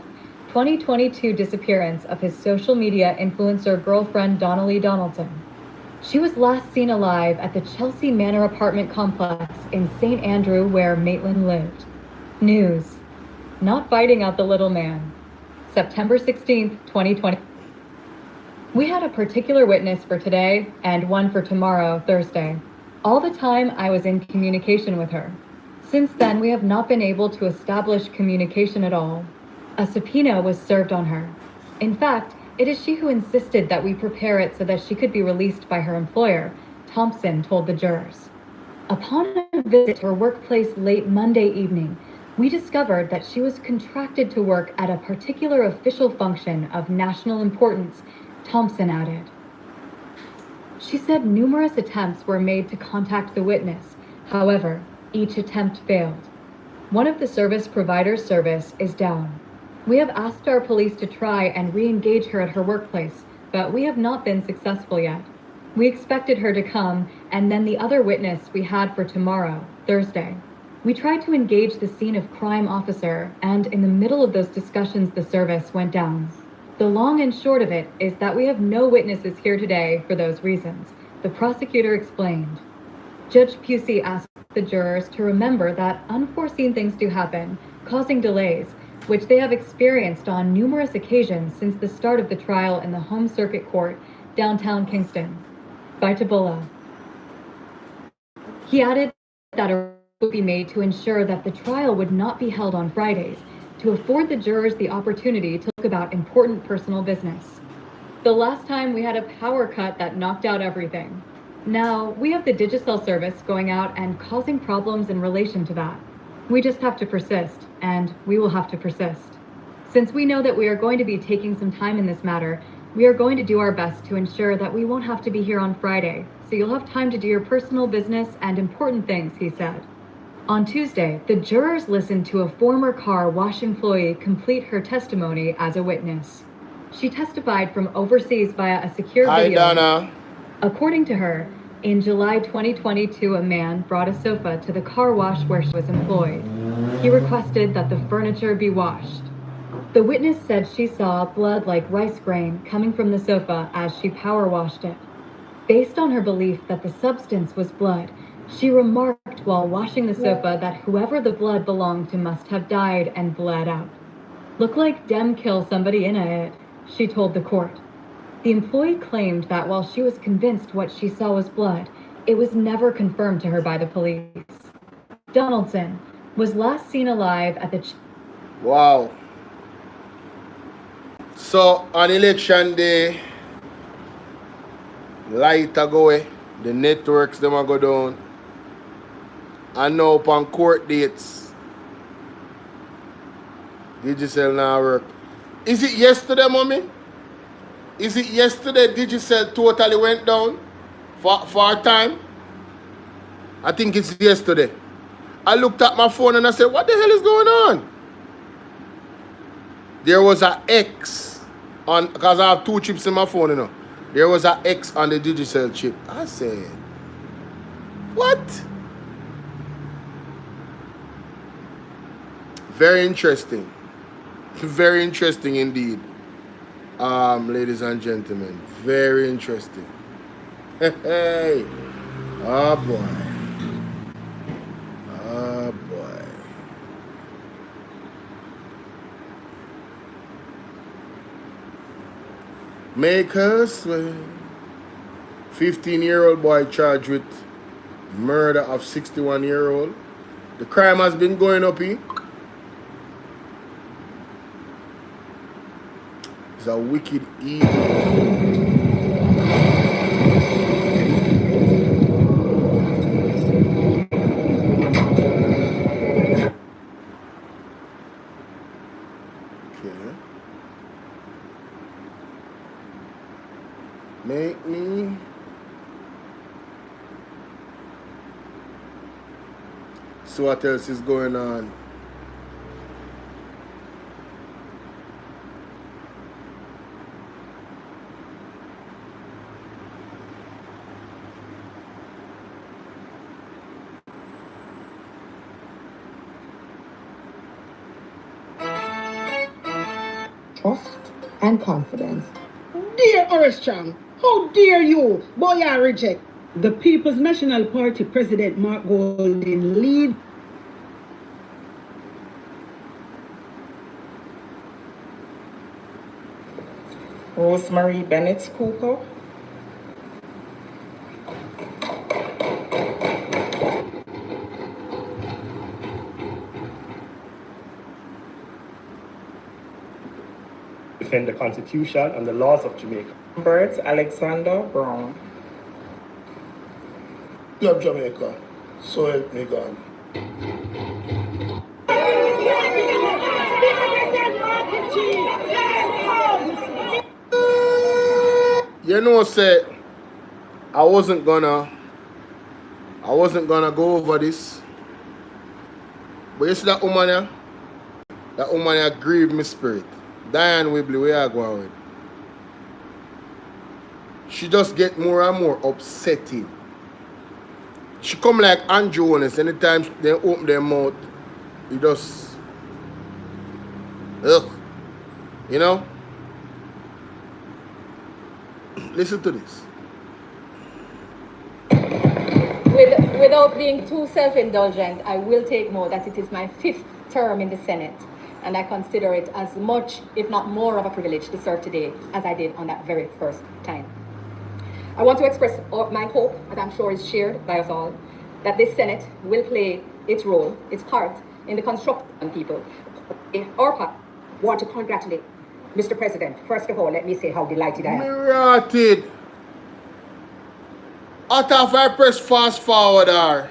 2022 disappearance of his social media influencer girlfriend Donnelly Donaldson. She was last seen alive at the Chelsea Manor apartment complex in St. Andrew where Maitland lived. News. Not fighting out the little man. September 16th, 2020. We had a particular witness for today and one for tomorrow, Thursday. All the time I was in communication with her. Since then, we have not been able to establish communication at all. A subpoena was served on her. In fact, it is she who insisted that we prepare it so that she could be released by her employer, Thompson told the jurors. Upon a visit to her workplace late Monday evening, we discovered that she was contracted to work at a particular official function of national importance, Thompson added. She said numerous attempts were made to contact the witness. However, each attempt failed. One of the service provider's service is down. We have asked our police to try and re-engage her at her workplace, but we have not been successful yet. We expected her to come, and then the other witness we had for tomorrow, Thursday. We tried to engage the scene of crime officer, and in the middle of those discussions the service went down. The long and short of it is that we have no witnesses here today for those reasons, the prosecutor explained. Judge Pusey asked the jurors to remember that unforeseen things do happen, causing delays, which they have experienced on numerous occasions since the start of the trial in the Home Circuit Court, downtown Kingston. By Tabula. He added that a would be made to ensure that the trial would not be held on Fridays, to afford the jurors the opportunity to talk about important personal business. The last time we had a power cut that knocked out everything. Now, we have the Digicel service going out and causing problems in relation to that. We just have to persist, and we will have to persist. Since we know that we are going to be taking some time in this matter, we are going to do our best to ensure that we won't have to be here on Friday, so you'll have time to do your personal business and important things, he said. On Tuesday, the jurors listened to a former car wash employee complete her testimony as a witness. She testified from overseas via a secure video. Hi, Donna. According to her, in July 2022, a man brought a sofa to the car wash where she was employed. He requested that the furniture be washed. The witness said she saw blood like rice grain coming from the sofa as she power washed it. Based on her belief that the substance was blood, she remarked while washing the sofa that whoever the blood belonged to must have died and bled out. Look like dem kill somebody in it, she told the court. The employee claimed that while she was convinced what she saw was blood, it was never confirmed to her by the police. Donaldson was last seen alive at the... Wow. So, on election day, light a go away, the networks them a go down. And now upon court dates, Digicel now work. Is it yesterday, mommy? Is it yesterday Digicel totally went down for a time? I think it's yesterday. I looked at my phone and I said, what the hell is going on? There was an X on, because I have 2 chips in my phone, you know. There was an X on the Digicel chip. I said, what? Very interesting. Very interesting indeed. Ladies and gentlemen. Very interesting. Hey. Oh boy. Oh boy. Make her swear. 15-year-old boy charged with murder of 61-year-old. The crime has been going up here. It's a wicked evil. Okay. Make me. So what else is going on? trust and confidence. Dear Orishang, how dare you? Boy, I reject. The People's National Party President Mark Golden lead. Rosemary Bennett Cooper. Defend the Constitution and the laws of Jamaica. Bert Alexander Brown. Love Jamaica, so help me God. You know, say I wasn't gonna go over this. But you see that woman here? That woman here grieved my spirit. Diane Wibley, where you going with? She just get more and more upsetting. She come like Andrew Holness. Anytime they open their mouth, you just ugh. You know? Listen to this. Without being too self-indulgent, I will take note that it is my 5th term in the Senate, and I consider it as much, if not more, of a privilege to serve today as I did on that very first time. I want to express my hope, as I'm sure is shared by us all, that this Senate will play its role, its part, in the construction of people. Our part, want to congratulate Mr. President. First of all, let me say how delighted I am. Mirated. After I press fast forward her,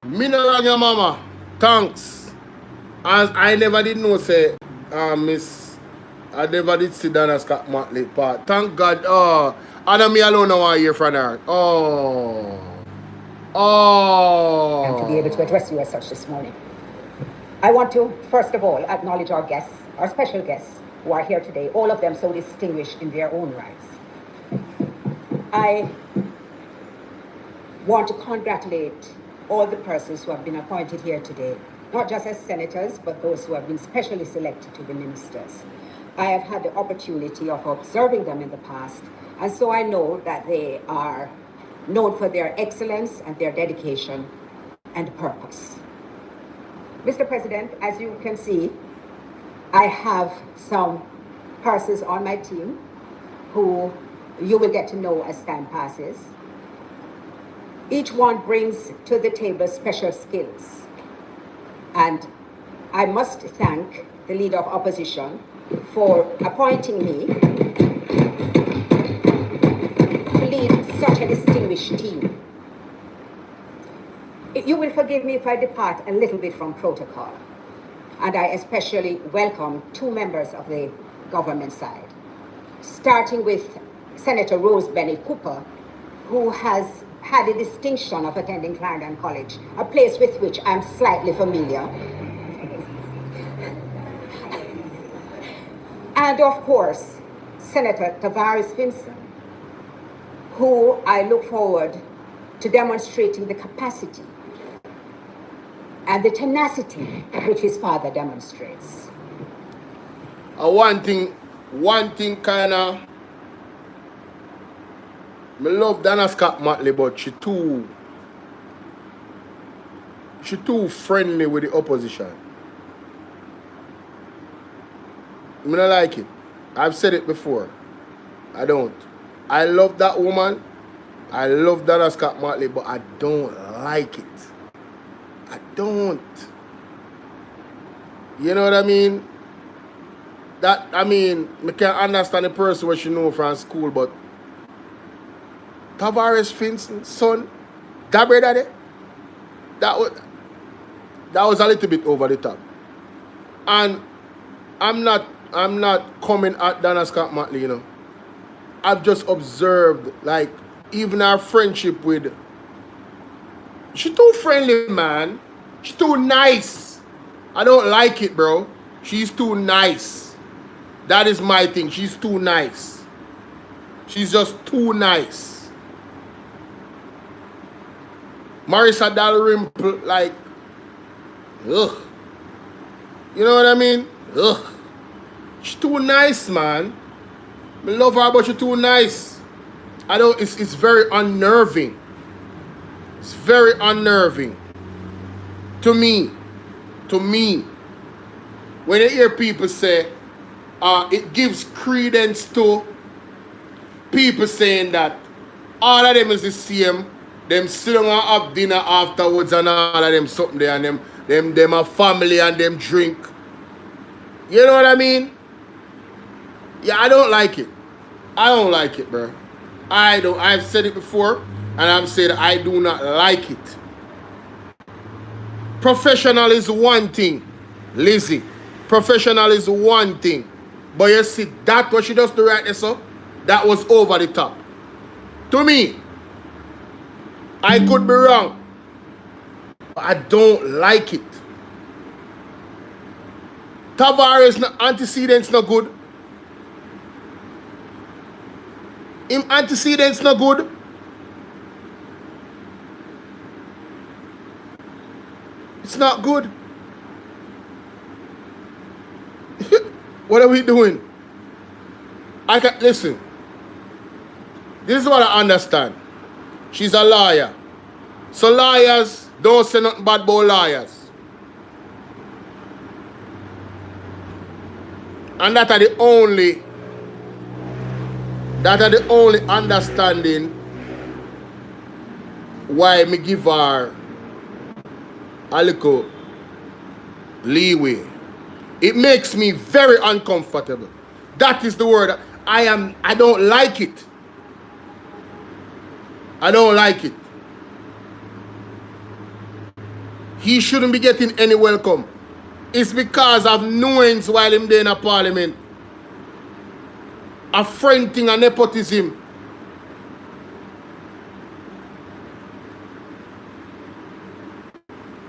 me no wrong your mama. Thanks. As I never did know say Miss I never did see Donna Scott Motley part. Thank God. I don't me alone now I hear from her. And to be able to address you as such this morning. I want to, first of all, acknowledge our guests, our special guests who are here today, all of them so distinguished in their own rights. I want to congratulate all the persons who have been appointed here today, not just as senators, but those who have been specially selected to be ministers. I have had the opportunity of observing them in the past, and so I know that they are known for their excellence and their dedication and purpose. Mr. President, as you can see, I have some persons on my team who you will get to know as time passes. Each one brings to the table special skills. And I must thank the Leader of Opposition for appointing me to lead such a distinguished team. You will forgive me if I depart a little bit from protocol. And I especially welcome 2 members of the government side, starting with Senator Rose Bennett Cooper, who has had the distinction of attending Clarendon College, a place with which I'm slightly familiar. And of course, Senator Tavares Vinson, who I look forward to demonstrating the capacity and the tenacity which his father demonstrates. One thing kinda, I love Donna Scott Motley, but she too friendly with the opposition. I don't like it. I've said it before. I don't. I love that woman. I love Donna Scott Motley, but I don't like it. I don't. You know what I mean? I can't understand the person what she know from school, but Tavares Vinson's son, that brother, that was a little bit over the top. And I'm not coming at Donna Scott Motley, you know. I've just observed, like, even our friendship with, she too friendly, man. She's too nice. I don't like it, bro. She's too nice. That is my thing. She's too nice. She's just too nice. Marissa Dalrymple, like, ugh. You know what I mean? Ugh. She too nice, man. I love her, but she too nice. I don't, it's very unnerving. It's very unnerving. To me. When you hear people say, it gives credence to people saying that all of them is the same. Them sit down and have dinner afterwards and all of them something there, and them a family and them drink. You know what I mean? Yeah, I don't like it. I don't like it, bro. I don't. I've said it before, and I'm saying I do not like it. Professional is one thing, Lizzie. Professional is one thing. But you see, that what she does to right there, so that was over the top. To me, I could be wrong, but I don't like it. Tavares antecedents not good. Him antecedents not good. It's not good. What are we doing? I can listen. This is what I understand. She's a lawyer. So lawyers don't say nothing bad about lawyers. And that are the only understanding why me give her a little leeway. It makes me very uncomfortable. That is the word. I don't like it. I don't like it. He shouldn't be getting any welcome. It's because of knowings while him there in a parliament. A friend thing and nepotism.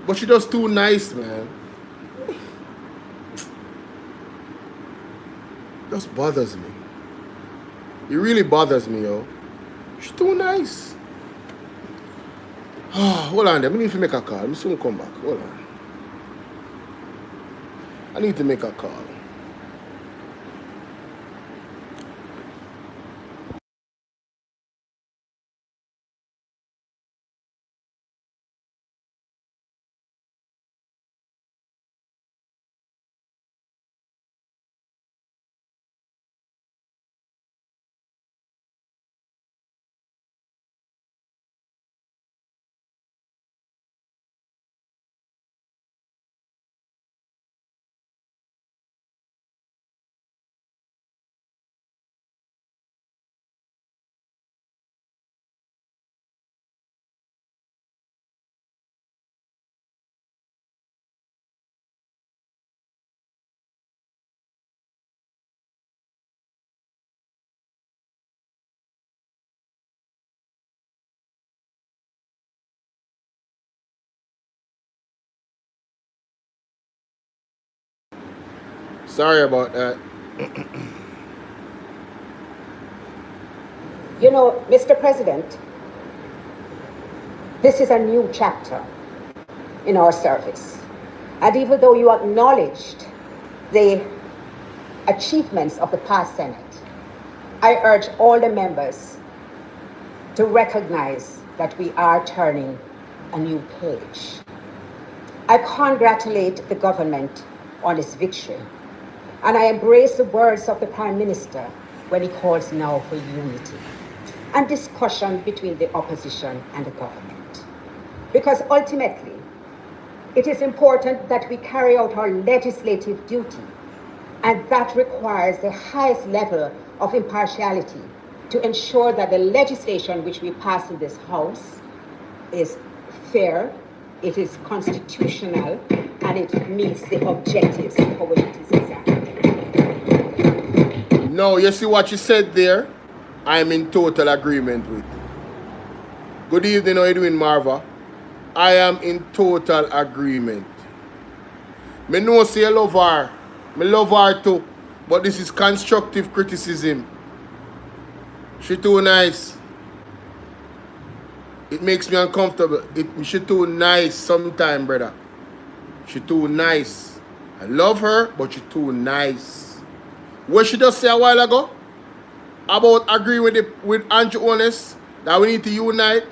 But she just too nice, man. Just bothers me. It really bothers me, yo. She's too nice. Hold on there. I need to make a call. I'm soon come back. Hold on. I need to make a call. Sorry about that. You know, Mr. President, this is a new chapter in our service. And even though you acknowledged the achievements of the past Senate, I urge all the members to recognize that we are turning a new page. I congratulate the government on its victory, and I embrace the words of the Prime Minister when he calls now for unity and discussion between the opposition and the government. Because ultimately, it is important that we carry out our legislative duty, and that requires the highest level of impartiality to ensure that the legislation which we pass in this House is fair, it is constitutional, and it meets the objectives for which it is examined. No, you see what you said there? I'm in total agreement with. Good evening, how are you doing, Marva? I am in total agreement. Me know say I love her. Me love her too. But this is constructive criticism. She too nice. It makes me uncomfortable. She too nice sometimes, brother. She too nice. I love her, but she too nice. what she just said a while ago about agreeing with Andrew Holness that we need to unite,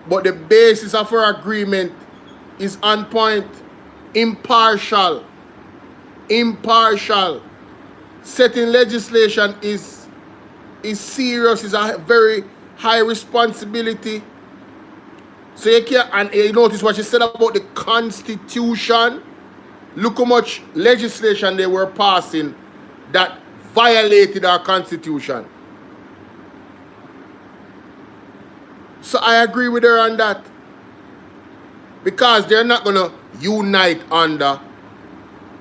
but the basis of her agreement is on point, impartial. Setting legislation is serious, is a very high responsibility. So you can't, and you notice what she said about the Constitution. Look how much legislation they were passing that violated our Constitution. So I agree with her on that. Because they're not going to unite under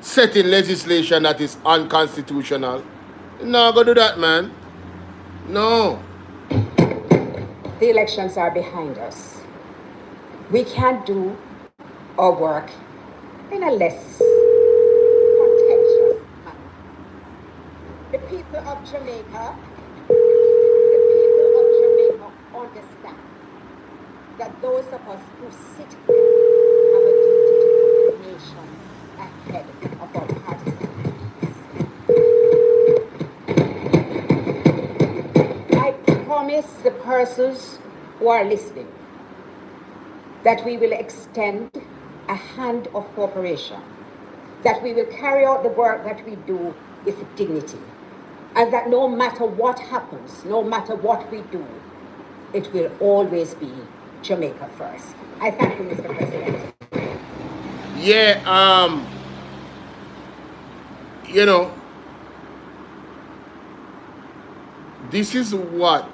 setting legislation that is unconstitutional. No, go do that, man. No. The elections are behind us. We can't do our work in a less contentious manner. The people of Jamaica understand that those of us who sit here have a duty to put the nation ahead of our partisans. I promise the persons who are listening that we will extend a hand of cooperation, that we will carry out the work that we do with dignity, and that no matter what happens, no matter what we do, it will always be Jamaica first. I thank you, Mr. President. Yeah, you know, this is what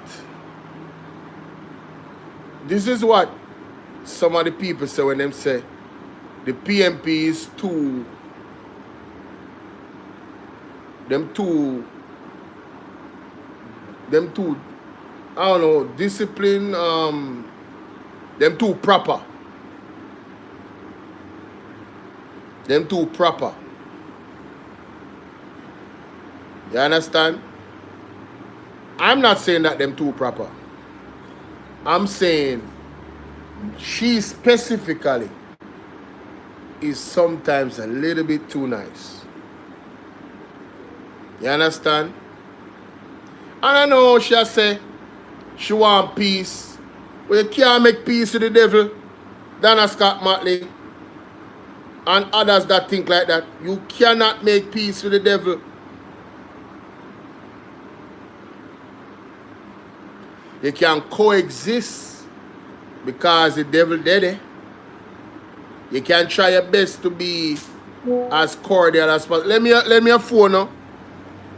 some of the people say when them say the PMP is too I don't know, discipline, them too proper. Them too proper. You understand? I'm not saying that them too proper. I'm saying she specifically is sometimes a little bit too nice. You understand? And I know she'll say she want peace. But you can't make peace with the devil. Donna Scott Motley and others that think like that. You cannot make peace with the devil. You can coexist because the devil dead. You can try your best to be as cordial as possible. Let me a phone now.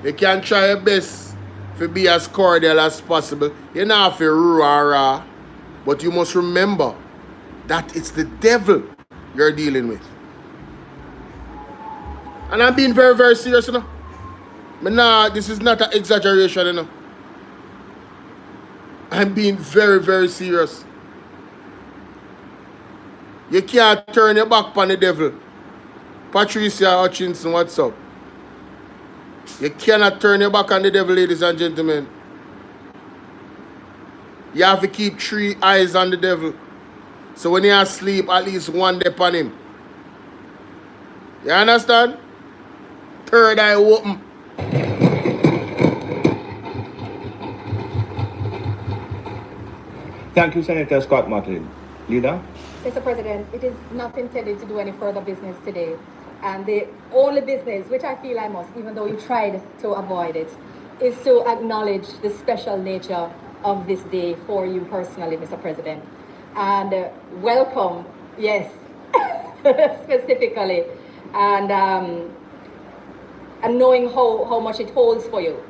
You can try your best to be as cordial as possible. You don't have to rah, but you must remember that it's the devil you're dealing with. And I'm being very, very serious, you know. But nah, this is not an exaggeration, you know. I'm being very, very serious. You can't turn your back on the devil. Patricia Hutchinson, what's up? You cannot turn your back on the devil, ladies and gentlemen. You have to keep 3 eyes on the devil. So when you're asleep, at least one day upon him. You understand? 3rd eye open. Thank you, Senator Scott Martin. Leader? Mr. President, it is not intended to do any further business today. And the only business, which I feel I must, even though you tried to avoid it, is to acknowledge the special nature of this day for you personally, Mr. President. And welcome, yes, specifically. And knowing how much it holds for you,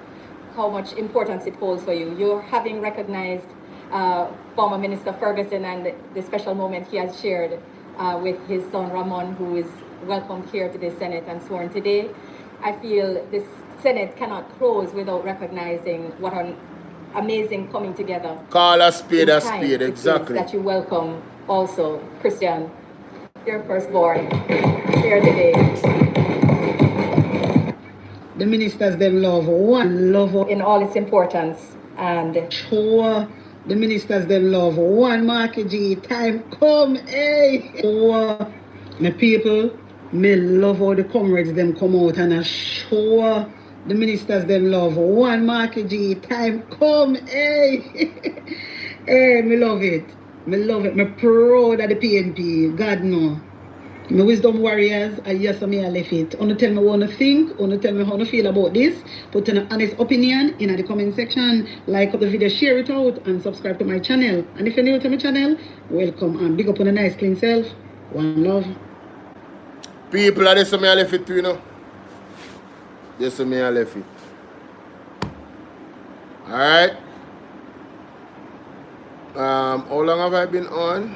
how much importance it holds for you. You're having recognized former Minister Ferguson and the special moment he has shared with his son Ramon, who is welcomed here to the Senate and sworn today. I feel this Senate cannot close without recognizing what an amazing coming together. Call a spade, exactly. That you welcome also, Christian, your firstborn, here today. The ministers them love one love in all its importance and sure. The ministers them love one Marky G. Time come, hey. Sure. My people, me love how the comrades them come out and show The ministers them love one Marky G. Time come, hey. Hey, me love it. Me love it. Me proud of the PNP. God no. My wisdom warriors, I yes, me I left it. Wanna tell me what you think, wanna tell me how you feel about this. Put an honest opinion in the comment section. Like up the video, share it out, and subscribe to my channel. And if you're new to my channel, welcome and big up on a nice clean self. One love. People, I just me I left it too, you know. Just me I left it. Alright. How long have I been on?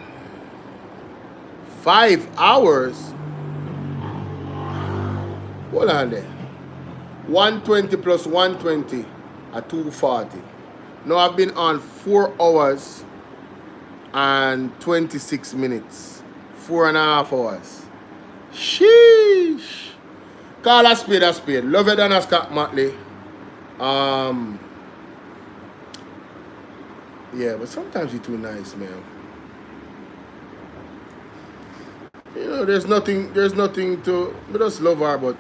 5 hours. Hold on there. 120 plus 120 at 240. Now I've been on 4 hours and 26 minutes. 4.5 hours. Sheesh. Call a spade a spade. Love it than a Scott Motley. Yeah, but sometimes you're too nice, man. You know, there's nothing to, we just love her, but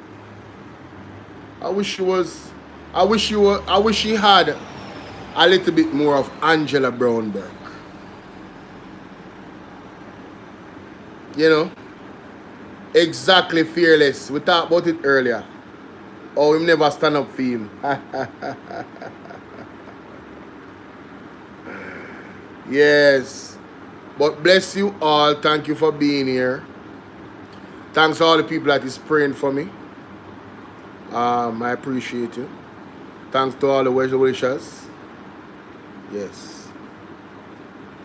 I wish she had a little bit more of Angela Brownberg. You know? Exactly fearless. We talked about it earlier. Oh, him never stand up for him. Yes. But bless you all. Thank you for being here. Thanks to all the people that is praying for me. I appreciate you. Thanks to all the well-wishers. Yes.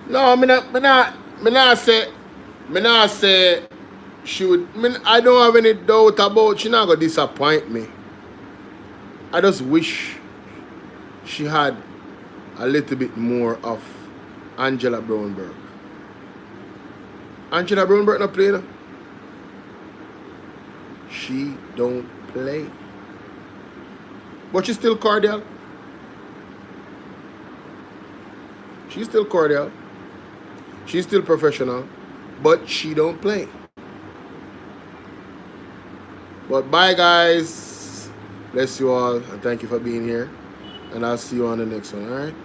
No, me not say she would. I don't have any doubt about she not gonna disappoint me. I just wish she had a little bit more of Angela Brownberg. Angela Brownberg not play now. She don't play. But she's still cordial. She's still cordial. She's still professional. But she don't play. But bye guys. Bless you all and thank you for being here. And I'll see you on the next one, alright?